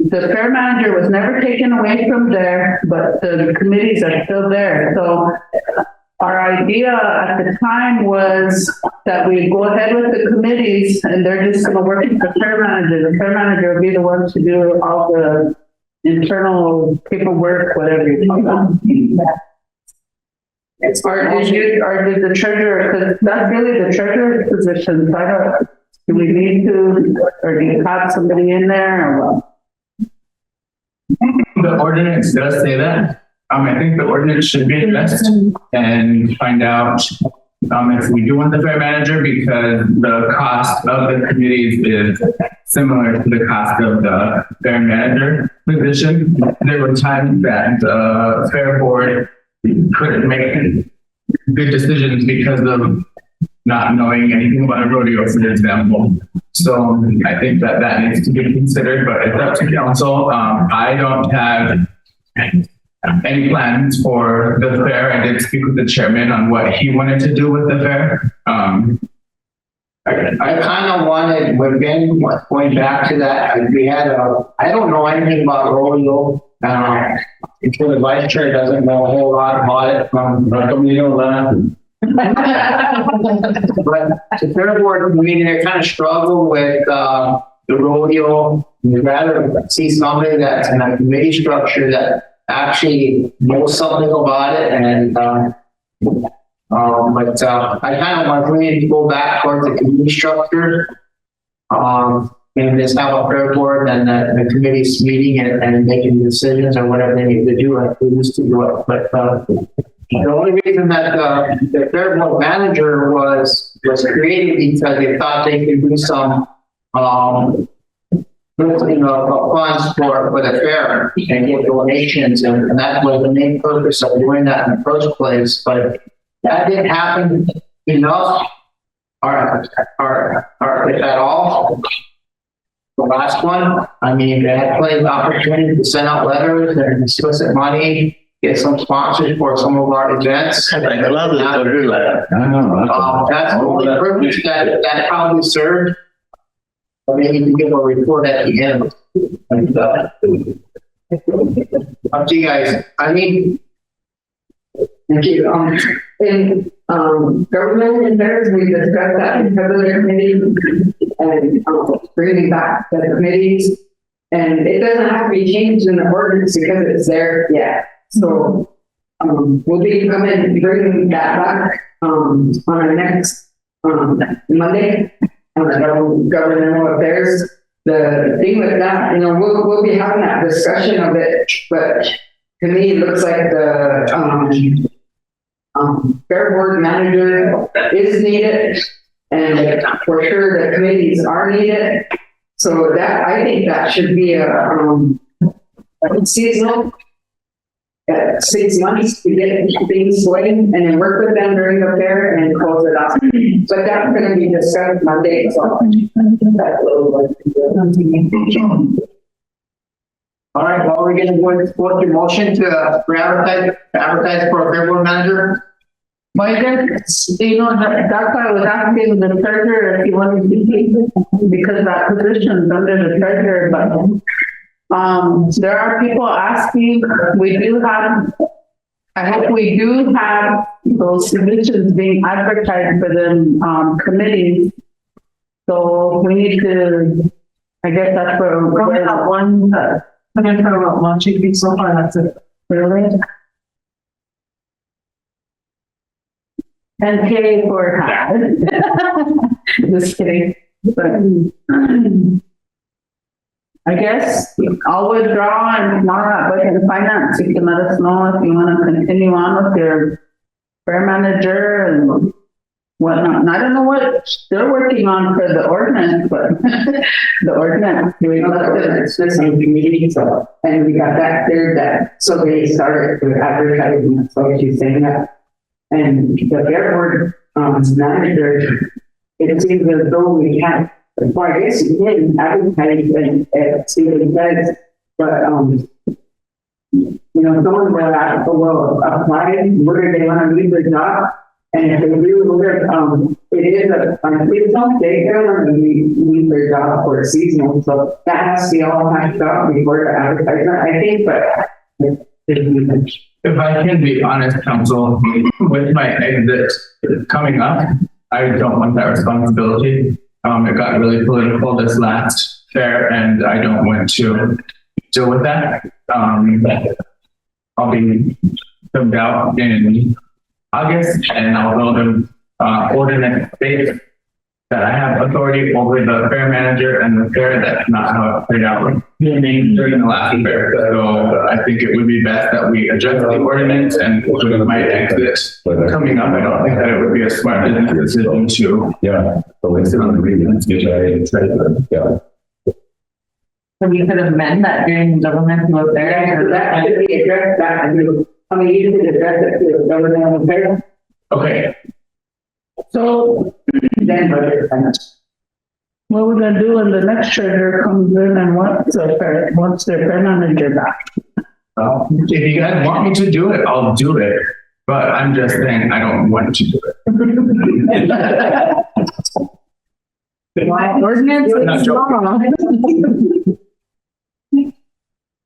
the fair manager was never taken away from there, but the committees are still there. So our idea at the time was that we go ahead with the committees and they're just gonna work with the fair manager. The fair manager will be the one to do all the internal paperwork, whatever you call it. Or did the treasurer, because that's really the treasurer's position. So I don't, do we need to, or do you have somebody in there or what? The ordinance does say that. I think the ordinance should be addressed and find out if we do want the fair manager, because the cost of the committees is similar to the cost of the fair manager position. There were times that the fair board couldn't make good decisions because of not knowing anything about a rodeo, for example. So I think that that needs to be considered, but it's up to council. I don't have any plans for the fair. I did speak with the chairman on what he wanted to do with the fair. I kind of wanted, we've been going back to that. We had I don't know anything about rodeo. Until the vice chair doesn't know a whole lot about it from that. But the fair board committee, they kind of struggle with the rodeo. We'd rather see somebody that's in a committee structure that actually knows something about it. And I kind of want to go back towards the committee structure. And just have a fair board and the committee's meeting and making decisions or whatever they need to do, like we used to do it. But the only reason that the fair board manager was created because they thought they could do some funds for the fair and get donations, and that was the main purpose of doing that in the first place. But that didn't happen enough, or if at all. The last one, they had plenty of opportunity to send out letters and solicit money, get some sponsors for some of our events. I love it. That's the only purpose that probably served. Or maybe to give a report at the end. Up to you guys. Thank you. In government affairs, we discussed that in February committee and bringing back the committees. And it doesn't have to be changed in the ordinance because it's there yet. So we'll be coming and bringing that back on our next Monday on the governmental affairs. The thing with that, we'll be having that discussion of it, but to me, it looks like the fair board manager is needed, and for sure the committees are needed. So that, I think that should be a seasonal, 6 months to get things going, and then work with them during the fair and close it out. But that's going to be discussed Monday. So that's a little bit. All right, well, we're going to go support your motion to advertise for a fair board manager. Well, that's why I was asking the treasurer if he wanted to be, because that position is under the treasurer, but there are people asking. I hope we do have those positions being advertised for them committees. So we need to, I guess that's where we have one. I'm going to talk about launching so far. That's it. Really? 10K for half. Just kidding. But I guess I'll withdraw, and tomorrow at Budget and Finance, you can let us know if you want to continue on with your fair manager and whatnot. And I don't know what they're working on for the ordinance, but the ordinance, we it's just some community stuff, and we got that cleared that, so they started with advertising, so she's saying that. And the fair board manager, it seems as though we have, well, I guess you didn't advertise and see what it says, but someone will apply, whether they want to leave their job, and if they really would it is it's not daycare, and we need their job for a seasonal, so that has to be all hashed out before the advertisement, I think, but. If I can be honest, council, with my exit coming up, I don't want that responsibility. It got really political this last fair, and I don't want to deal with that. I'll be filmed out in August, and I'll build an ordinance state that I have authority over the fair manager and the fair. That's not how it played out during the last fair. So I think it would be best that we adjust the ordinance, and with my exit coming up, I don't think that it would be a smart business decision to. Yeah. So it's on the reasons. Yeah. So we could amend that during governmental affairs. That should be addressed, I mean, you could address it to the governmental affairs. Okay. So Then, what we're gonna do when the next treasurer comes in and wants their fair manager back? If you guys want me to do it, I'll do it. But I'm just saying, I don't want to do it. Ordinance is law.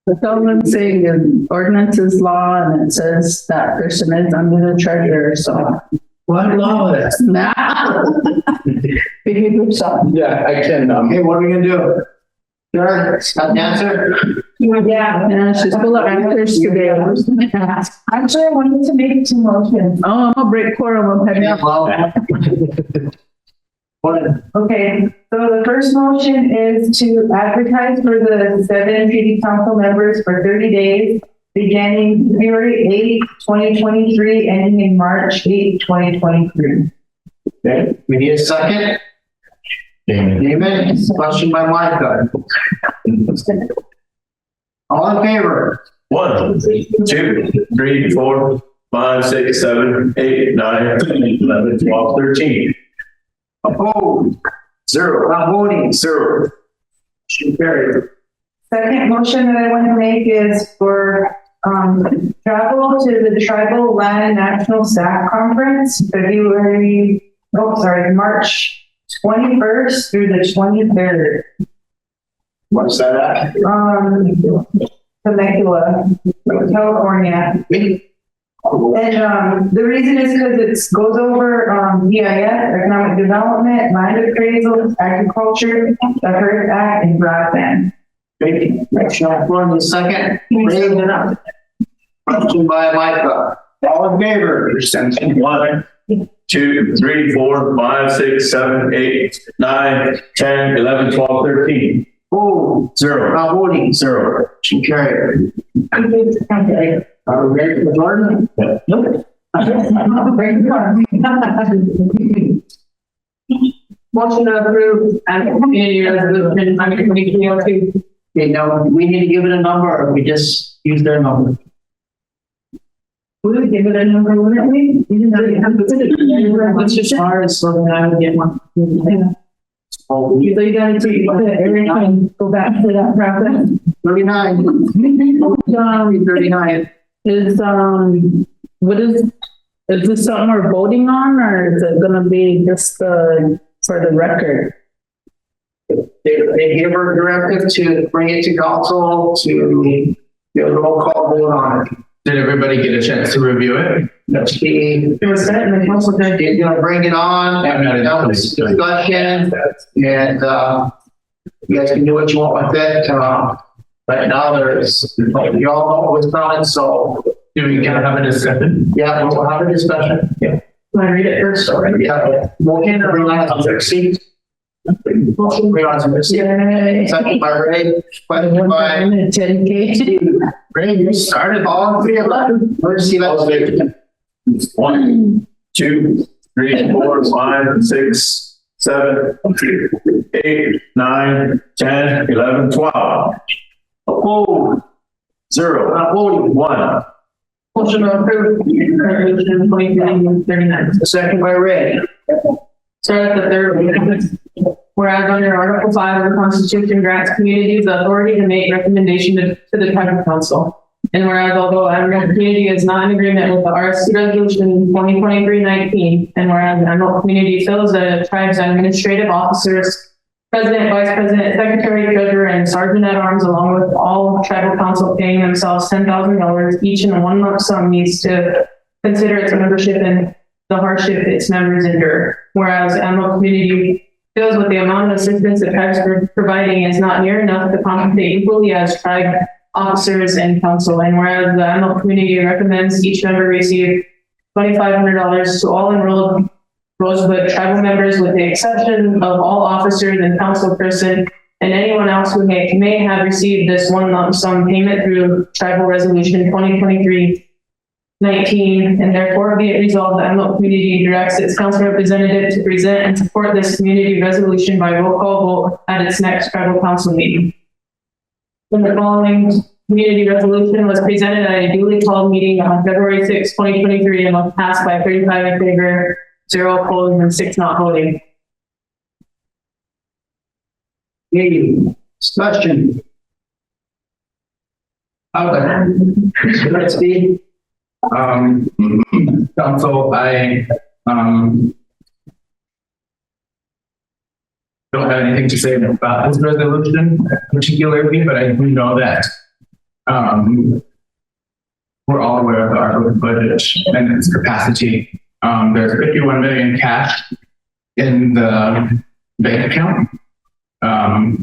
That's all I'm saying is ordinance is law, and it says that person is under the treasurer, so. What law is that? Nah. Behave yourself. Yeah, I can. Okay, what are we gonna do? Sure, got the answer? Yeah, she's full of answers today. Actually, I wanted to make 2 motions. Oh, I'm gonna break quorum. Okay, so the first motion is to advertise for the 7 city council members for 30 days, beginning February 8th, 2023, ending in March 8th, 2023. Okay, we need a second. David, question by Micah. All in favor? 1, 2, 3, 4, 5, 6, 7, 8, 9, 10, 11, 12, 13. Opposed? 0. Not voting? 0. Motion carried. Second motion that I want to make is for travel to the Tribal Land National Staff Conference, March 21st through the 23rd. What's that at? Temecula, California. And the reason is because it goes over EIS, economic development, land appraisal, agriculture, the Earth Act, and broadband. Commissioner Flynn, the second. Question by Micah. All in favor? 1, 2, 3, 4, 5, 6, 7, 8, 9, 10, 11, 12, 13. Oh, 0. not voting? 0. Motion carried. Are we ready for the Jordan? Nope. Motion to approve and community resolution 2022. Okay, now, we need to give it a number, or we just use their number? We would give it a number, wouldn't we? Let's just hard, so that I would get one. So you gotta take every time, go back to that process. 39. 39. Is, what is this something we're voting on, or is it gonna be just, for the record? They gave her a directive to bring it to council to do a roll call vote on it. Did everybody get a chance to review it? That's the, it was set in the council, they're gonna bring it on, and have this discussion, and, you guys can do what you want with it, right now there's, you all know what's coming, so. Do we kind of have a discussion? Yeah, we'll have a discussion. Yeah. Can I read it first? Sorry. Yeah. Motion to bring on to seat. Motion to bring on to seat. Second by Ray, question by 10K. Ray, you started all 311. Where's the last? 1, 2, 3, 4, 5, 6, 7, 8, 9, 10, 11, 12. Opposed? 0. Not voting. 1. Motion to approve resolution 2039. Second by Ray. Start at the third. Whereas under Article 5 of the Constitution grants communities the authority to make recommendation to the tribal council. And whereas although Emerald Community is not in agreement with the RST Resolution 2023-19, and whereas Emerald Community feels that tribe's administrative officers, president, vice president, secretary, treasurer, and sergeant at arms, along with all tribal council paying themselves $10,000 each in a 1 lump sum, needs to consider its membership and the hardship its members endure. Whereas Emerald Community feels with the amount of assistance the tribes are providing is not near enough to compensate equally as tribe officers and council. And whereas the Emerald Community recommends each member receive $2,500 to all enrolled Rosebud tribal members, with the exception of all officers and council person and anyone else who may have received this 1 lump sum payment through Tribal Resolution 2023-19, and therefore be it resolved, the Emerald Community directs its council representative to present and support this community resolution by roll call vote at its next tribal council meeting. When the following community resolution was presented at a duly called meeting on February 6, 2023, and was passed by 35 in favor, 0 opposed, and 6 not voting. Any discussion? Let's see. Council, I, don't have anything to say about this resolution particularly, but I do know that, we're all aware of our budget and its capacity. There's 51 million cash in the bank account. I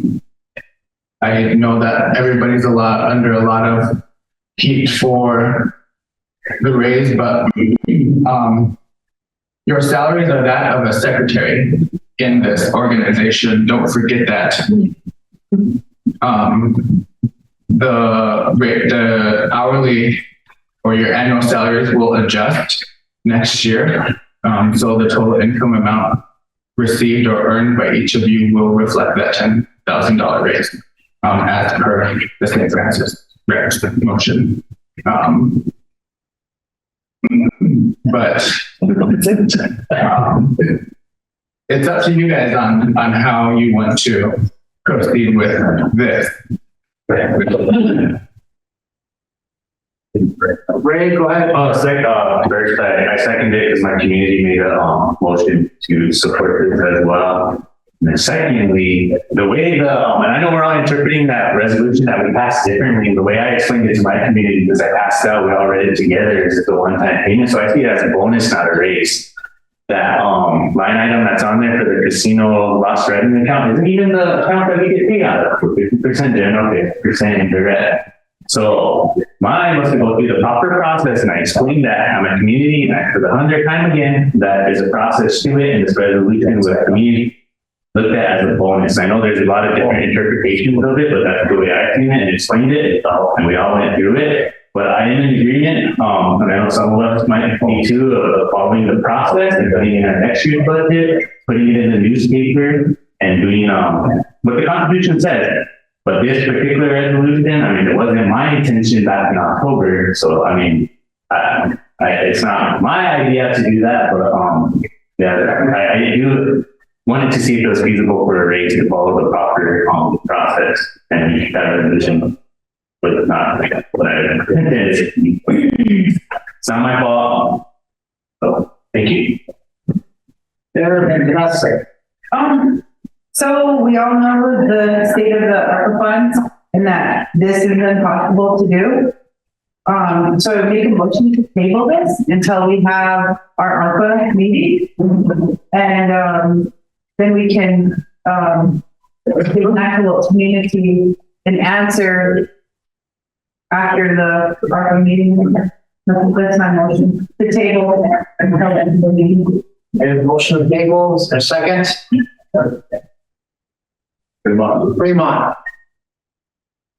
know that everybody's under a lot of heat for the raise, but your salaries are that of a secretary in this organization. Don't forget that. The hourly or your annual salaries will adjust next year. So the total income amount received or earned by each of you will reflect that $10,000 raise as per the St. Francis motion. But it's up to you guys on how you want to proceed with this. Ray, go ahead. First, I second it because my community made a motion to support this as well. And then secondly, the way and I know we're all interpreting that resolution that we passed differently. The way I explained it to my community, because I passed out, we all read it together, is the one-time payment. So I see it as a bonus, not a raise. That line item that's on there for the casino lost revenue account isn't even the account that we get paid out of, for 50% general, 50% indirect. So mine was to go through the proper process, and I explained that I'm a community, and for the 100th time again, that there's a process to it, and this resolution with community looked at as a bonus. I know there's a lot of different interpretations of it, but that's the way I seen it and explained it, and we all went through it. But I am in agreement, and I know some of us might be too, of following the process and putting in our next year's budget, putting it in the newspaper, and doing what the Constitution says. But this particular resolution, I mean, it wasn't my intention back in October, so I mean, it's not my idea to do that, but yeah, I do wanted to see if it was feasible for a raise to follow the proper process, and that resolution was not what I intended. It's not my fault. So thank you. So we all know the state of the ARPA funds and that this is impossible to do. So I make a motion to table this until we have our ARPA meeting. And then we can connect with the community and answer after the ARPA meeting. That's my motion. The table until the meeting. And motion to table, is there a second? Fremont.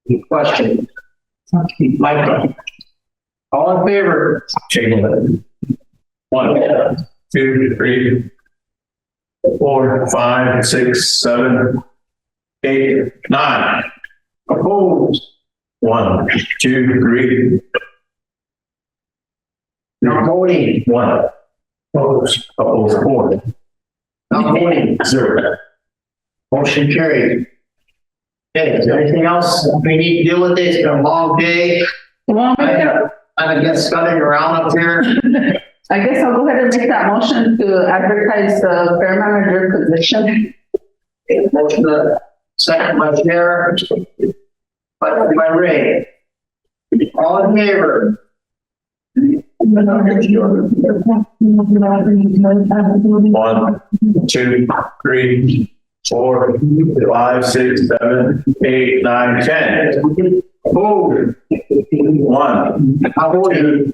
Any question? Michael. All in favor? Table it. 1, 2, 3, 4, 5, 6, 7, 8, 9. Opposed? 1, 2, 3. Not voting. 1. Opposed 4. Not voting. 0. Motion carried. Okay, is there anything else we need to deal with? It's been a long day. Well, I guess scuttling around up here. I guess I'll go ahead and make that motion to advertise the fair manager position. Motion to second by Chair. By Ray. All in favor? 1, 2, 3, 4, 5, 6, 7, 8, 9, 10. Moved. 1. How about you?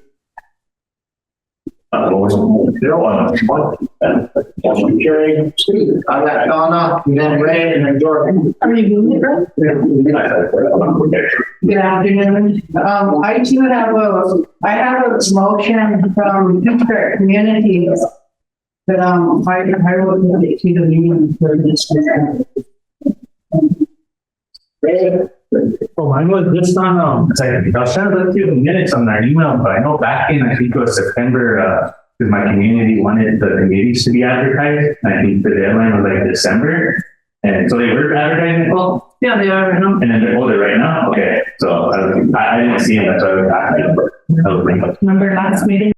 Motion carried. I got Donna, and then Ray, and then Jordan. Are you doing it, right? Good afternoon. I too have a motion from Pittsburgh Communities that, I will get to the meeting for this. Oh, mine was just on, I was trying to look through the minutes on our email, but I know back in, I think it was September, because my community wanted the committees to be advertised. I think the deadline was like December. And so they were advertising it. Well, Yeah, they are right now. and then they're right now? Okay. So I didn't see them. That's why I was asking. Remember last meeting?